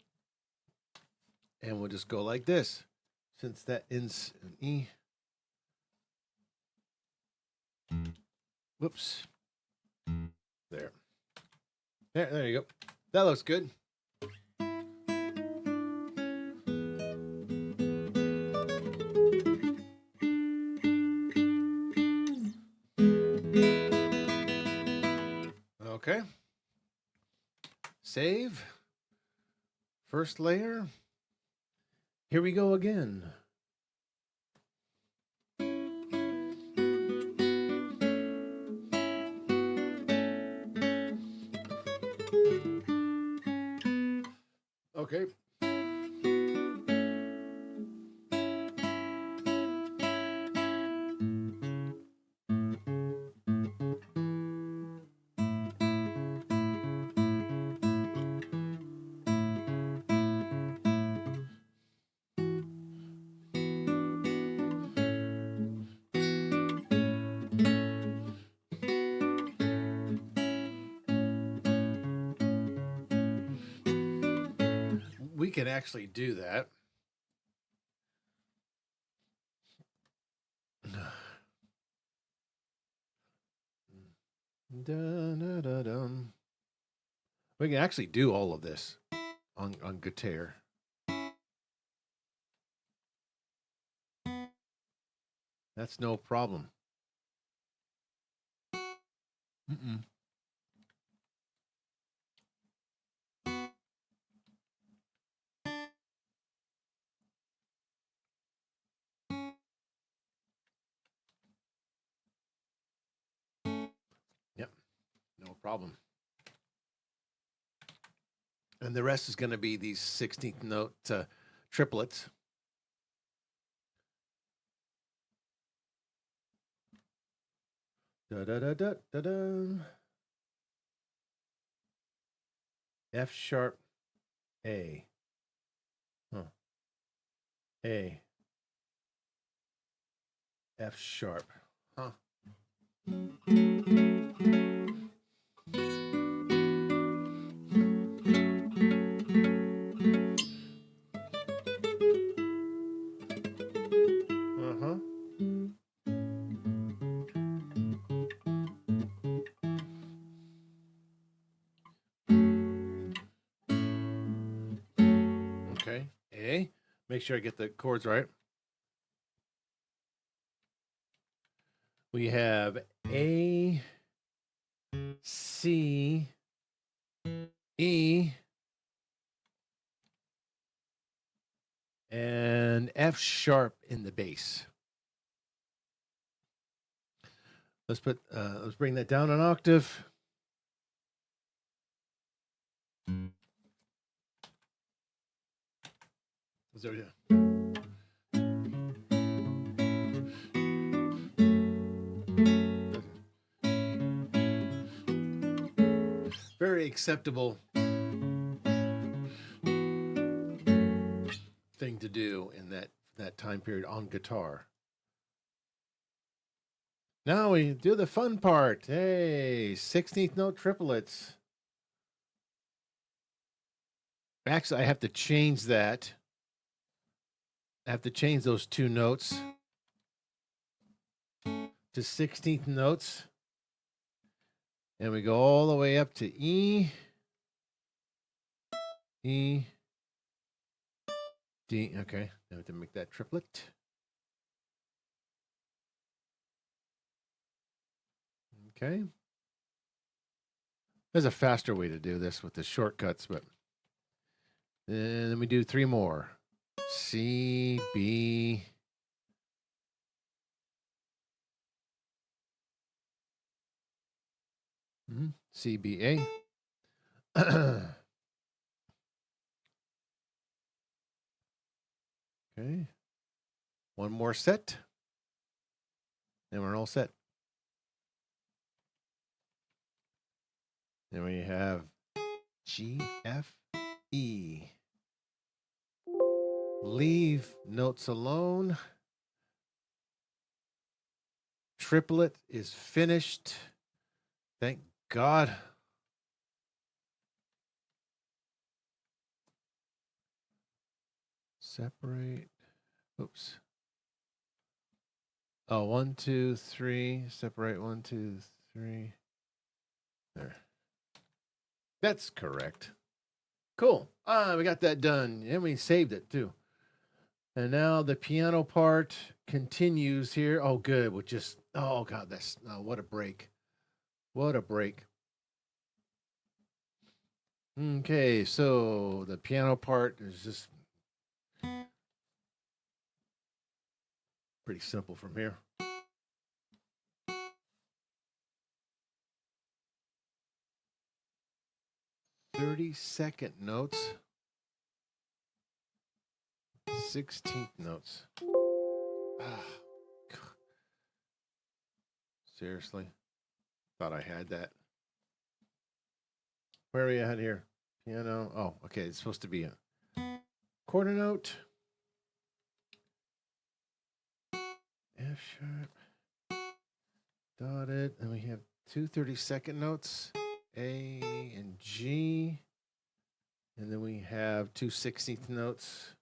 we'll just go like this. Since that ends in E. Whoops. There. There you go. That looks good. Okay. Save. First layer. Here we go again. Okay. We can actually do that. We can actually do all of this on guitar. That's no problem. Yep, no problem. And the rest is going to be these 16th note triplets. Da da da da da da. F sharp, A. A. F sharp. Huh. Okay. A. Make sure I get the chords right. We have A, C, E, and F sharp in the bass. Let's bring that down an octave. So, yeah. Very acceptable thing to do in that time period on guitar. Now we do the fun part. Hey, 16th note triplets. Actually, I have to change that. I have to change those two notes to 16th notes. And we go all the way up to E, E, D. Okay, I have to make that triplet. Okay. There's a faster way to do this with the shortcuts, but then we do three more. C, B, C, B, A. Okay. One more set. And we're all set. Then we have G, F, E. Leave notes alone. Triplet is finished. Thank God. Separate. Oops. Oh, 1, 2, 3. Separate 1, 2, 3. There. That's correct. Cool. We got that done. And we saved it too. And now the piano part continues here. Oh, good. With just, oh, God, that's, oh, what a break. What a break. Okay, so the piano part is just pretty simple from here. "30-second notes, 16th notes." Ah, seriously, thought I had that. Where are we at here? Piano. Oh, okay. It's supposed to be a quarter note. F sharp. Dotted. And we have two 30-second notes. A and G. And then we have two 16th notes.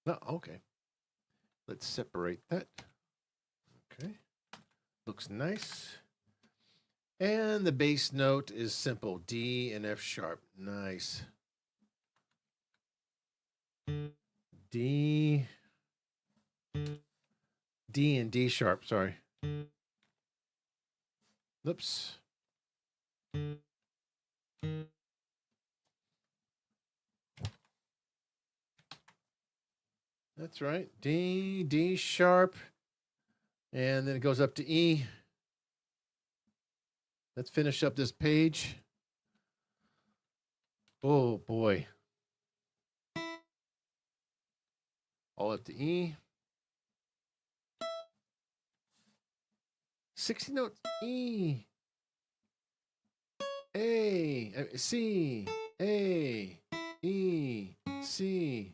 No, okay. Let's separate that. Okay. Looks nice. And the bass note is simple. D and F sharp. Nice. D. D and D sharp, sorry. Oops. That's right. D, D sharp. And then it goes up to E. Let's finish up this page. Oh, boy. All up to E. 60 notes. E. A. C. A. E. C.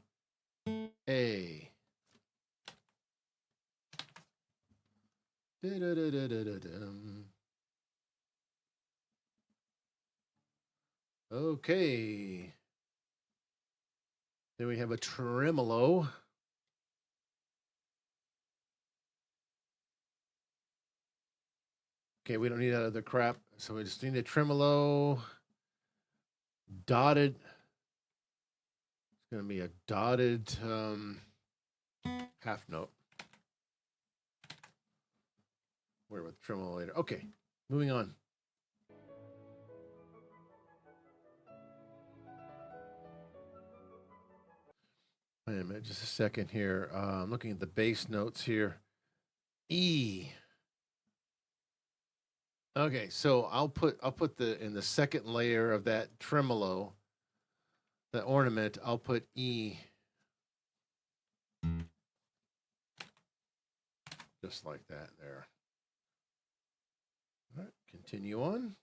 A. Okay. Then we have a tremolo. Okay, we don't need that other crap. So we just need a tremolo. Dotted. It's going to be a dotted half note. Where with tremolo later. Okay, moving on. Wait a minute, just a second here. I'm looking at the bass notes here. E. Okay, so I'll put the in the second layer of that tremolo, the ornament. I'll put E. Just like that there. Continue on.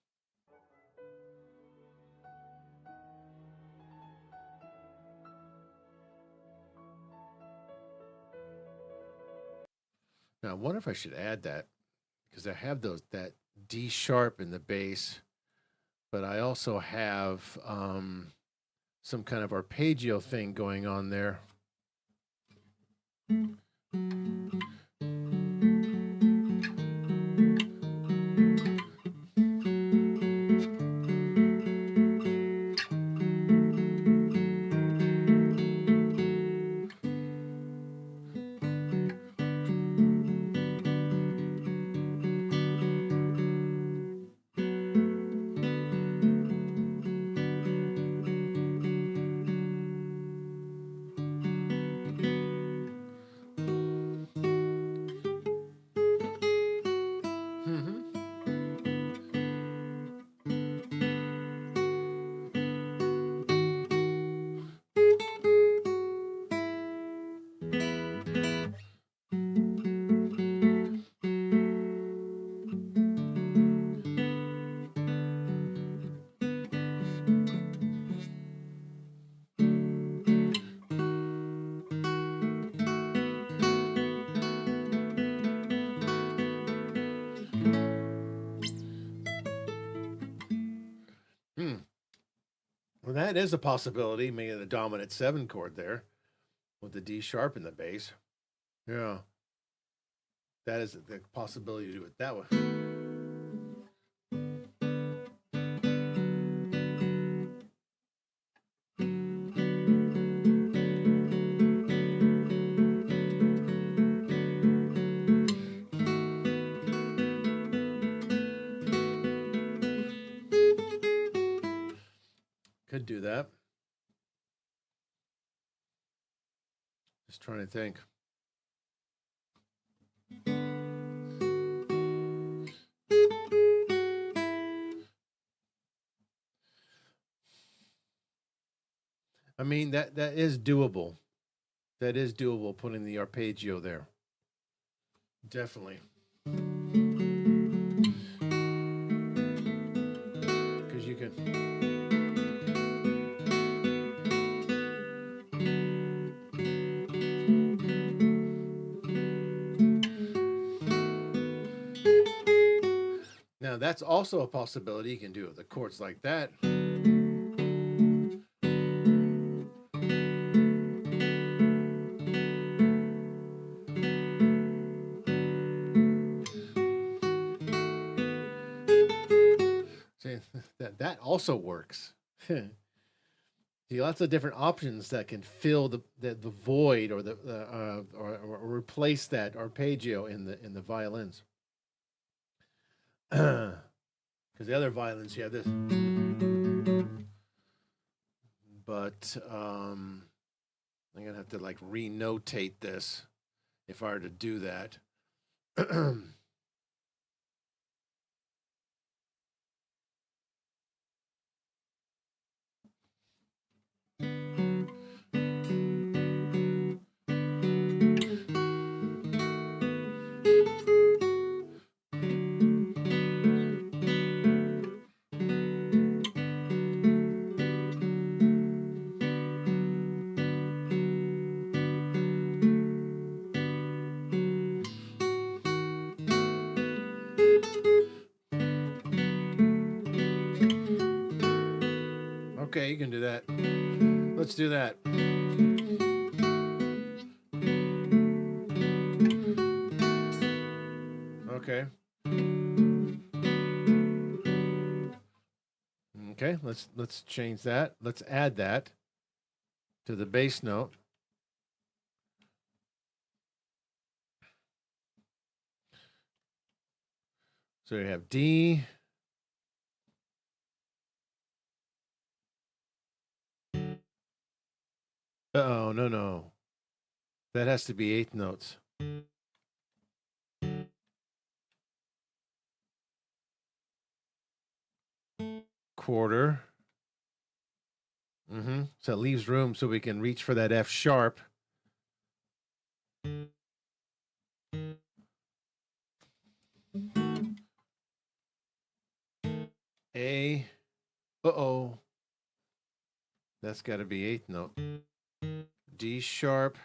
Now, I wonder if I should add that because I have that D sharp in the bass, but I also have some kind of arpeggio thing going on there. Well, that is a possibility, making the dominant 7 chord there with the D sharp in the bass. Yeah. That is the possibility to do it that way. Could do that. Just trying to think. I mean, that is doable. That is doable, putting the arpeggio there. Definitely. Because you can. Now, that's also a possibility. You can do it with the chords like that. See, that also works. See, lots of different options that can fill the void or or replace that arpeggio in the violins. Because the other violins, you have this. But I'm gonna have to like re-notate this if I were to do that. Okay, you can do that. Let's do that. Okay. Okay, let's change that. Let's add that to the bass note. So you have D. Oh, no. That has to be 8th notes. Quarter. So it leaves room so we can reach for that F sharp. A. Uh-oh. That's got to be eighth note. D sharp.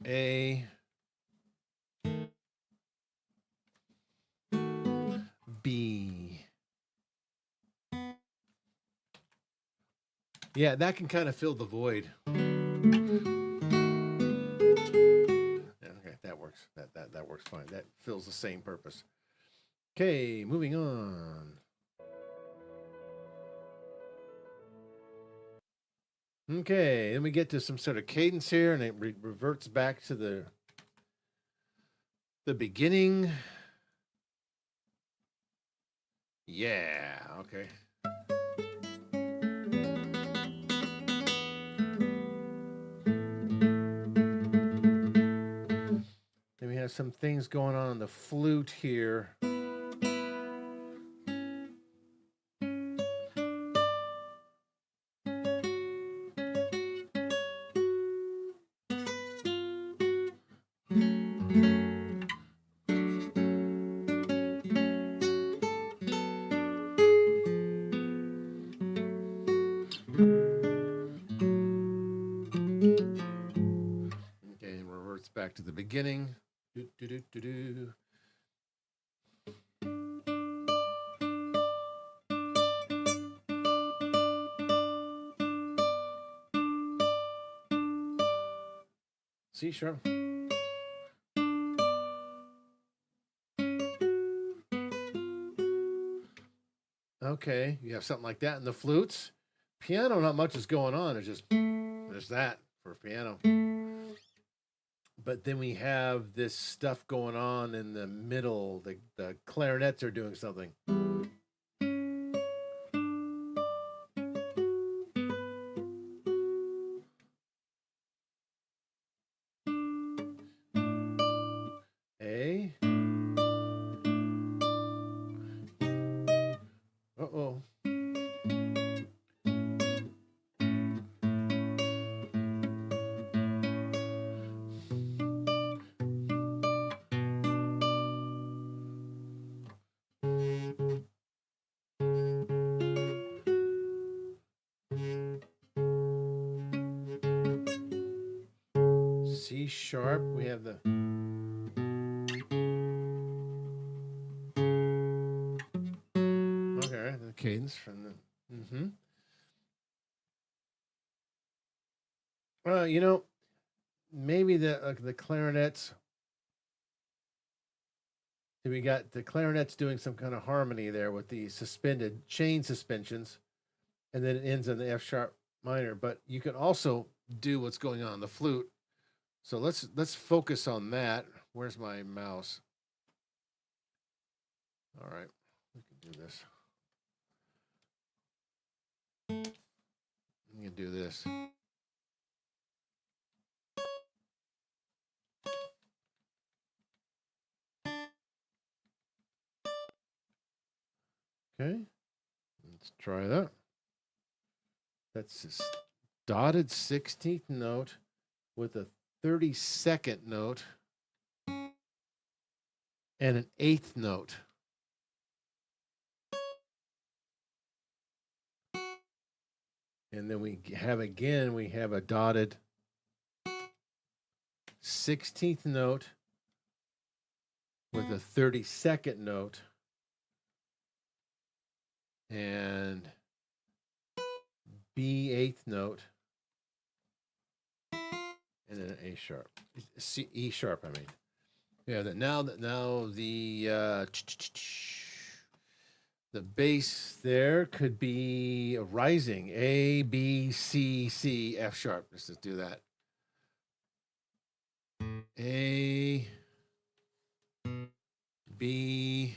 A. B. Yeah, that can kind of fill the void. Okay, that works. That works fine. That fills the same purpose. Okay, moving on. Okay, then we get to some sort of cadence here, and it reverts back to the beginning. Yeah, okay. Then we have some things going on the flute here. Okay, and reverts back to the beginning. Do, do, do, do, do. C sharp. Okay, you have something like that in the flutes. Piano, not much is going on. It's just there's that for piano. But then we have this stuff going on in the middle. The clarinets are doing something. A. Uh-oh. C sharp. We have the okay, the cadence from the you know, maybe the clarinets. We got the clarinets doing some kind of harmony there with the suspended chain suspensions, and then it ends on the F sharp minor. But you can also do what's going on the flute. So let's focus on that. Where's my mouse? All right, we can do this. We can do this. Okay, let's try that. That's this dotted 16th note with a 32nd note and an 8th note. And then we have a dotted 16th note with a 32nd note and B 8th note and then an A sharp. E sharp, I mean. Yeah, now the bass there could be a rising A, B, C, C, F sharp. Let's just do that. A, B,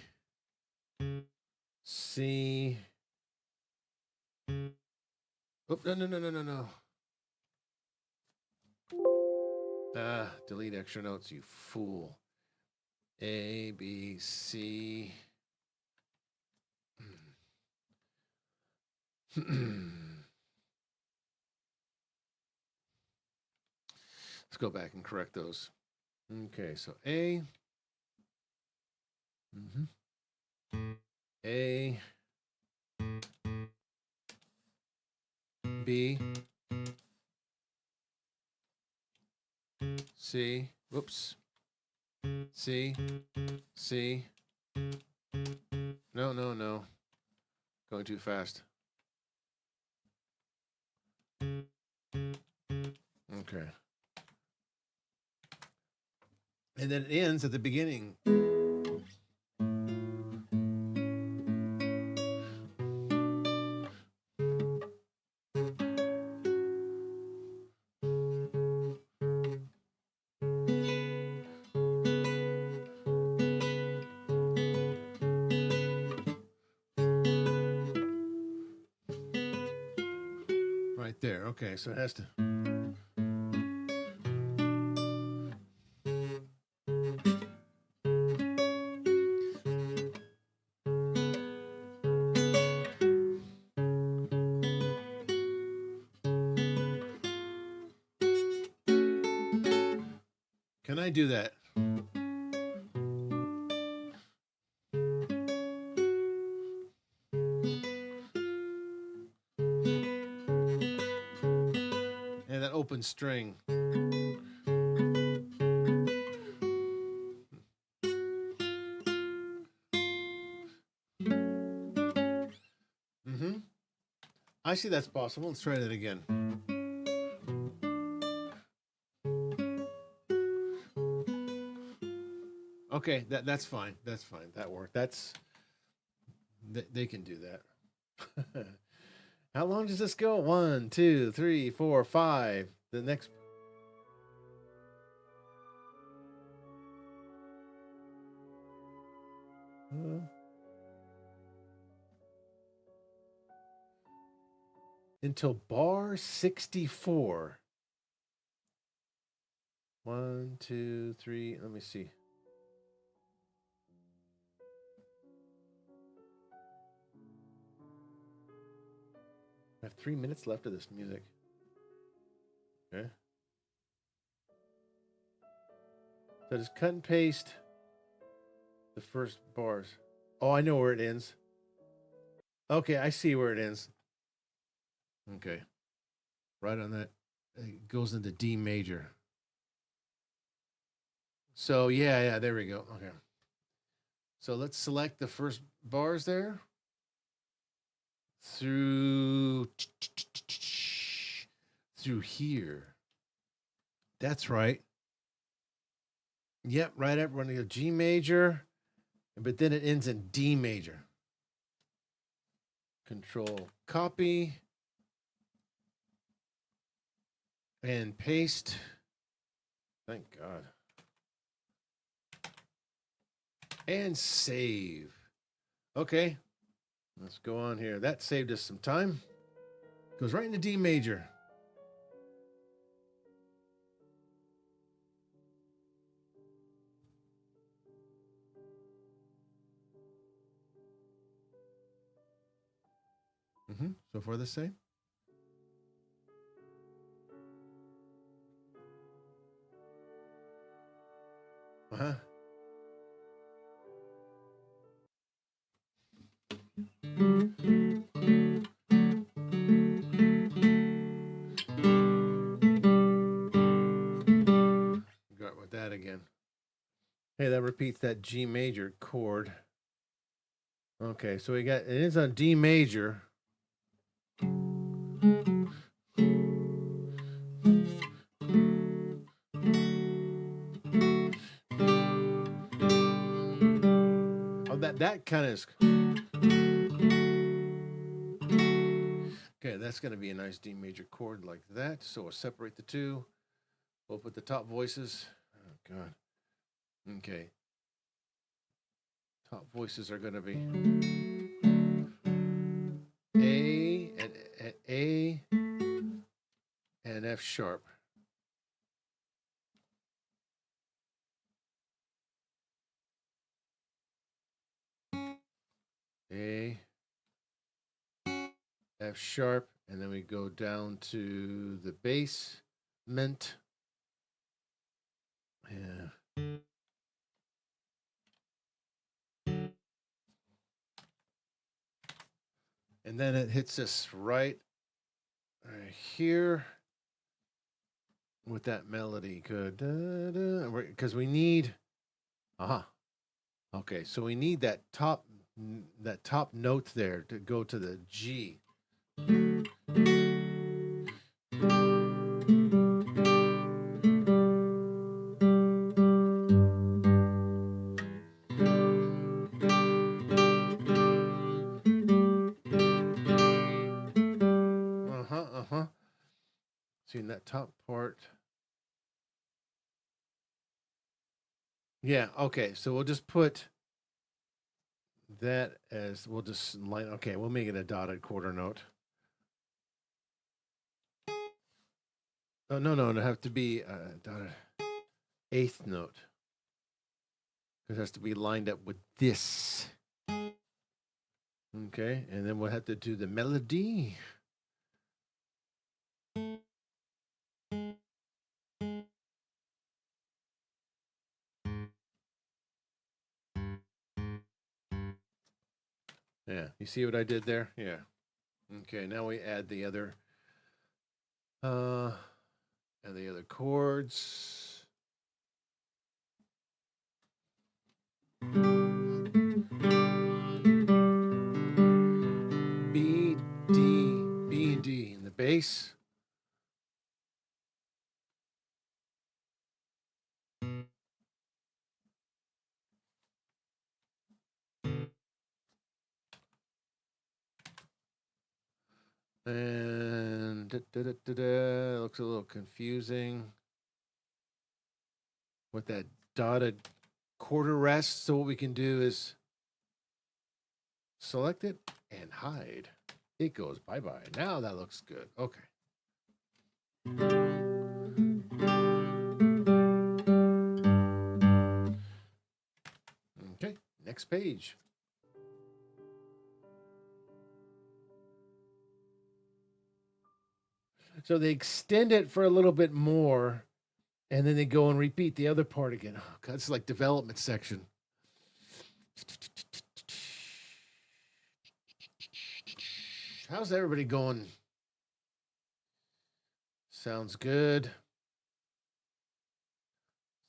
C. Oh, no. Delete extra notes, you fool. A, B, C. Let's go back and correct those. Okay, so A. A, B, C, whoops, C, C. No, no, no. Going too fast. Okay. And then it ends at the beginning. Right there. Okay, so it has to. Can I do that? And that open string. Mm-hmm. I see that's possible. Let's try that again. Okay, that's fine. That's fine. That worked. They can do that. How long does this go? 1, 2, 3, 4, 5. The next. Until bar 64. 1, 2, 3. Let me see. I have 3 minutes left of this music. Okay. So just cut and paste the first bars. Oh, I know where it ends. Okay, I see where it ends. Okay. Right on that. It goes into D major. So, yeah, there we go. Okay. So let's select the first bars there. Through here. That's right. Yep, right up running a G major, but then it ends in D major. Control copy and paste. Thank God. And save. Okay, let's go on here. That saved us some time. Goes right into D major. So far the same. Uh-huh. Got with that again. Hey, that repeats that G major chord. Okay, so it is on D major. Oh, that kind of is. Okay, that's going to be a nice D major chord like that. So we'll separate the two. We'll put the top voices. Oh, God. Okay. Top voices are going to be A and F sharp. A, F sharp, and then we go down to the basement. Yeah. And then it hits us right here with that melody. Good. Because we need, okay, so we need that top note there to go to the G. See in that top part. Yeah, okay. So we'll just put that as, we'll just line, okay, we'll make it a dotted quarter note. Oh, no, it'll have to be a dotted eighth note. It has to be lined up with this. Okay, and then we'll have to do the melody. Yeah, you see what I did there? Yeah. Okay, now we add the other chords. B, and D in the bass. And looks a little confusing with that dotted quarter rest. So what we can do is select it and hide. It goes bye-bye. Now that looks good. Okay. Okay, next page. So they extend it for a little bit more, and then they go and repeat the other part again. Oh, God, it's like development section. How's everybody going? Sounds good.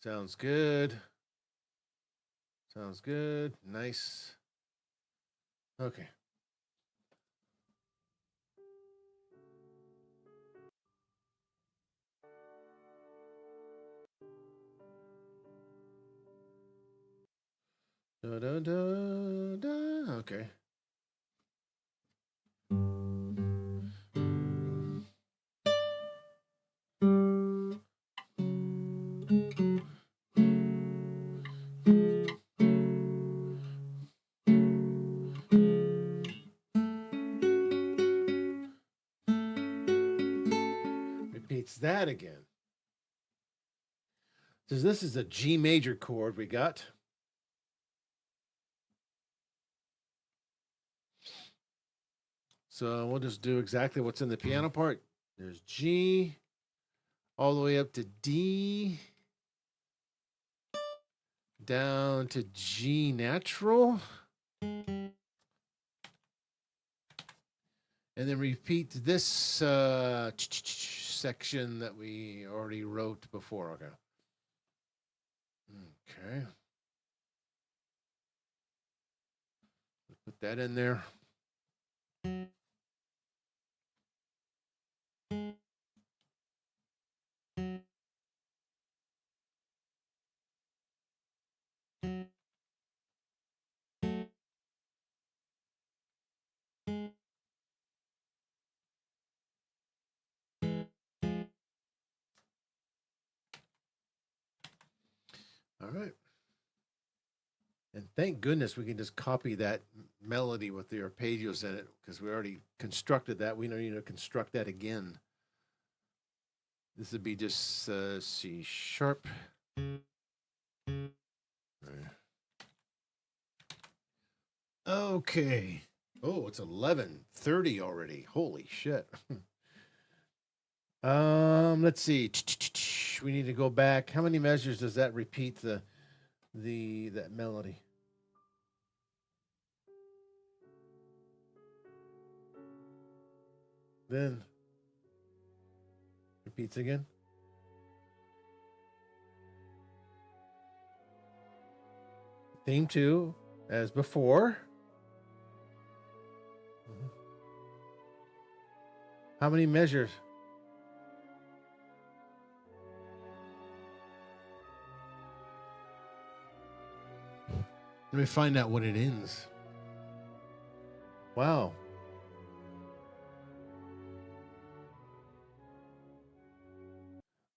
Sounds good. Sounds good. Nice. Okay. Da, da, da, da. Okay. Repeats that again. So this is a G major chord we got. So we'll just do exactly what's in the piano part. There's G, all the way up to D, down to G natural. And then repeat this section that we already wrote before. Okay. Okay. Put that in there. All right. And thank goodness we can just copy that melody with the arpeggios in it because we already constructed that. We don't need to construct that again. This would be just C sharp. Okay. Oh, it's 11:30 already. Holy shit. Let's see. We need to go back. How many measures does that repeat that melody? Then repeats again. Theme 2, as before. How many measures? Let me find out what it ends. Wow.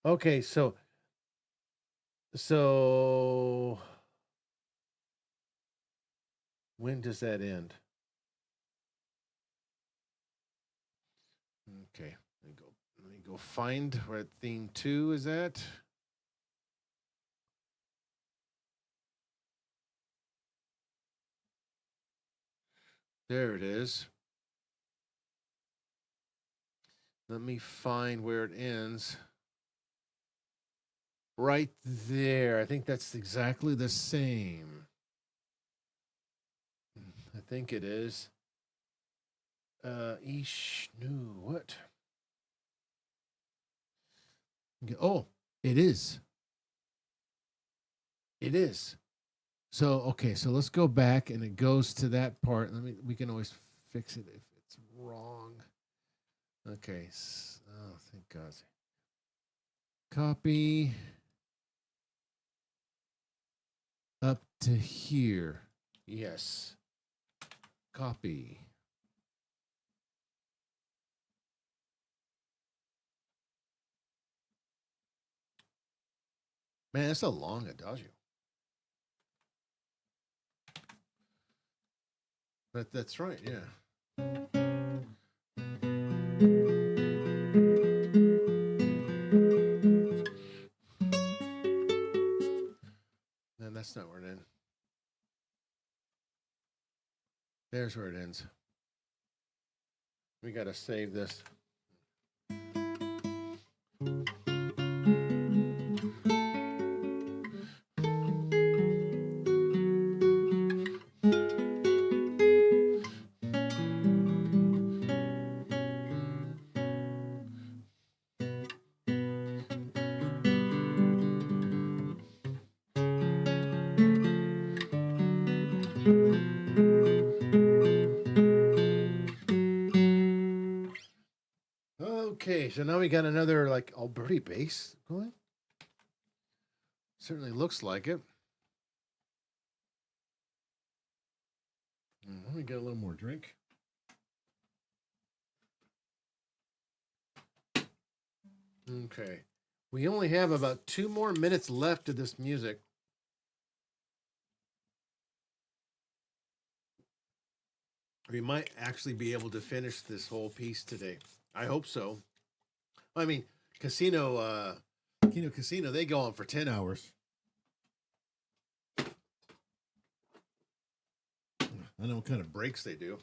Okay, so when does that end? Okay, let me go find where theme 2 is at. There it is. Let me find where it ends. Right there. I think that's exactly the same. I think it is. No, what? Oh, it is. It is. So, okay, so let's go back and it goes to that part. We can always fix it if it's wrong. Okay. Oh, thank God. Copy up to here. Yes. Copy. Man, that's a long adagio. But that's right, yeah. And that's not where it ends. There's where it ends. We got to save this. Okay, so now we got another like Alberti bass going. Certainly looks like it. Let me get a little more drink. Okay. We only have about 2 more minutes left of this music. We might actually be able to finish this whole piece today. I hope so. I mean, Casino, they go on for 10 hours. I know what kind of breaks they do.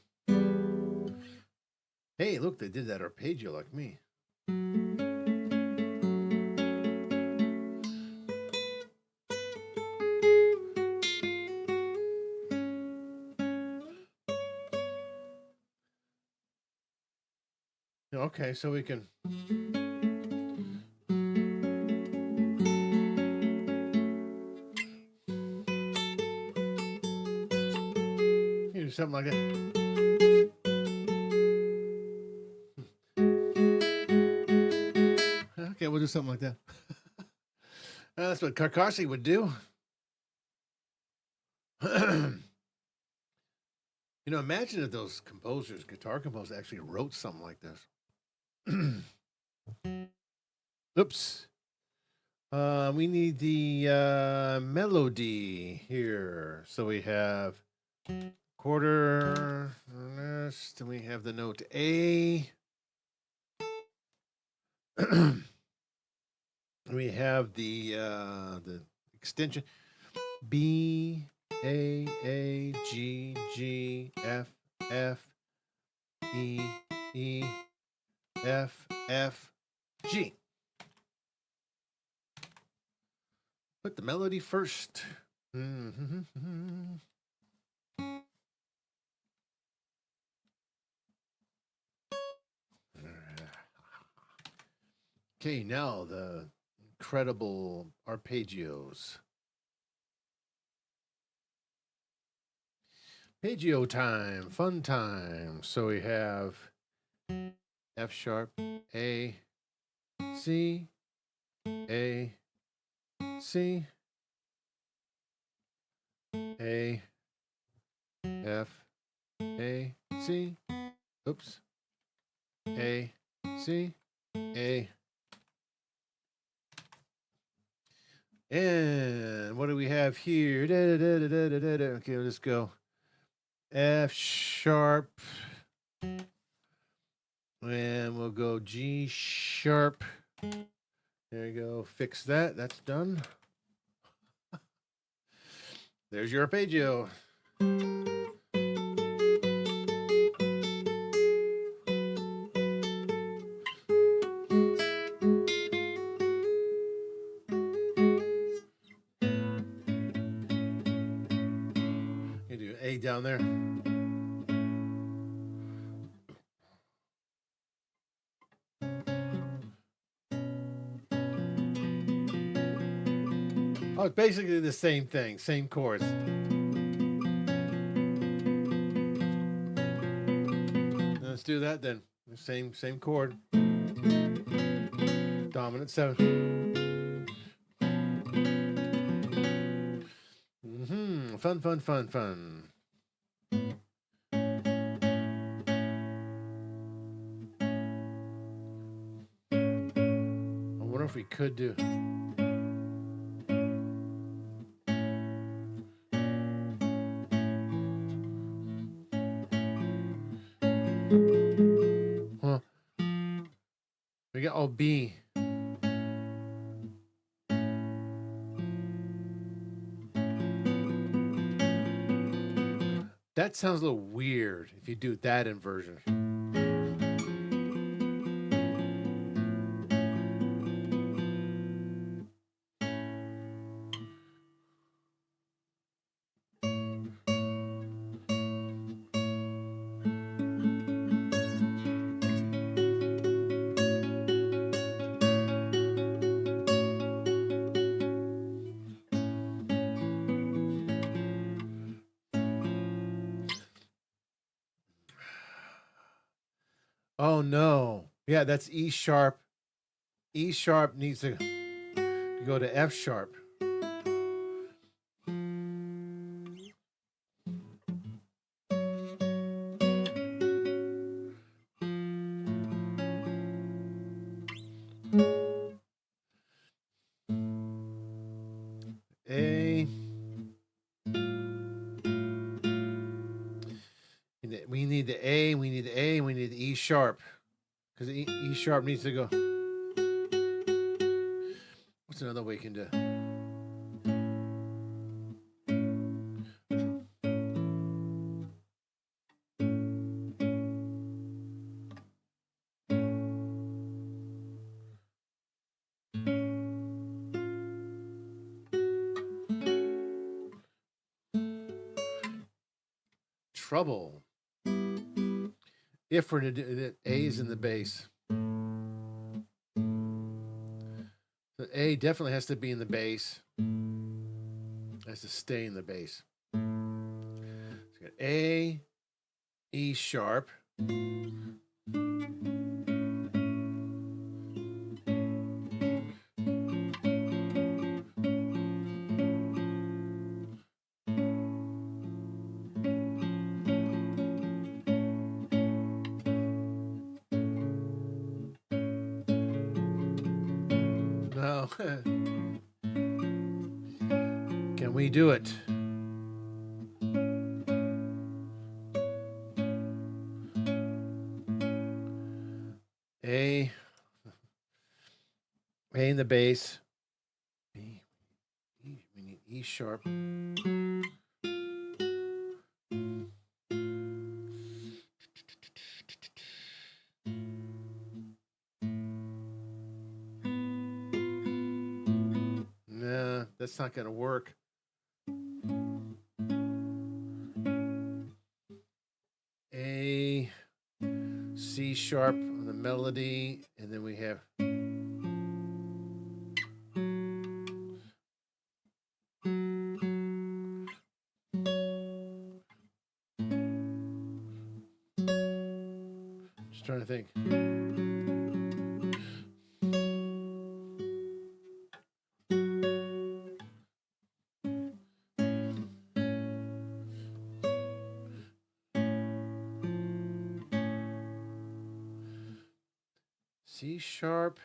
Hey, look, they did that arpeggio like me. Okay, so we can. You do something like that. Okay, we'll do something like that. That's what Karkashi would do. Imagine if those composers, guitar composers, actually wrote something like this. Oops. We need the melody here. So we have quarter, and we have the note A. We have the extension B, A, G, F, E, F, G. Put the melody first. Okay, now the incredible arpeggios. Arpeggio time, fun time. So we have F sharp, A, C, A, C, A, F, A, C, oops, A, C, A. And what do we have here? Okay, let's go. F sharp. And we'll go G sharp. There you go. Fix that. That's done. There's your arpeggio. You do A down there. Oh, it's basically the same thing, same chords. Let's do that then. Same chord. Dominant 7. Fun, fun, fun, fun. I wonder if we could do. Huh. We got all B. That sounds a little weird if you do that inversion. Oh no. Yeah, that's E sharp. E sharp needs to go to F sharp. A. We need the A, we need the A, we need the E sharp. Because E sharp needs to go. What's another way you can do? Trouble. If we're to do it, A is in the bass. The A definitely has to be in the bass. Has to stay in the bass. So got A, E sharp. No. Can we do it? A in the bass. B, E, we need E sharp. Nah, that's not gonna work. A, C sharp on the melody, and then we have trying to think. C sharp.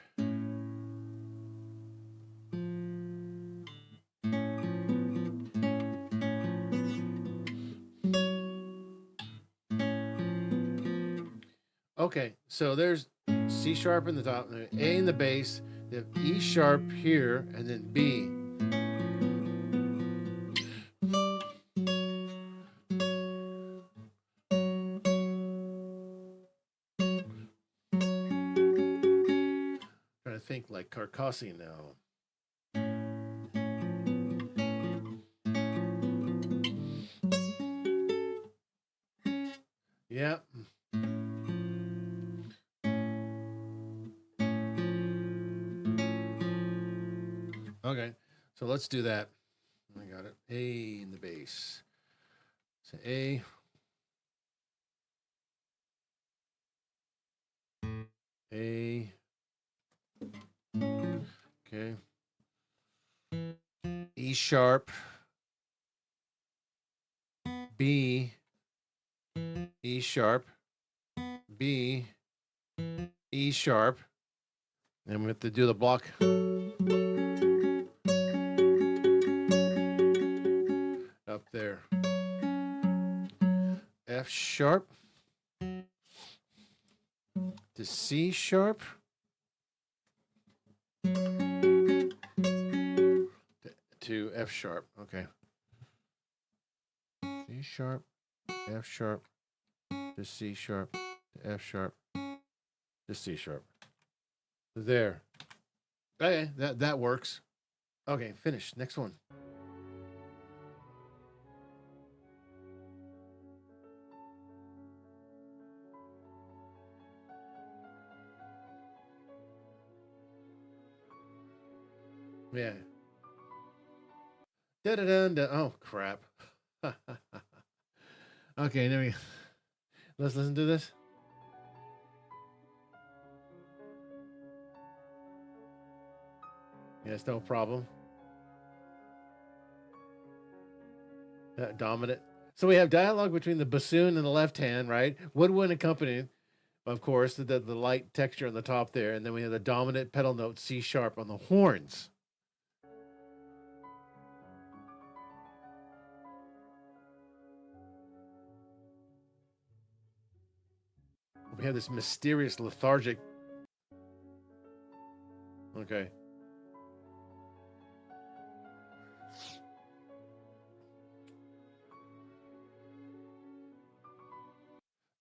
Okay, so there's C sharp in the top, A in the bass, then E sharp here, and then B. Trying to think like Carcassi now. Yeah. Okay, so let's do that. I got it. A in the bass. So A. A. Okay. E sharp. B. E sharp. B. E sharp. And we have to do the block. Up there. F sharp to C sharp to F sharp. Okay. C sharp, F sharp to C sharp to F sharp to C sharp. There. Okay, that works. Okay, finish. Next one. Yeah. Da da da da. Oh crap. Okay, there we go. Let's listen to this. Yes, no problem. Dominant. So we have dialogue between the bassoon and the left hand, right? Woodwind accompanied, of course, the light texture on the top there, and then we have the dominant pedal note C sharp on the horns. We have this mysterious lethargic. Okay.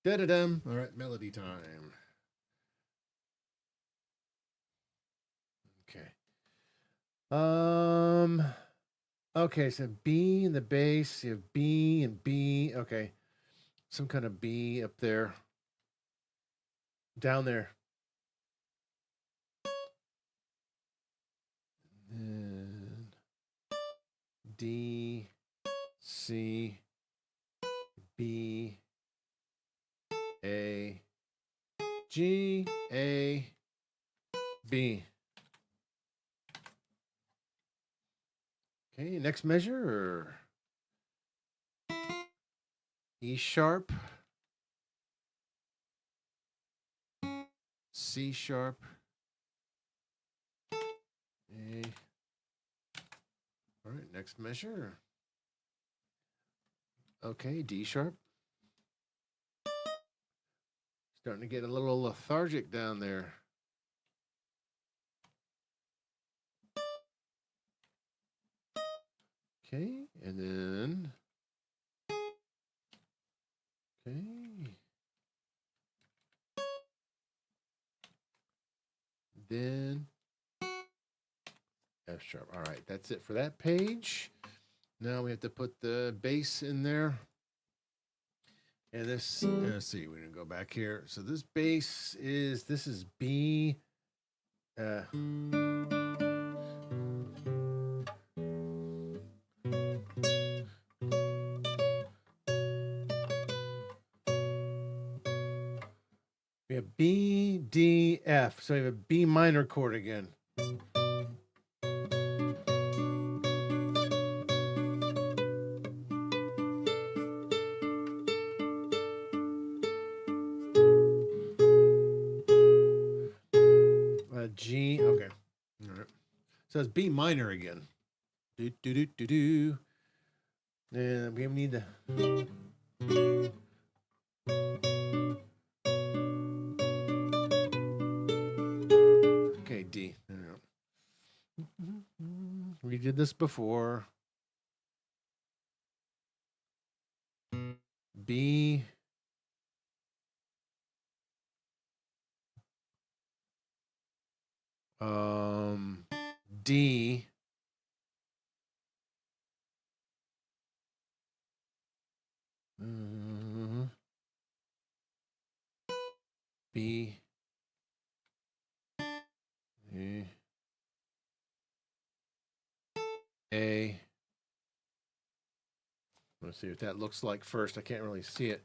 Da-da-dum. All right, melody time. Okay. Okay, so B in the bass, you have B and B. Okay. Some kind of B up there. Down there. And D, C, B, A, G, A, B. Okay, next measure. E sharp, C sharp, A. All right, next measure. Okay, D sharp. Starting to get a little lethargic down there. Okay, and then. Okay. Then F sharp. All right, that's it for that page. Now we have to put the bass in there. And this, let's see, we're gonna go back here. So this bass is, this is B. We have B, D, F. So we have a B minor chord again. G, okay. All right. So it's B minor again. Do, do, do, do, do. And we need the. Okay, D. We did this before. B. D. B. A. Let's see what that looks like first. I can't really see it.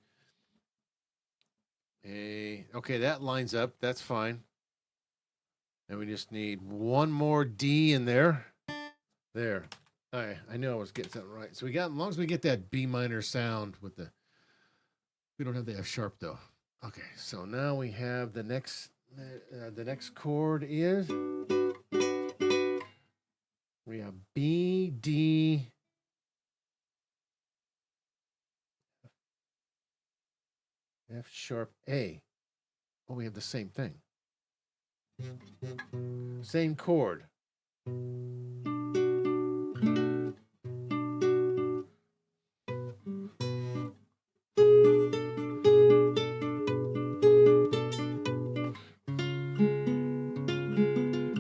A. Okay, that lines up. That's fine. And we just need one more D in there. There. All right, I knew I was getting something right. So we got, as long as we get that B minor sound with the, we don't have the F sharp though. Okay, so now we have the next chord is, we have B, D, F sharp, A. Oh, we have the same thing. Same chord.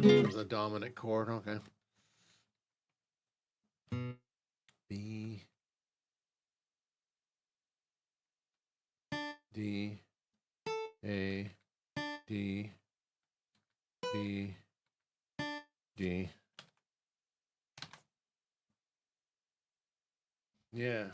There's a dominant chord, okay. B, D, A, D, B, D. Yeah.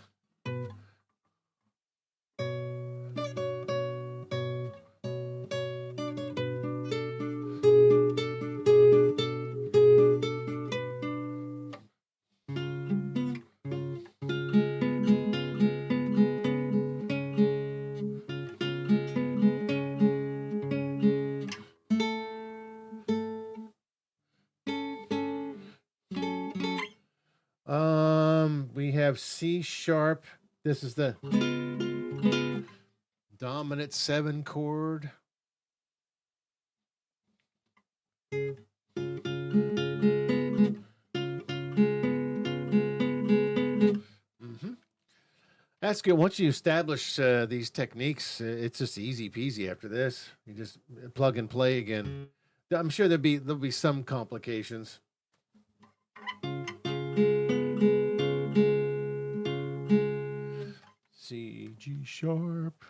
We have C sharp. This is the dominant 7 chord. That's good. Once you establish these techniques, it's just easy peasy after this. You just plug and play again. I'm sure there'll be some complications. C, G sharp.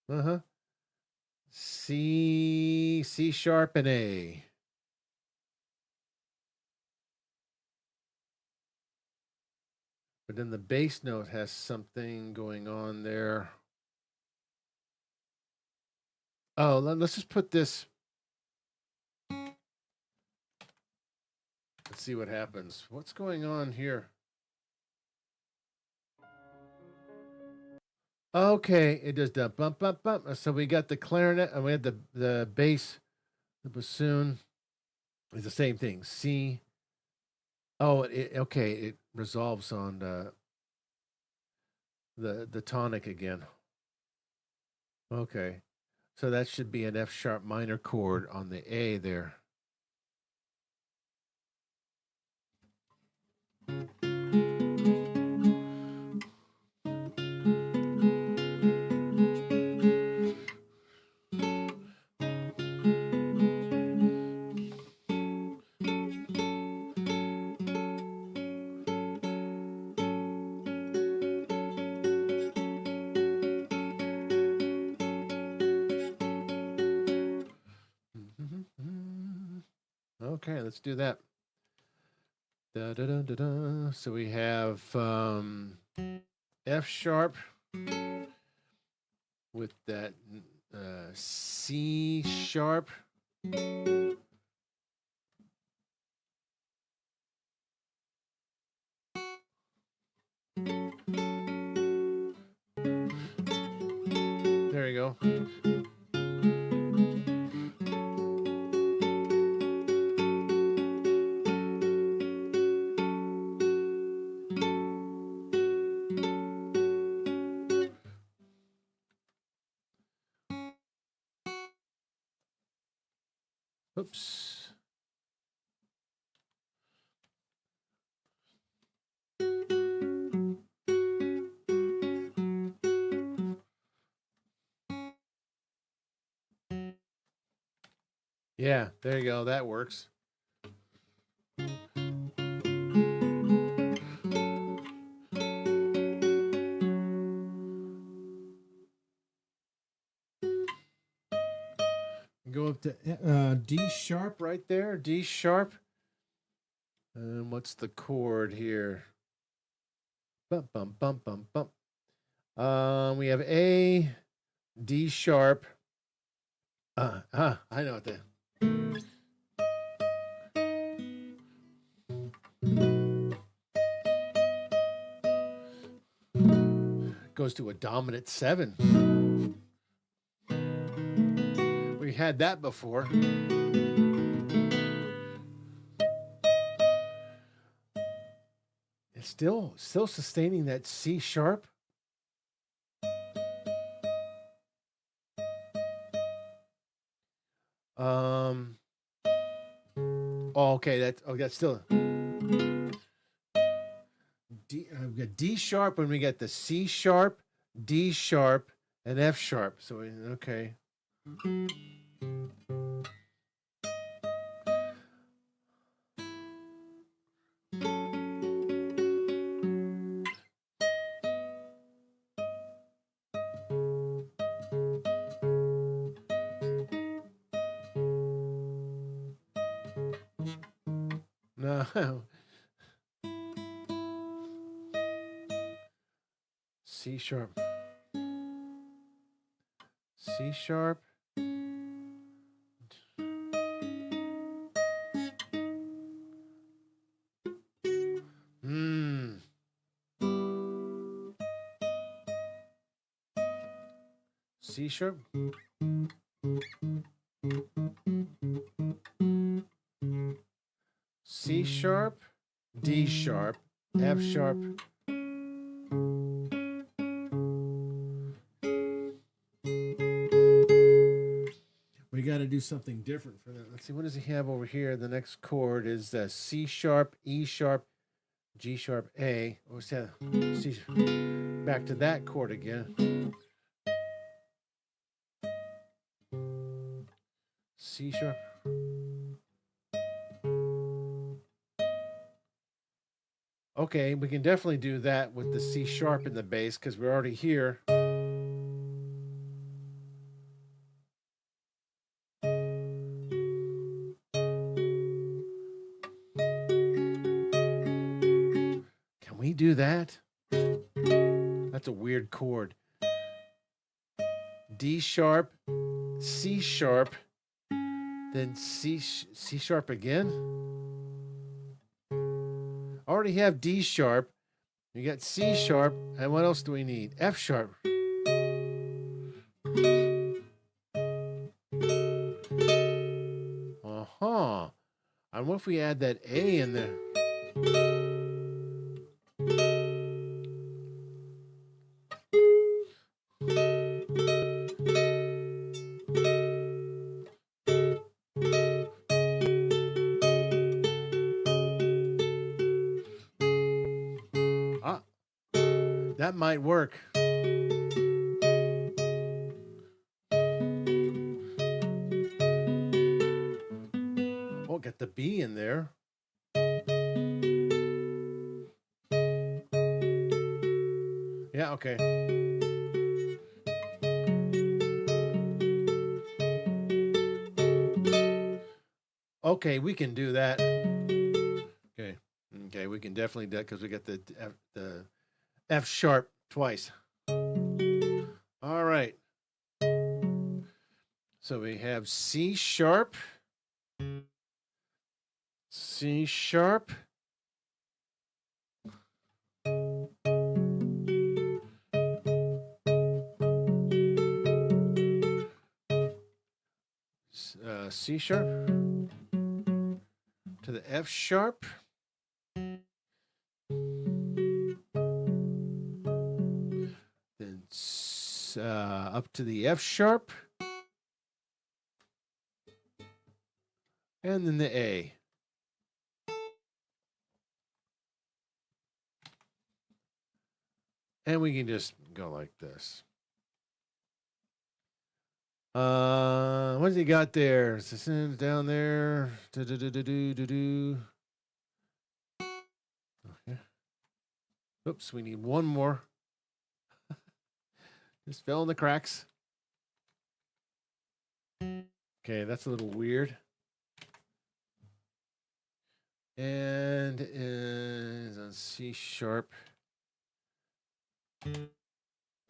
Uh-huh. C sharp and A. But then the bass note has something going on there. Oh, let's just put this. Let's see what happens. What's going on here? Okay, it does the bump, bump, bump. So we got the clarinet and we had the bass, the bassoon. It's the same thing. C. Oh, okay. It resolves on the tonic again. Okay, so that should be an F sharp minor chord on the A there. Okay, let's do that. Da, da, da, da, da. So we have F sharp with that C sharp. There you go. Oops. Yeah, there you go. That works. Go up to D sharp right there. D sharp. And what's the chord here? Bum, bum, bum, bum, bum. We have A, D sharp. I know what that. Goes to a dominant 7. We had that before. It's still sustaining that C sharp. Oh, okay, that's still D. We've got D sharp when we get the C sharp, D sharp, and F sharp. So okay. No. C sharp. C sharp. C sharp. C sharp, D sharp, F sharp. We got to do something different for that. Let's see, what does he have over here? The next chord is C sharp, E sharp, G sharp, A. What's that? C. Back to that chord again. C sharp. Okay, we can definitely do that with the C sharp in the bass because we're already here. Can we do that? That's a weird chord. D sharp, C sharp, then C sharp again. Already have D sharp. You got C sharp, and what else do we need? F sharp. And what if we add that A in there? That might work. Oh, get the B in there. Yeah, okay. Okay, we can do that. Okay. Okay, we can definitely do that because we got the F sharp twice. All right. So we have C sharp, C sharp, C sharp to the F sharp, then up to the F sharp, and then the A. And we can just go like this. What has he got there? Down there. Okay. Oops, we need one more. Just fell in the cracks. Okay, that's a little weird. And is on C sharp.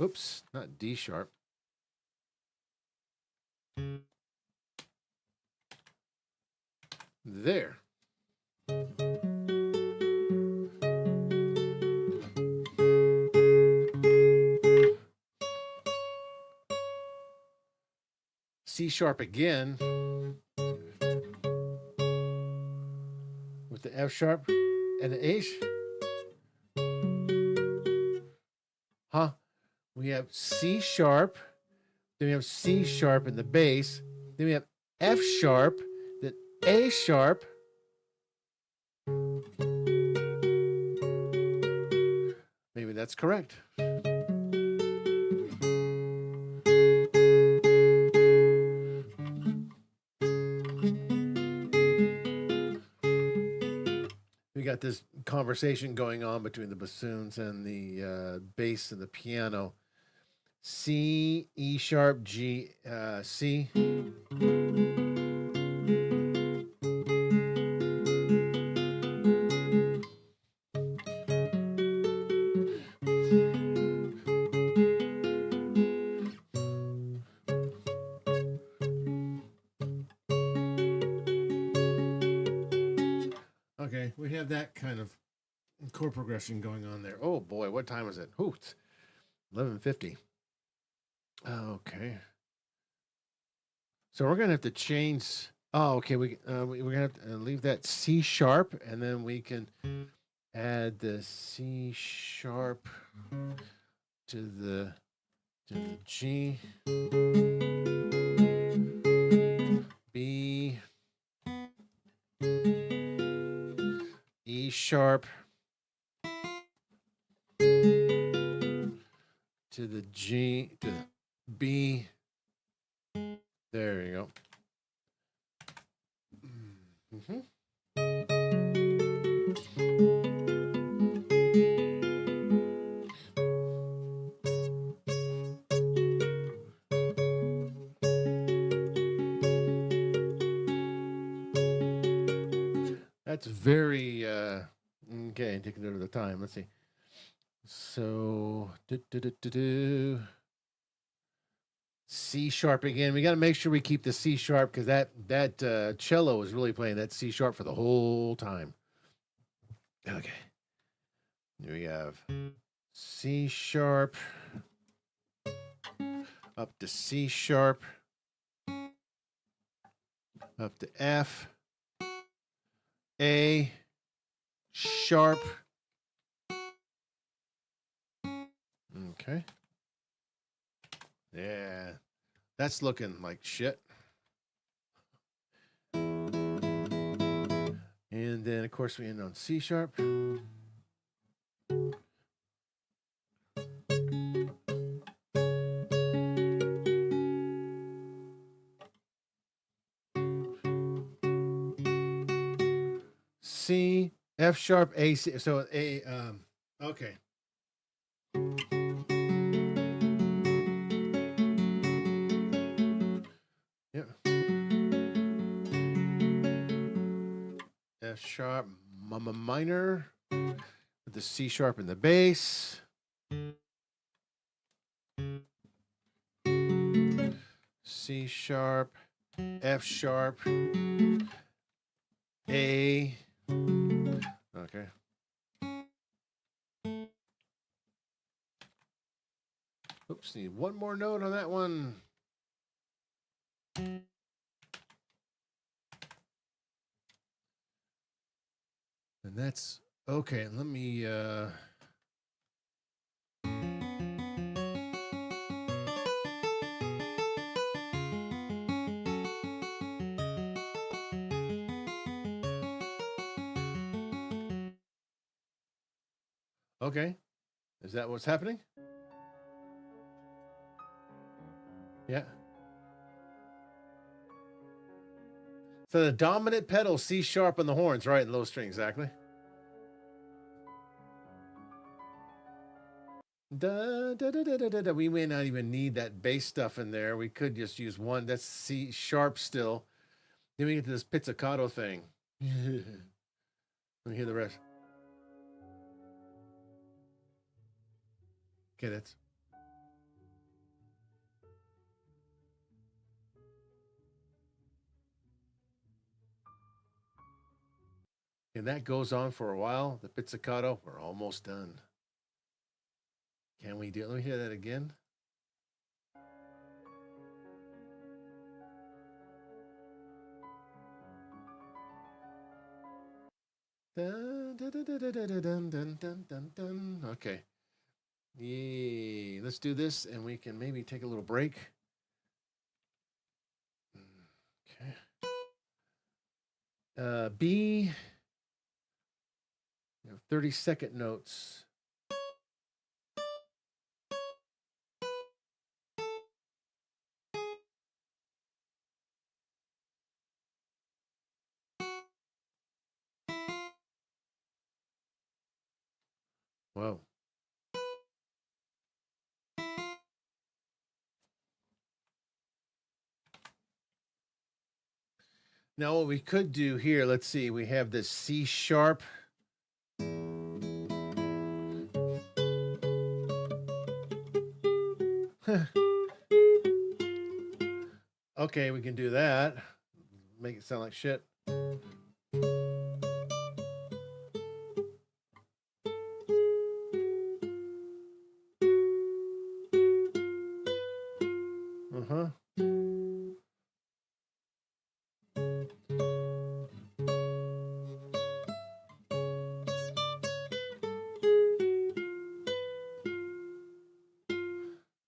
Oops, not D sharp. There. C sharp again with the F sharp and the H. Huh? We have C sharp, then we have C sharp in the bass, then we have F sharp, then A sharp. Maybe that's correct. We got this conversation going on between the bassoons and the bass and the piano. C, E sharp, G, C. Okay, we have that kind of chord progression going on there. Oh boy, what time is it? Ooh, it's 11:50. Okay. So we're gonna have to change. Oh, okay. We're gonna have to leave that C sharp, and then we can add the C sharp to the G, B, E sharp to the G to the B. There you go. Mm-hmm. That's very okay. Take a note of the time. Let's see. So C sharp again. We got to make sure we keep the C sharp because that cello is really playing that C sharp for the whole time. Okay. Here we have C sharp up to C sharp up to F, A sharp. Okay. Yeah. That's looking like shit. And then, of course, we end on C sharp. C, F sharp, A, C. So A, okay. Yeah. F sharp minor with the C sharp in the bass. C sharp, F sharp, A. Okay. Oops, need one more note on that one. And that's okay. Let me okay. Is that what's happening? Yeah. So the dominant pedal, C sharp on the horns, right? And low string, exactly. Da, da, da, da, da, da. We may not even need that bass stuff in there. We could just use one. That's C sharp still. Then we get to this pizzicato thing. Let me hear the rest. Okay, that's. And that goes on for a while. The pizzicato, we're almost done. Can we do it? Let me hear that again. Dun, dun, dun, dun, dun, dun, dun, dun, dun, dun. Okay. Yay. Let's do this and we can maybe take a little break. Okay. B, 30-second notes. Whoa. Now what we could do here, let's see, we have this C sharp. Okay, we can do that. Make it sound like shit. Uh-huh.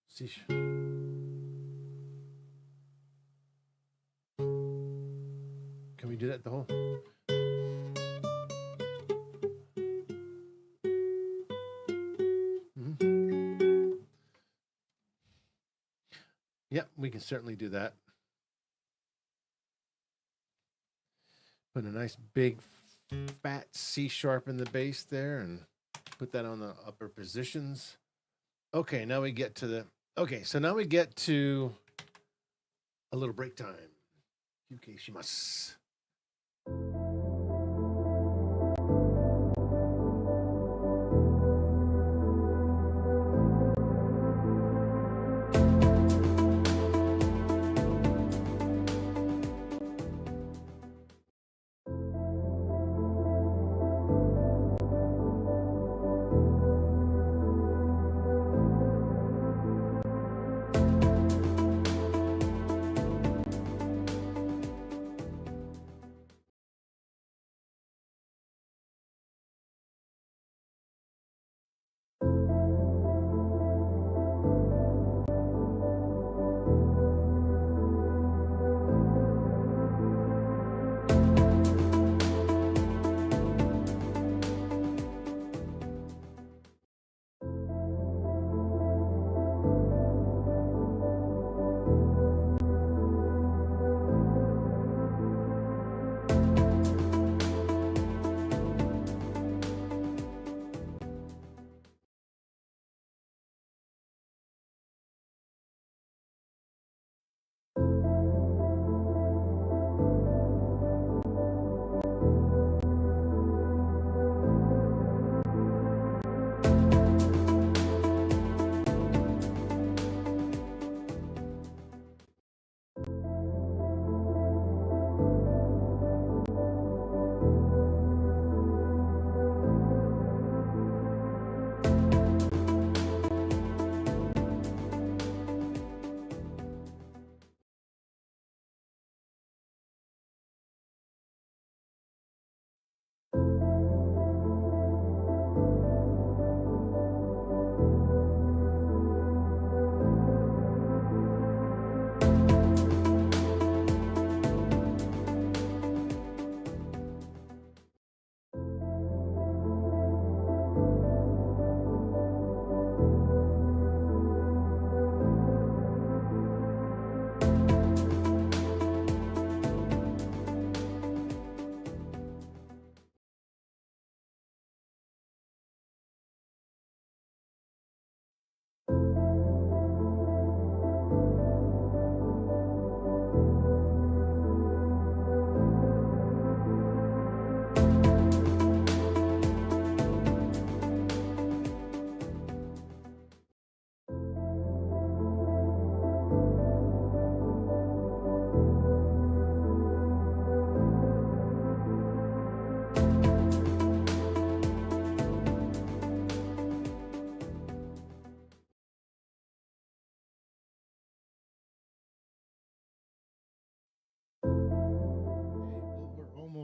C sharp. Can we do that the whole? Mm-hmm. Yep, we can certainly do that. Put a nice big fat C sharp in the bass there and put that on the upper positions. Okay, now we get to the, okay, so now we get to a little break time. Yuki shimasu.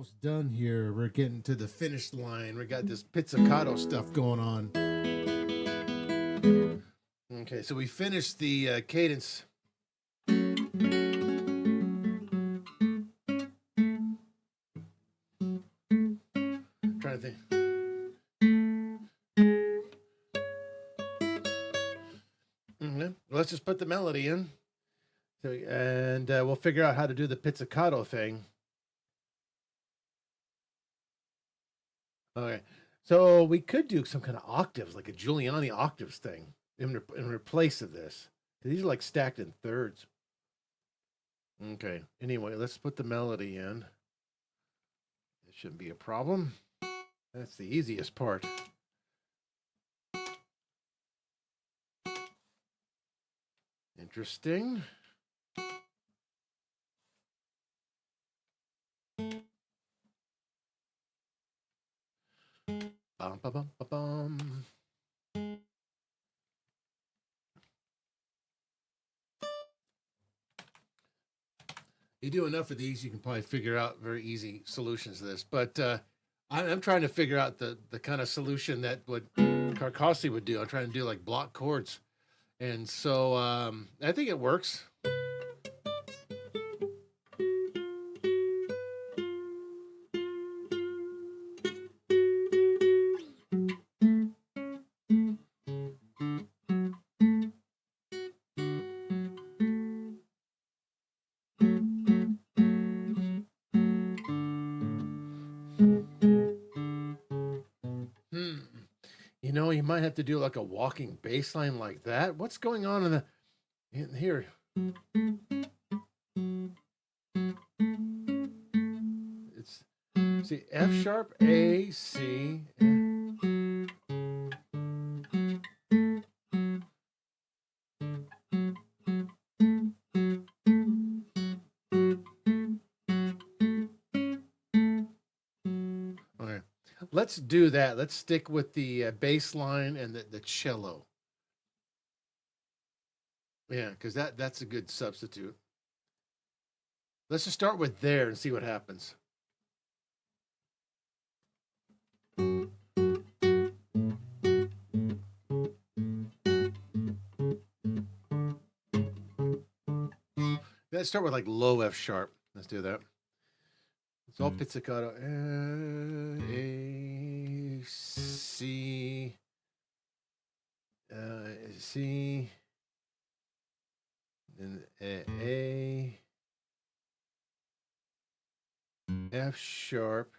almost done here. We're getting to the finish line. We got this pizzicato stuff going on. Okay, so we finished the cadence. Trying to think. Let's just put the melody in, and we'll figure out how to do the pizzicato thing. Okay, so we could do some kind of octaves, like a Giuliani octaves thing, in replace of this. These are like stacked in thirds. Okay, anyway, let's put the melody in. It shouldn't be a problem. That's the easiest part. Interesting. Bum, ba, bum, ba, bum. You do enough of these, you can probably figure out very easy solutions to this. But I'm trying to figure out the kind of solution that what Carcassi would do. I'm trying to do like block chords. And so I think it works. You know, you might have to do like a walking bass line like that. What's going on in here? It's see F sharp, A, C. Okay, let's do that. Let's stick with the bass line and the cello. Yeah, because that's a good substitute. Let's just start with there and see what happens. Let's start with like low F sharp. Let's do that. It's all pizzicato. A, C, C, then A, F sharp,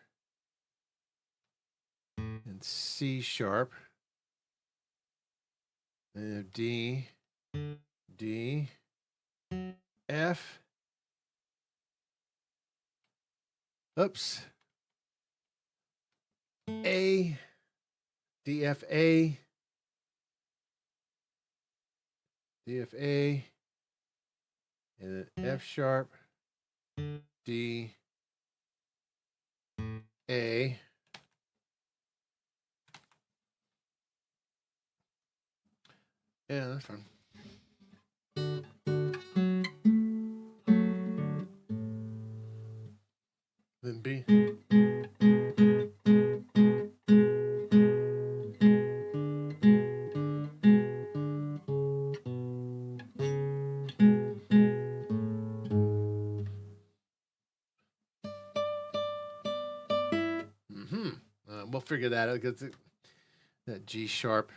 and C sharp, and D, F. Oops. A, D, F, A, D, F, A, and then F sharp, D, A. Yeah, that's fine. Then B. We'll figure that out because that G sharp.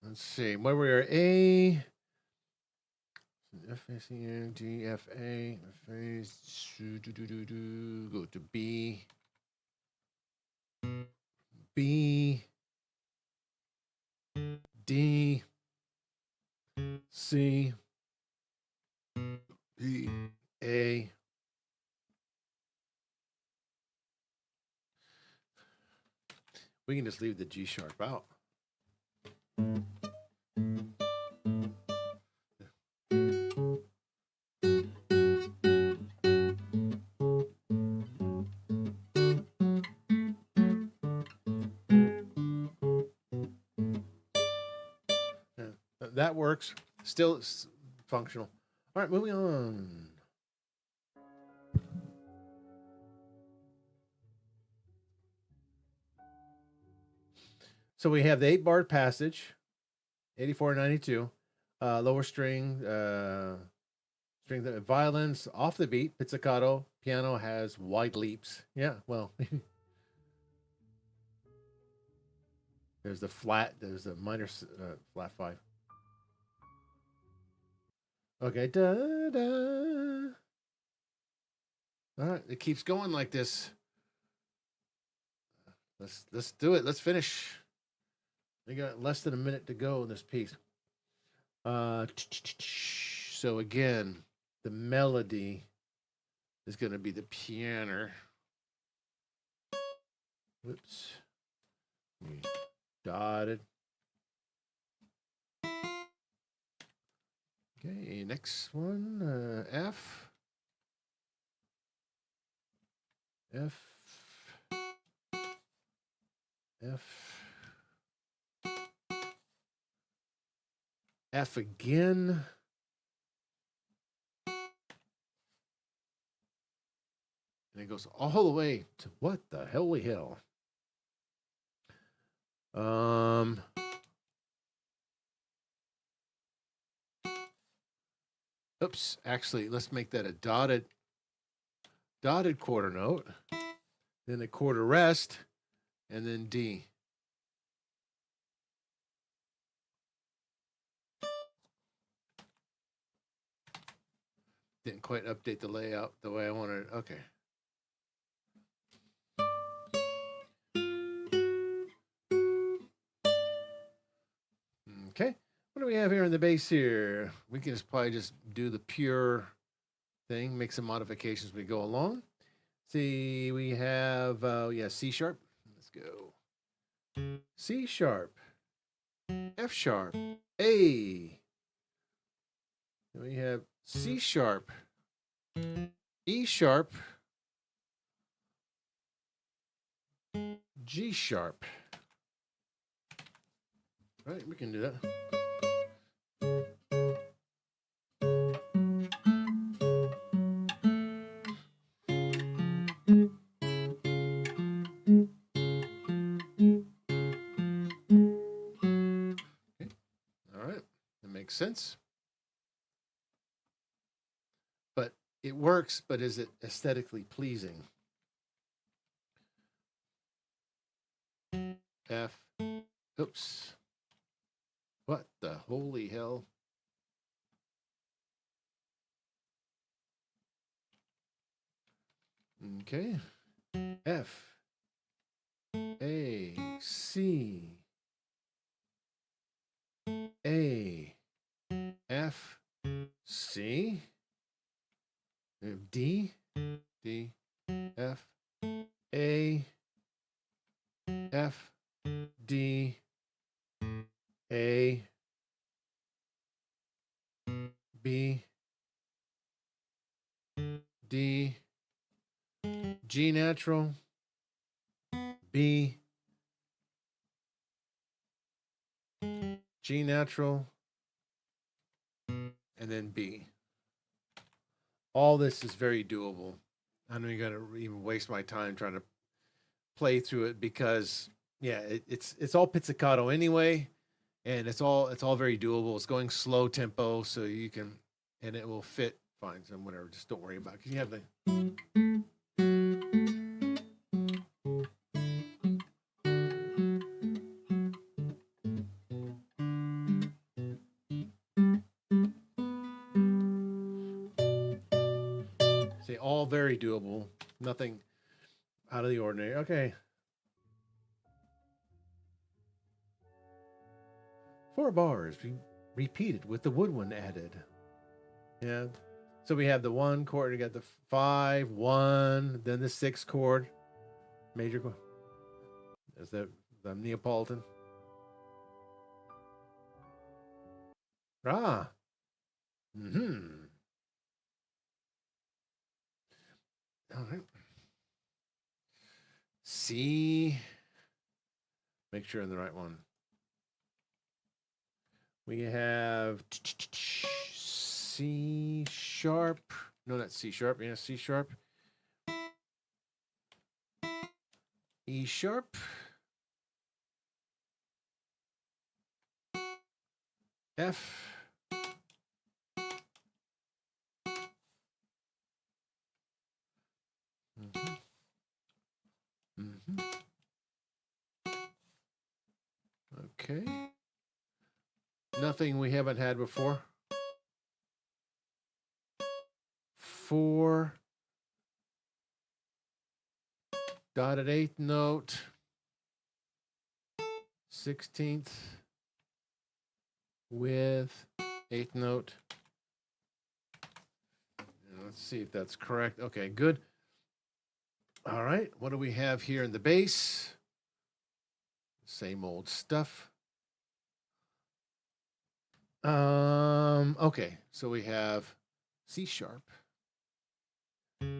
Let's see. Where we are A, F, A, C, N, G, F, A, F, A, go to B, B, D, C, B, A. We can just leave the G sharp out. That works. Still functional. All right, moving on. So we have the 8-bar passage, 84-92, lower string, violins off the beat, pizzicato. Piano has wide leaps. Yeah, well, there's the flat. There's the minor flat 5. Okay, da da. All right, it keeps going like this. Let's do it. Let's finish. We got less than a minute to go in this piece. So again, the melody is going to be the piano. Whoops. Dotted. Okay, next one, F. F. F again. And it goes all the way to what the holy hell? Oops, actually, let's make that a dotted quarter note, then a quarter rest, and then D. Didn't quite update the layout the way I wanted it. Okay. Okay. What do we have here in the bass here? We can probably just do the pure thing, make some modifications as we go along. See, we have, C sharp. Let's go. C sharp, F sharp, A. Then we have C sharp, E sharp, G sharp. Right, we can do that. Okay. All right, that makes sense. But it works, but is it aesthetically pleasing? F. Oops. What the holy hell? Okay. F. A. C. A. F. C. D. D. F. A. F. D. A. B. D. G natural. B. G natural. And then B. All this is very doable. I don't even got to even waste my time trying to play through it because, yeah, it's all pizzicato anyway, and it's all very doable. It's going slow tempo, so you can, and it will fit fine. So whatever, just don't worry about it. 'Cause you have the. See, all very doable. Nothing out of the ordinary. Okay. 4 bars repeated with the woodwind added. Yeah. So we have the 1 chord, we got the 5, 1, then the 6 chord, major chord. There's the Neapolitan. Ah. Mm-hmm. All right. C. Make sure in the right one. We have C sharp. No, not C sharp. Yeah, C sharp. E sharp. F. Mm-hmm. Mm-hmm. Okay. Nothing we haven't had before. 4. Dotted 8th note. 16th with 8th note. Let's see if that's correct. Okay, good. All right, what do we have here in the bass? Same old stuff. Okay, so we have C sharp,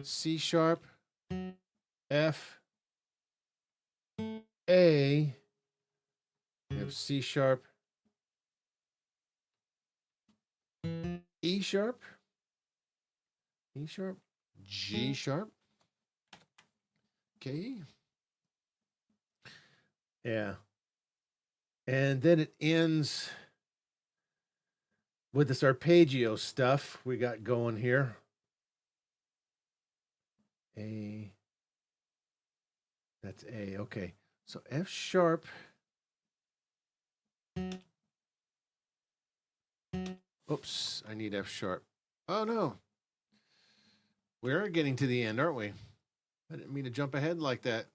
C sharp, F, A. We have C sharp, E sharp, E sharp, G sharp. Okay. Yeah. And then it ends with this arpeggio stuff we got going here. A. That's A. Okay. So F sharp. Oops, I need F sharp. Oh no. We are getting to the end, aren't we? I didn't mean to jump ahead like that.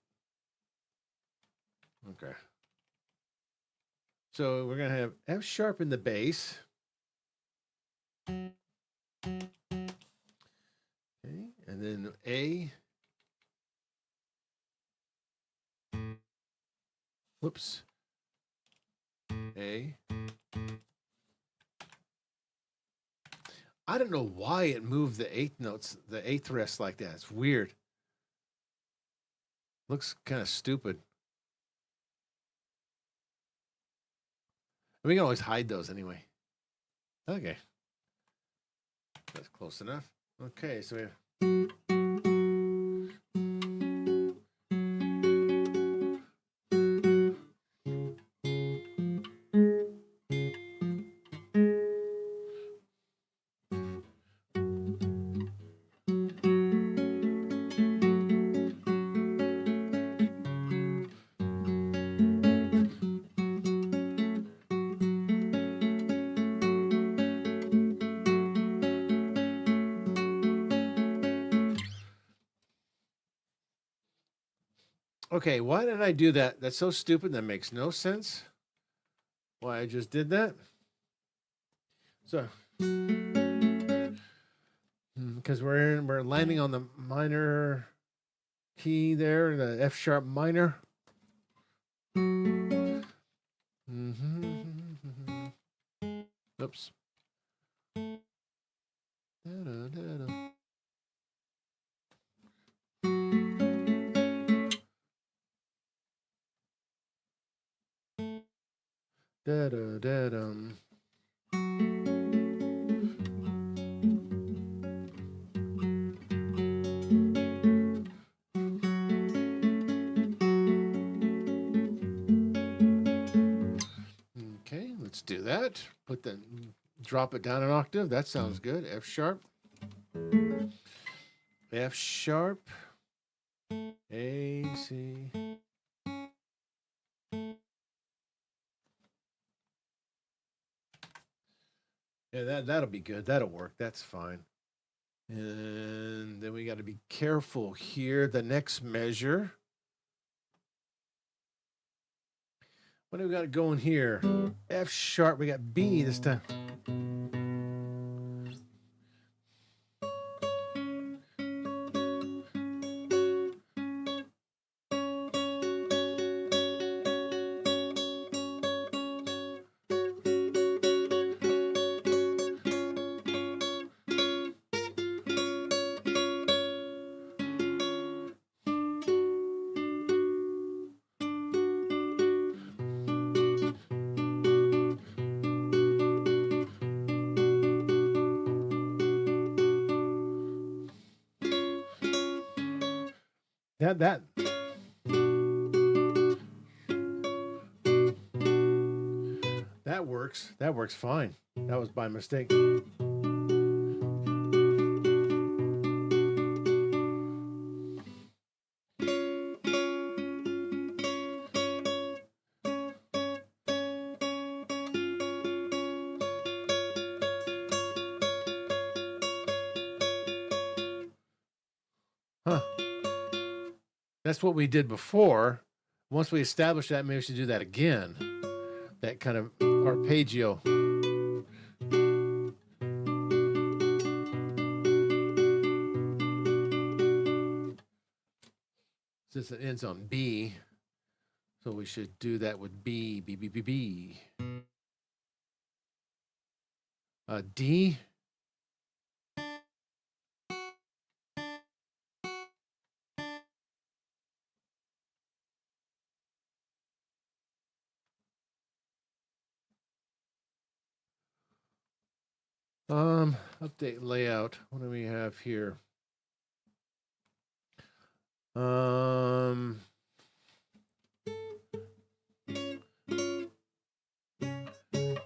Okay. So we're going to have F sharp in the bass. Okay. And then A. Whoops. A. I don't know why it moved the 8th notes, the 8th rest like that. It's weird. Looks kind of stupid. We can always hide those anyway. Okay. That's close enough. Okay, so we have... Okay, why did I do that? That's so stupid. That makes no sense. Why I just did that? So, because we're landing on the minor key there, the F sharp minor. Mm-hmm. Oops. Da-da-da-da. Da-da-da-dum. Okay, let's do that. Drop it down an octave. That sounds good. F sharp. F sharp. A, C. Yeah, that'll be good. That'll work. That's fine. And then we got to be careful here. The next measure. What do we got going here? F sharp. We got B this time. That works. works. That works fine. That was by mistake. Huh. That's what we did before. Once we establish that, maybe we should do that again. That kind of arpeggio. Since it ends on B, so we should do that with B, B, B, B, B. D. Update layout. What do we have here?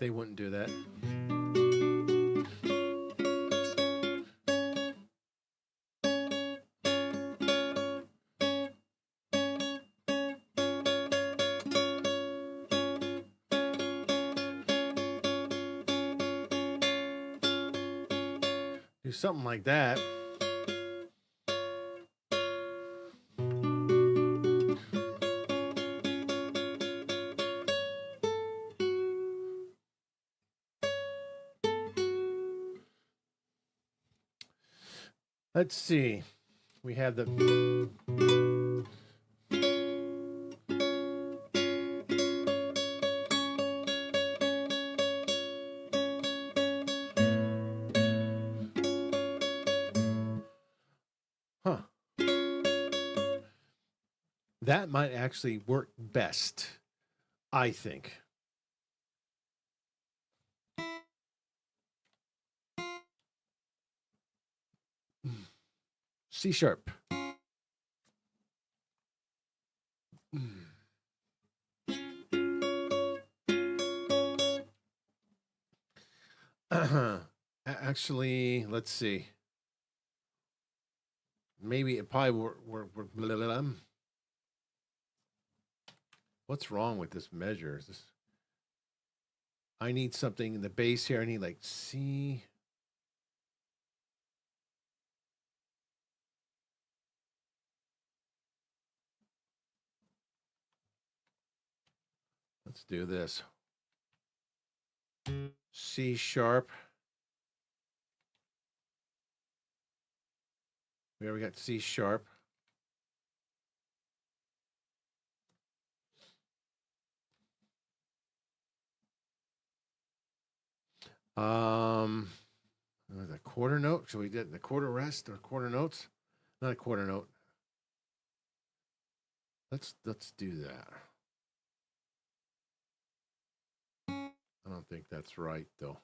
They wouldn't do that. Do something like that. Let's see. We have the that might actually work best, I think. C sharp. Actually, let's see. Maybe it probably work. What's wrong with this measure? Is this? I need something in the bass here. I need like C. Let's do this. C sharp. We already got C sharp. The quarter note. Should we get the quarter rest or quarter notes? Not a quarter note. Let's do that. I don't think that's right though.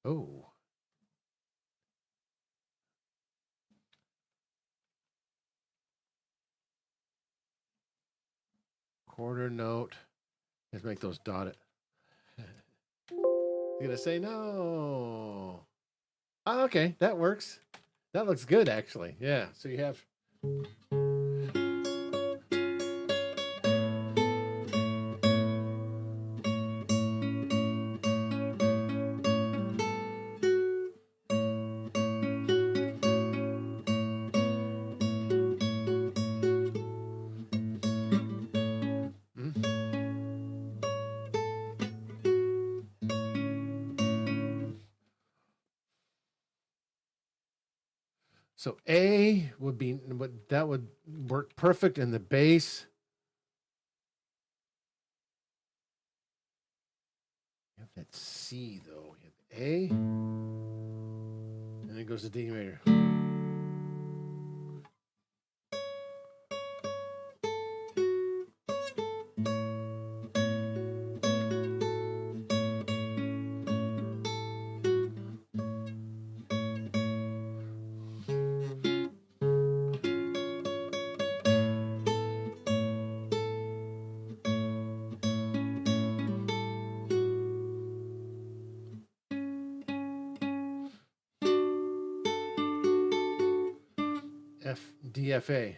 Oh. Quarter note. Let's make those dotted. You're gonna say no. Oh, okay, that works. That looks good actually. Yeah. So you have so A would be that would work perfect in the bass. You have that C though. You have A, and then it goes to D major. DFA.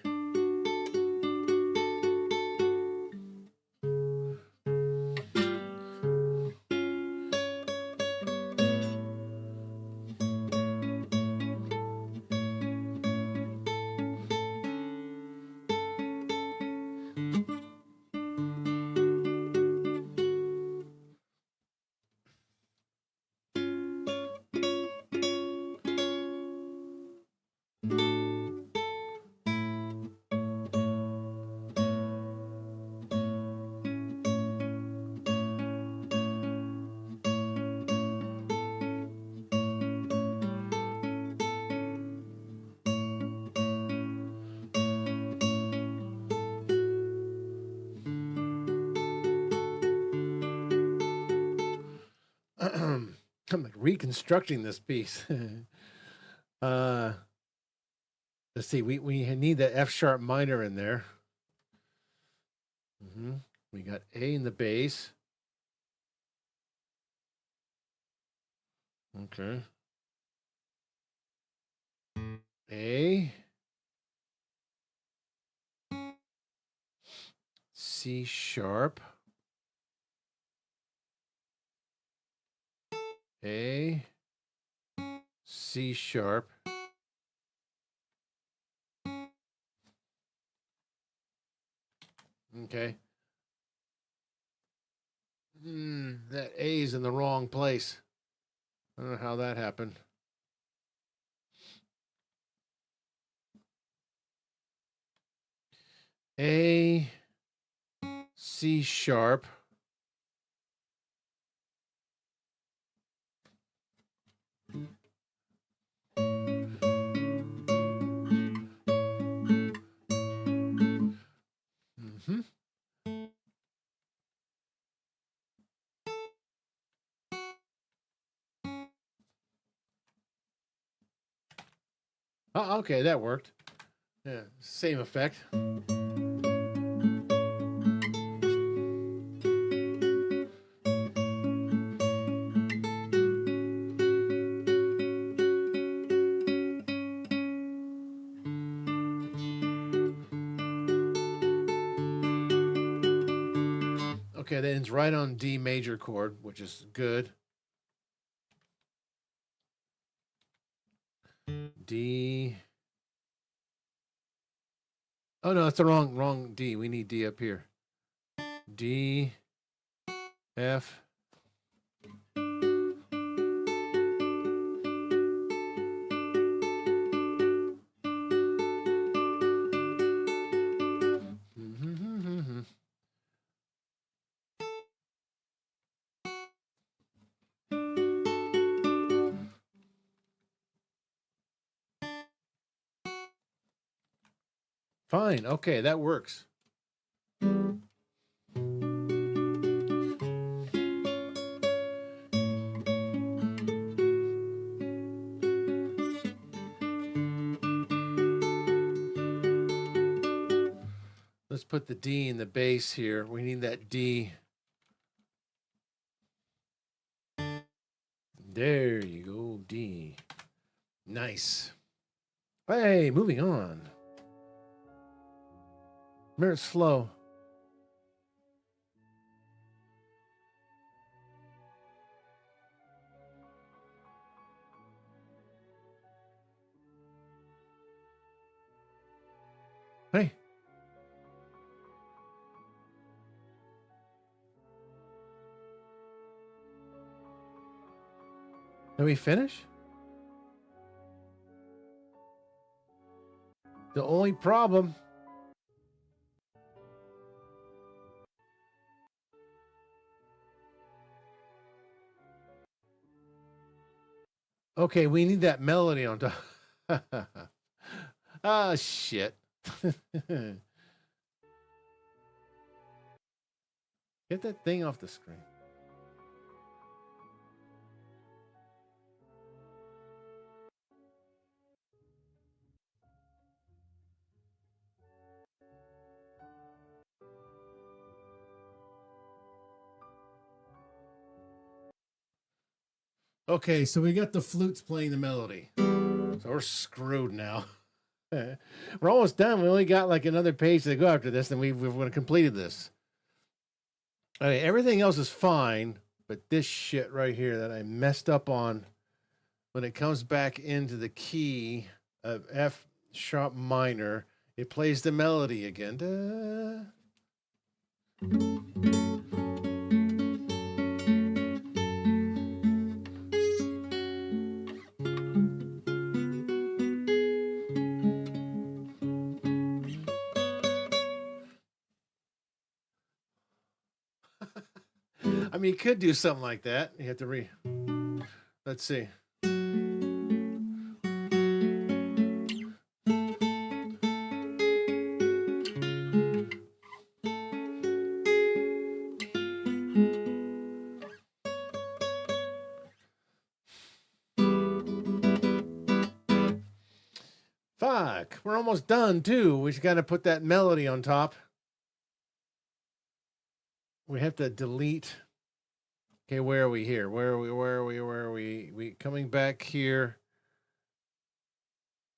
I'm like reconstructing this piece. Let's see. We need that F sharp minor in there. We got A in the bass. Okay. A, C sharp, A, C sharp, okay. That A is in the wrong place. I don't know how that happened. A, C sharp, Oh, okay, that worked. Yeah, same effect. Okay, that ends right on D major chord, which is good. D. Oh no, that's the wrong D. We need D up here. D, F. Fine. Okay, that works. Let's put the D in the bass here. We need that D. There you go, D. Nice. Hey, moving on. Remember, it's slow. Hey. Did we finish? The only problem. Okay, we need that melody on top. Ah, shit. Get that thing off the screen. Okay, so we got the flutes playing the melody. So we're screwed now. We're almost done. We only got like another page to go after this, and we've completed this. Okay, everything else is fine, but this shit right here that I messed up on when it comes back into the key of F sharp minor, it plays the melody again. Da. I mean, you could do something like that. You have to let's see. Fuck, we're almost done too. We just got to put that melody on top. We have to delete. Okay, where are we here? Where are we? We coming back here.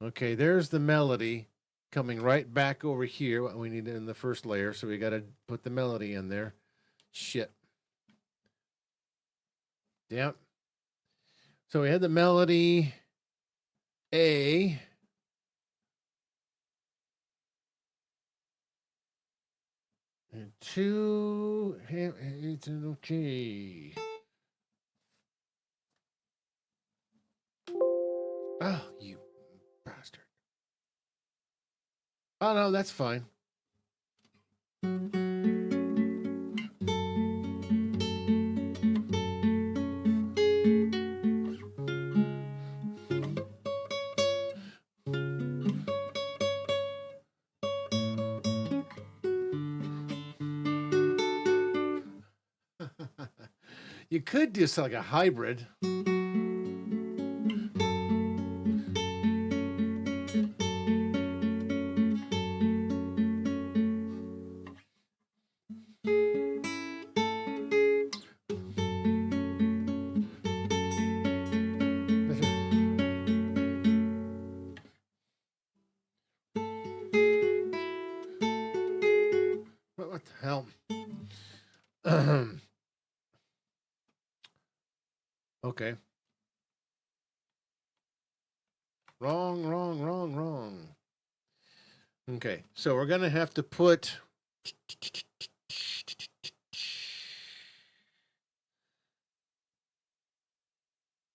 Okay, there's the melody coming right back over here. What we need in the first layer, so we got to put the melody in there. Shit. Yep. So we had the melody A. And 2, it's okay. Oh, you bastard. Oh, no, that's fine. You could do something like a hybrid. What the hell? Okay. Wrong. Okay, so we're going to have to put...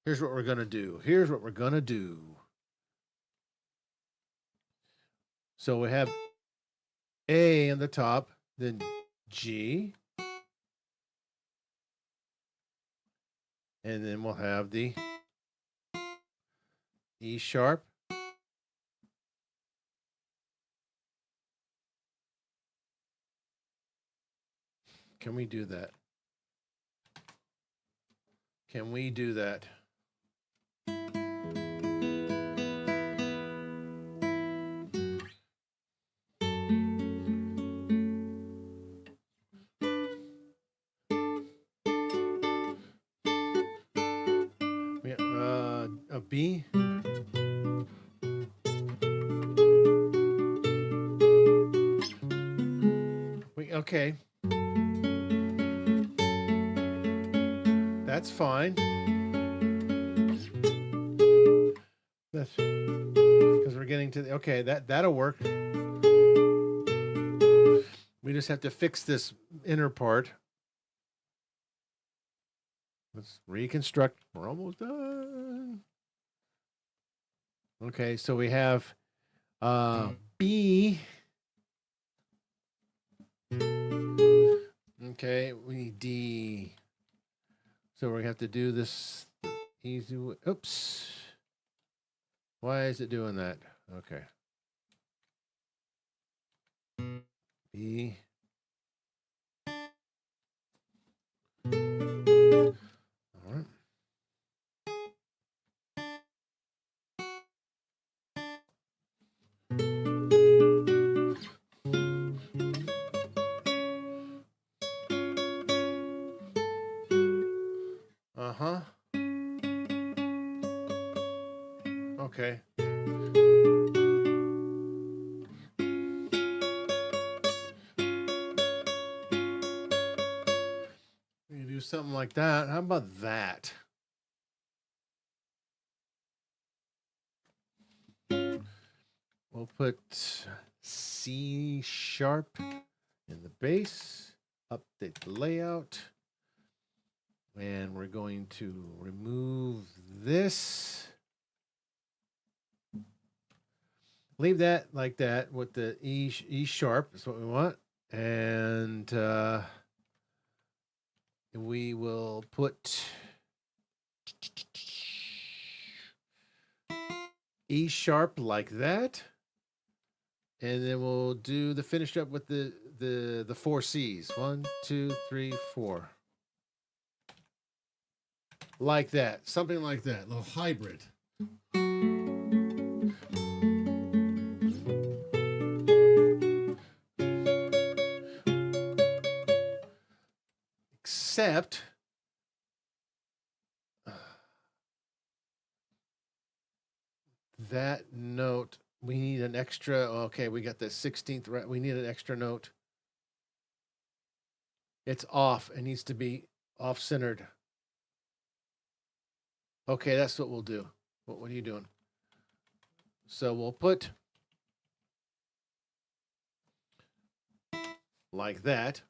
Here's what we're going to do. So we have A in the top, then G. And then we'll have the E sharp. Can we do that? Can we do that? A B. Okay. That's fine. That's because we're getting to the, okay, that'll work. We just have to fix this inner part. Let's reconstruct. We're almost done. Okay, so we have B. Okay, we need D. So we're going to have to do this easy way. Oops. Why is it doing that? Okay. B. All right. Uh-huh. Okay. something like that. How about that? We'll put C sharp in the bass, update the layout, and we're going to remove this. Leave that like that with the E sharp is what we want. And we will put E sharp like that. And then we'll do the finish up with the 4 C's. 1, 2, 3, 4. Like that. Something like that. A little hybrid. Except that note, we need an extra. Okay, we got the 16th right. We need an extra note. It's off. It needs to be off centered. Okay, that's what we'll do. What are you doing? So we'll put like that.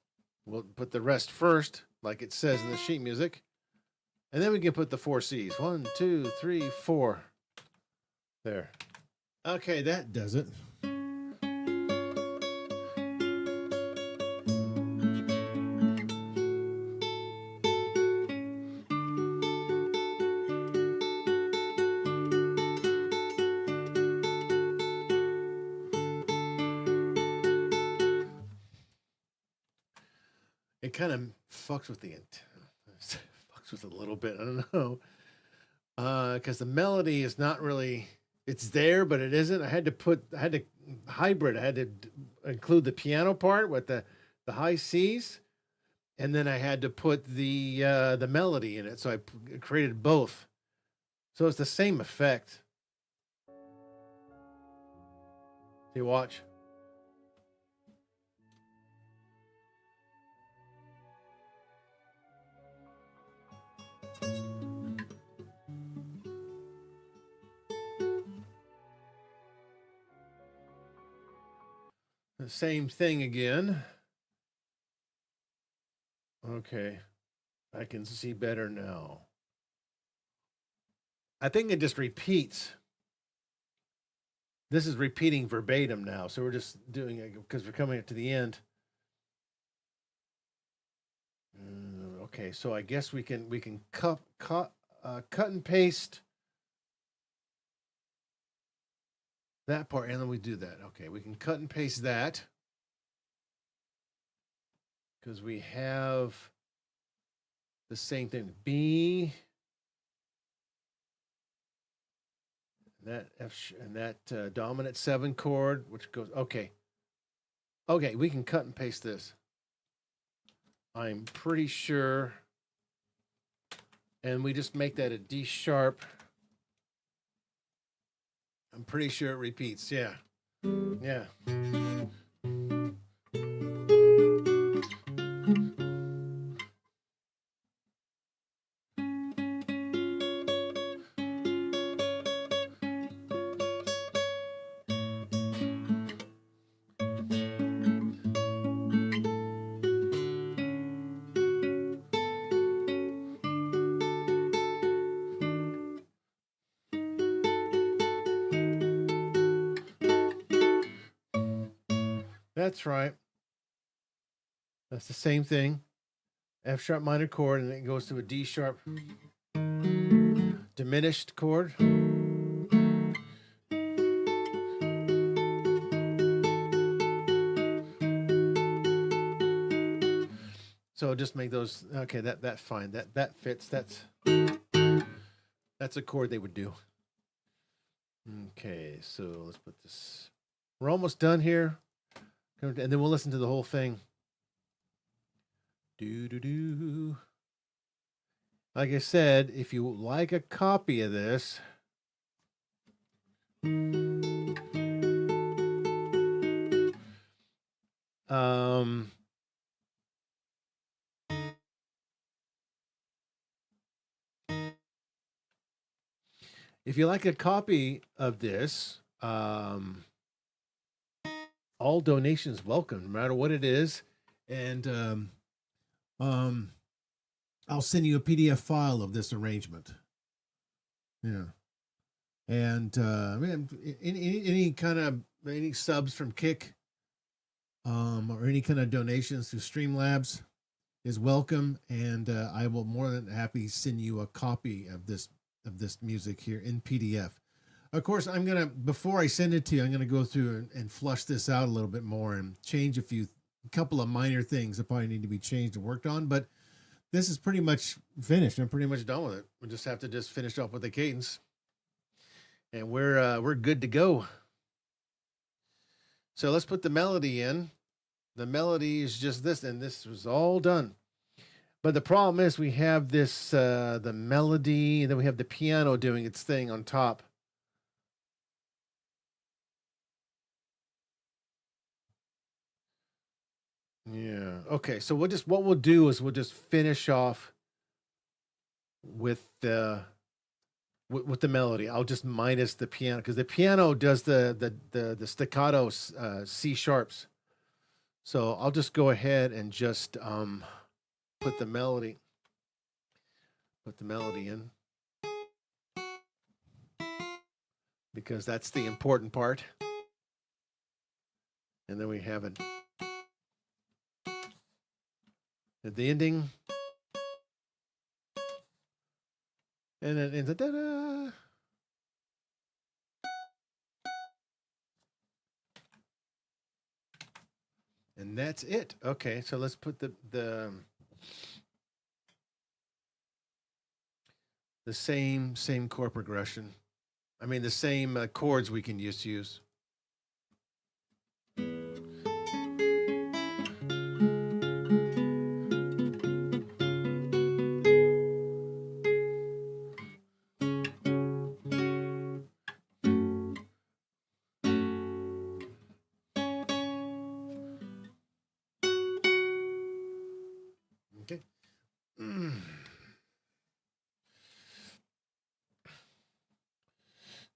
We'll put the rest first, like it says in the sheet music. And then we can put the 4 C's. 1, 2, 3, 4. There. Okay, that does it. It kind of fucks with fucks with a little bit. I don't know. Because the melody is not really, it's there, but it isn't. I had to hybrid. I had to include the piano part with the high C's, and then I had to put the melody in it. So I created both. So it's the same effect. You watch. The same thing again. Okay. I can see better now. I think it just repeats. This is repeating verbatim now. So we're just doing it because we're coming up to the end. Okay, so I guess we can cut and paste that part, and then we do that. Okay, we can cut and paste that because we have the same thing. B, that F and that dominant 7 chord, which goes okay. Okay, we can cut and paste this. I'm pretty sure, and we just make that a D sharp. I'm pretty sure it repeats. Yeah. Yeah. That's right. That's the same thing. F sharp minor chord, and it goes to a D sharp diminished chord. So just make those. Okay, that's fine. That fits. That's a chord they would do. Okay, so let's put this. We're almost done here, and then we'll listen to the whole thing. Do do do. Like I said, if you like a copy of this, If you like a copy of this, all donations welcome, no matter what it is. And um, I'll send you a PDF file of this arrangement. Yeah. And any kind of any subs from Kick, or any kind of donations through Streamlabs is welcome, and I will more than happy send you a copy of this music here in PDF. Of course, before I send it to you, I'm gonna go through and flush this out a little bit more and change a couple of minor things that probably need to be changed and worked on. But this is pretty much finished. I'm pretty much done with it. We just have to finish off with the cadence, and we're good to go. So let's put the melody in. The melody is just this, and this was all done. But the problem is we have this, the melody, and then we have the piano doing its thing on top. Yeah. Okay. So what we'll do is we'll just finish off with the melody. I'll just minus the piano because the piano does the staccato C sharps. So I'll just go ahead and just put the melody in because that's the important part. And then we have it at the ending. And then in the da-da. And that's it. Okay, so let's put the same chord progression. I mean the same chords we can use. Okay.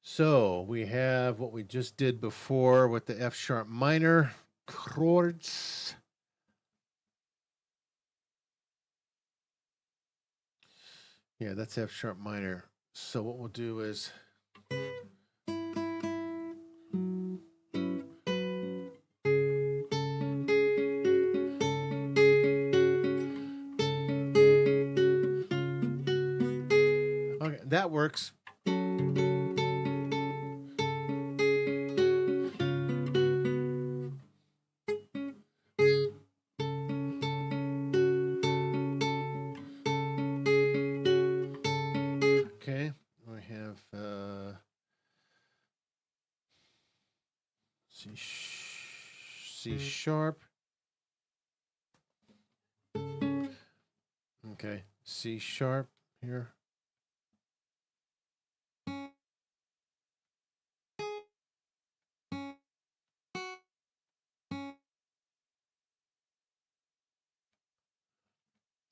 So we have what we just did before with the F sharp minor chords. Yeah, that's F sharp minor. So what we'll do is okay, that works. Okay, we have C sharp. Okay, C sharp here.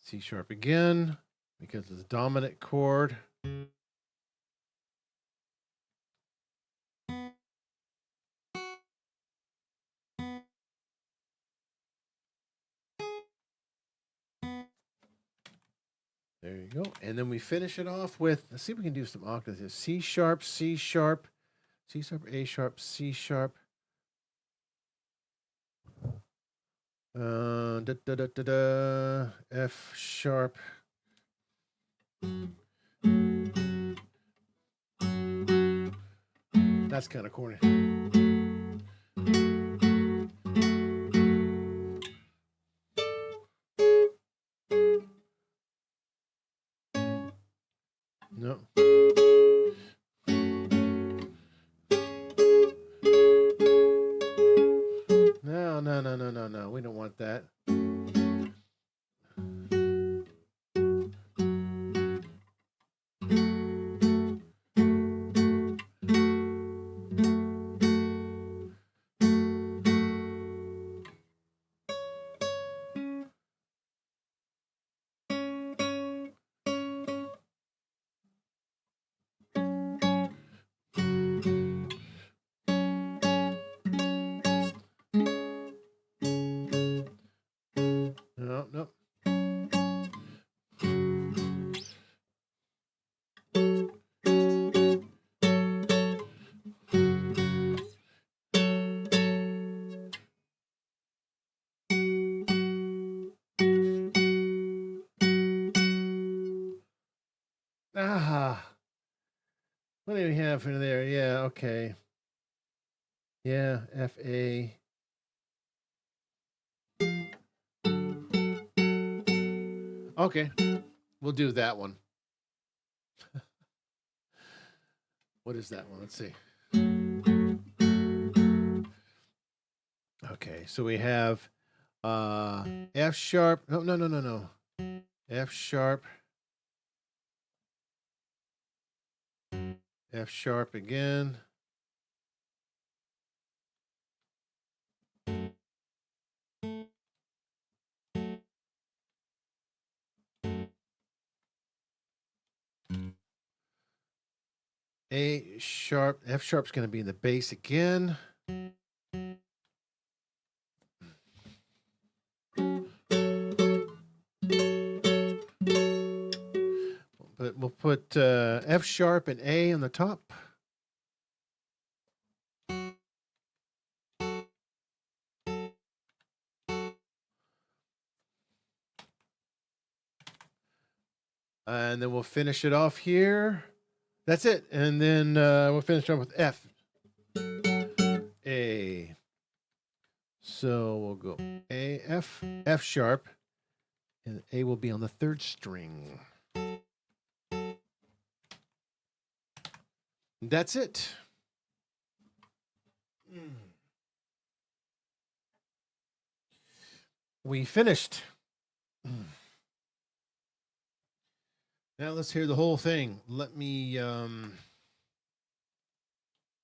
C sharp again because it's a dominant chord. There you go. And then we finish it off with, let's see if we can do some octaves here. C sharp, C sharp, C sharp, A sharp, C sharp. Da, da, da, da, da, F sharp. That's kind of corny. No. No. We don't want that. What do we have in there? Yeah, okay. Yeah, F-A. Okay, we'll do that one. What is that one? Let's see. Okay, so we have F sharp. No. F sharp. F sharp again. A sharp. F sharp's going to be in the bass again. But we'll put F sharp and A on the top. And then we'll finish it off here. That's it. And then we'll finish off with F. A. So we'll go A, F, F sharp, and A will be on the third string. That's it. We finished. Now let's hear the whole thing. Let me,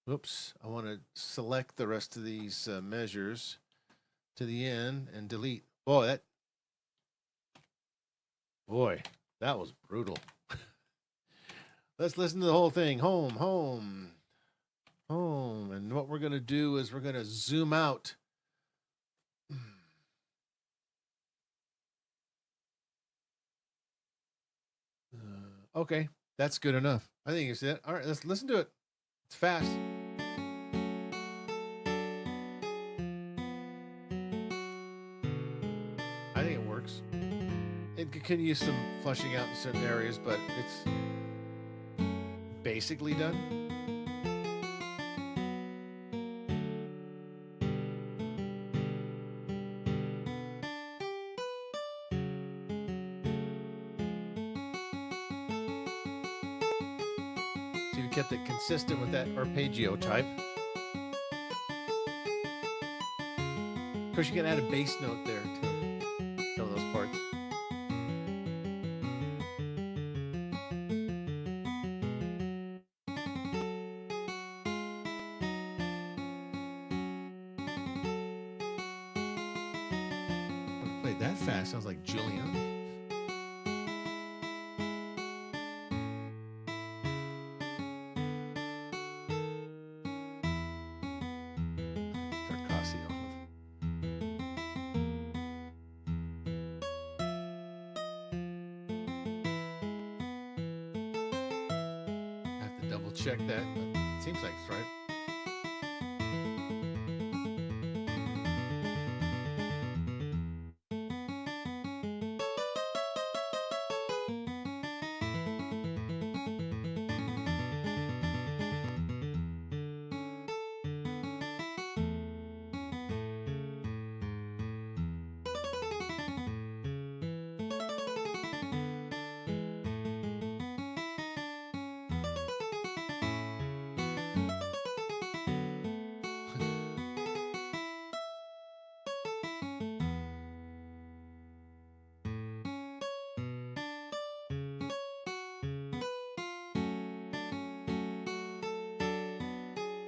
oops, I want to select the rest of these measures to the end and delete. Boy, that was brutal. Let's listen to the whole thing. Home, home, home. And what we're going to do is we're going to zoom out. Okay, that's good enough. I think it's it. All right, let's listen to it. It's fast. I think it works. It can use some flushing out in certain areas, but it's basically done. So you kept it consistent with that arpeggio type. Of course, you can add a bass note there too. Some of those parts. Played that fast. Sounds like Julian. Double check that, but it seems like it's right.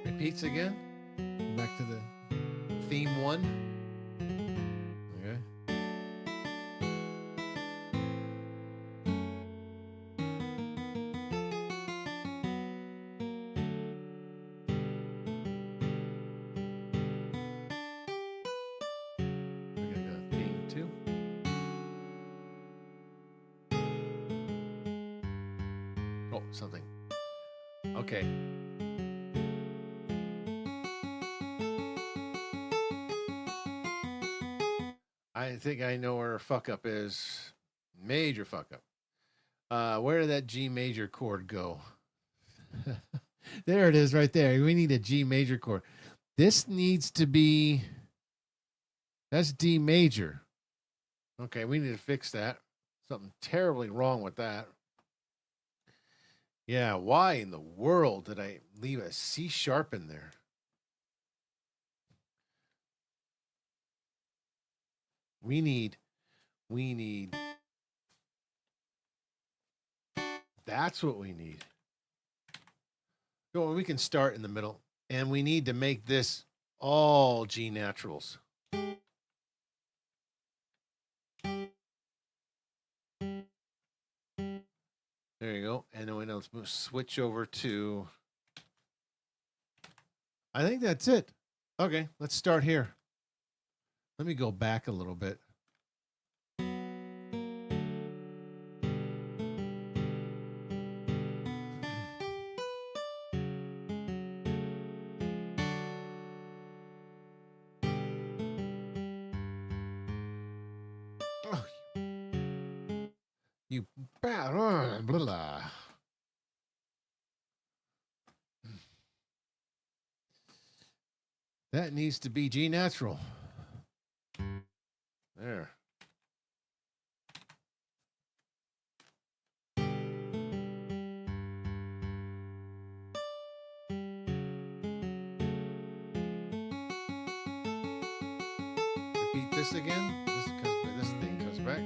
Repeats again. Back to the theme one. Okay. We're gonna go theme two. Oh, something. Okay. I think I know where a fuck up is. Major fuck up. Where did that G major chord go? There it is right there. We need a G major chord. This needs to be, that's D major. Okay, we need to fix that. Something terribly wrong with that. Yeah, why in the world did I leave a C sharp in there? We need, that's what we need. So we can start in the middle, and we need to make this all G naturals. There you go. And then let's switch over to, I think that's it. Okay, let's start here. Let me go back a little bit. Oh, you bad. Blah, blah. That needs to be G natural. There. Repeat this again. This thing comes back.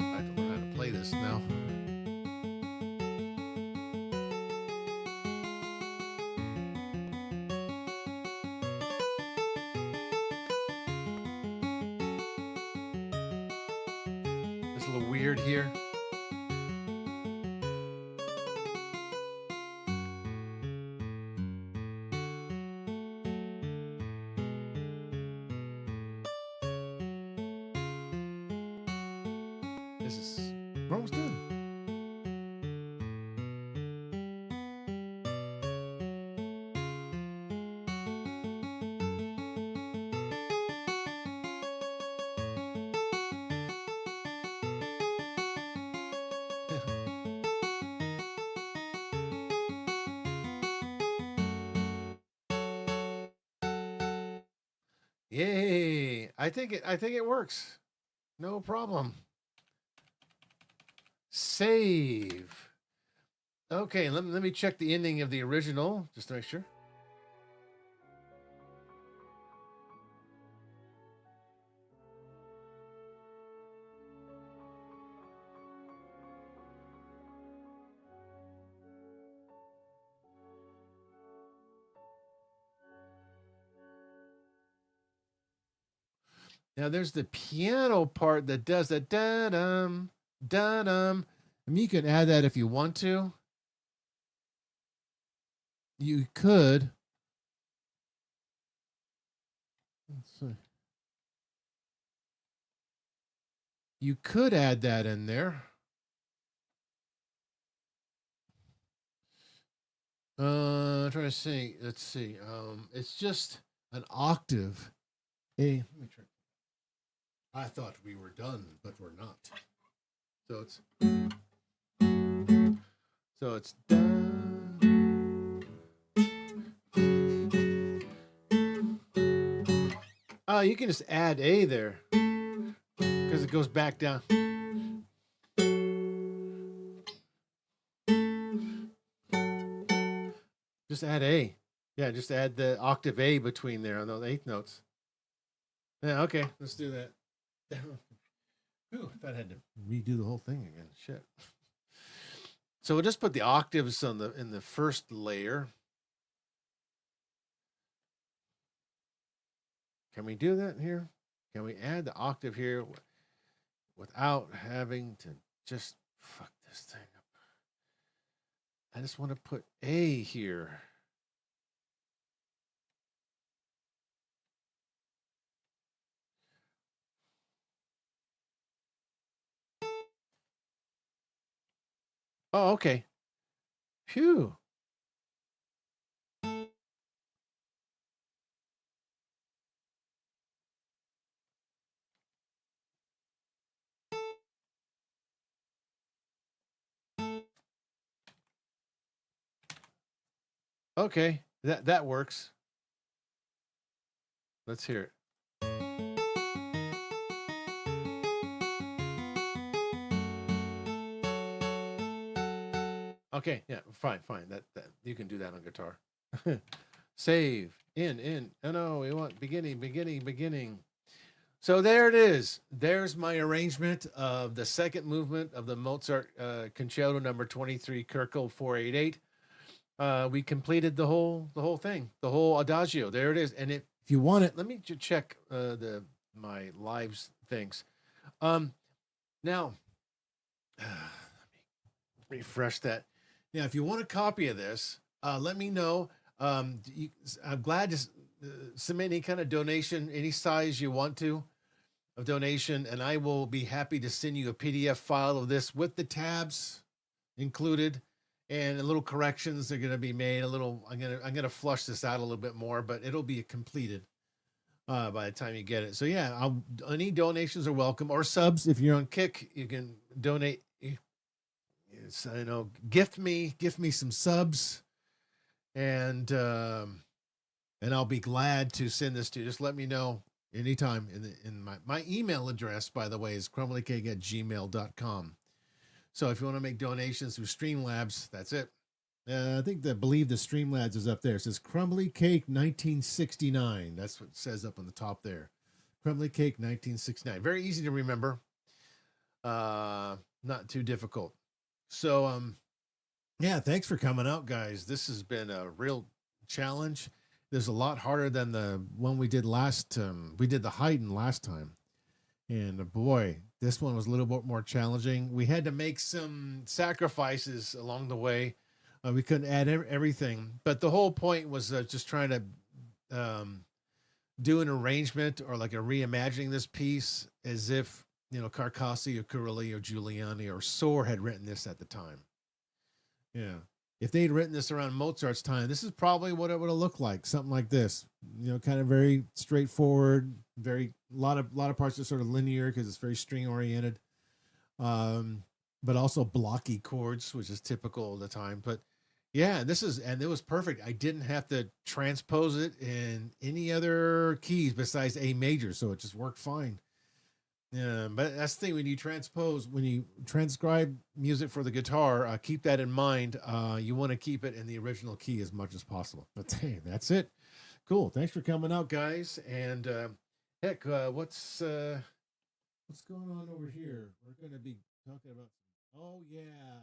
I have to learn how to play this now. It's a little weird here. This is, we're almost done. Yay! I think it works. No problem. Save. Okay, let me check the ending of the original just to make sure. Now there's the piano part that does the da dum da dum. I mean, you can add that if you want to. You could. Let's see. You could add that in there. I'm trying to see. Let's see. It's just an octave. A. Let me try. I thought we were done, but we're not. So it's done. Oh, you can just add A there because it goes back down. Just add A. Yeah, just add the octave A between there on those eighth notes. Yeah, okay, let's do that. Ooh, I thought I had to redo the whole thing again. Shit. So we'll just put the octaves in the first layer. Can we do that here? Can we add the octave here without having to just fuck this thing up? I just want to put A here. Oh, okay. Phew. Okay, that works. Let's hear it. Okay, yeah, fine. That you can do that on guitar. Save in. Oh no, we want beginning. So there it is. There's my arrangement of the second movement of the Mozart Concerto number 23, Kirkel 488. We completed the whole thing, the whole Adagio. There it is. And if you want it, let me check my lives things. Now, let me refresh that. Now, if you want a copy of this, let me know. I'm glad to submit any kind of donation, any size you want to of donation, and I will be happy to send you a PDF file of this with the tabs included and a little corrections are going to be made. I'm gonna flush this out a little bit more, but it'll be completed by the time you get it. So yeah, any donations are welcome, or subs. If you're on Kick, you can donate. So, gift me some subs, and I'll be glad to send this to you. Just let me know anytime. In my email address, by the way, is crumblycake@gmail.com. So if you want to make donations through Streamlabs, that's it. I believe the Streamlabs is up there. It says Crumbly Cake 1969. That's what it says up on the top there. Crumbly Cake 1969. Very easy to remember. Not too difficult. So yeah, thanks for coming out, guys. This has been a real challenge. There's a lot harder than the one we did last. We did the Haydn last time, and boy, this one was a little bit more challenging. We had to make some sacrifices along the way. We couldn't add everything, but the whole point was just trying to do an arrangement or like a reimagining this piece as if Carcassi or Corelli or Giuliani or Sohr had written this at the time. Yeah. If they'd written this around Mozart's time, this is probably what it would have looked like. Something like this, kind of very straightforward, a lot of parts are sort of linear because it's very string oriented. But also blocky chords, which is typical of the time. But yeah, and it was perfect. I didn't have to transpose it in any other keys besides A major. So it just worked fine. Yeah, but that's the thing when you transcribe music for the guitar, keep that in mind. You want to keep it in the original key as much as possible. But hey, that's it. Cool. Thanks for coming out, guys. And heck, what's going on over here? We're going to be talking about. Oh yeah.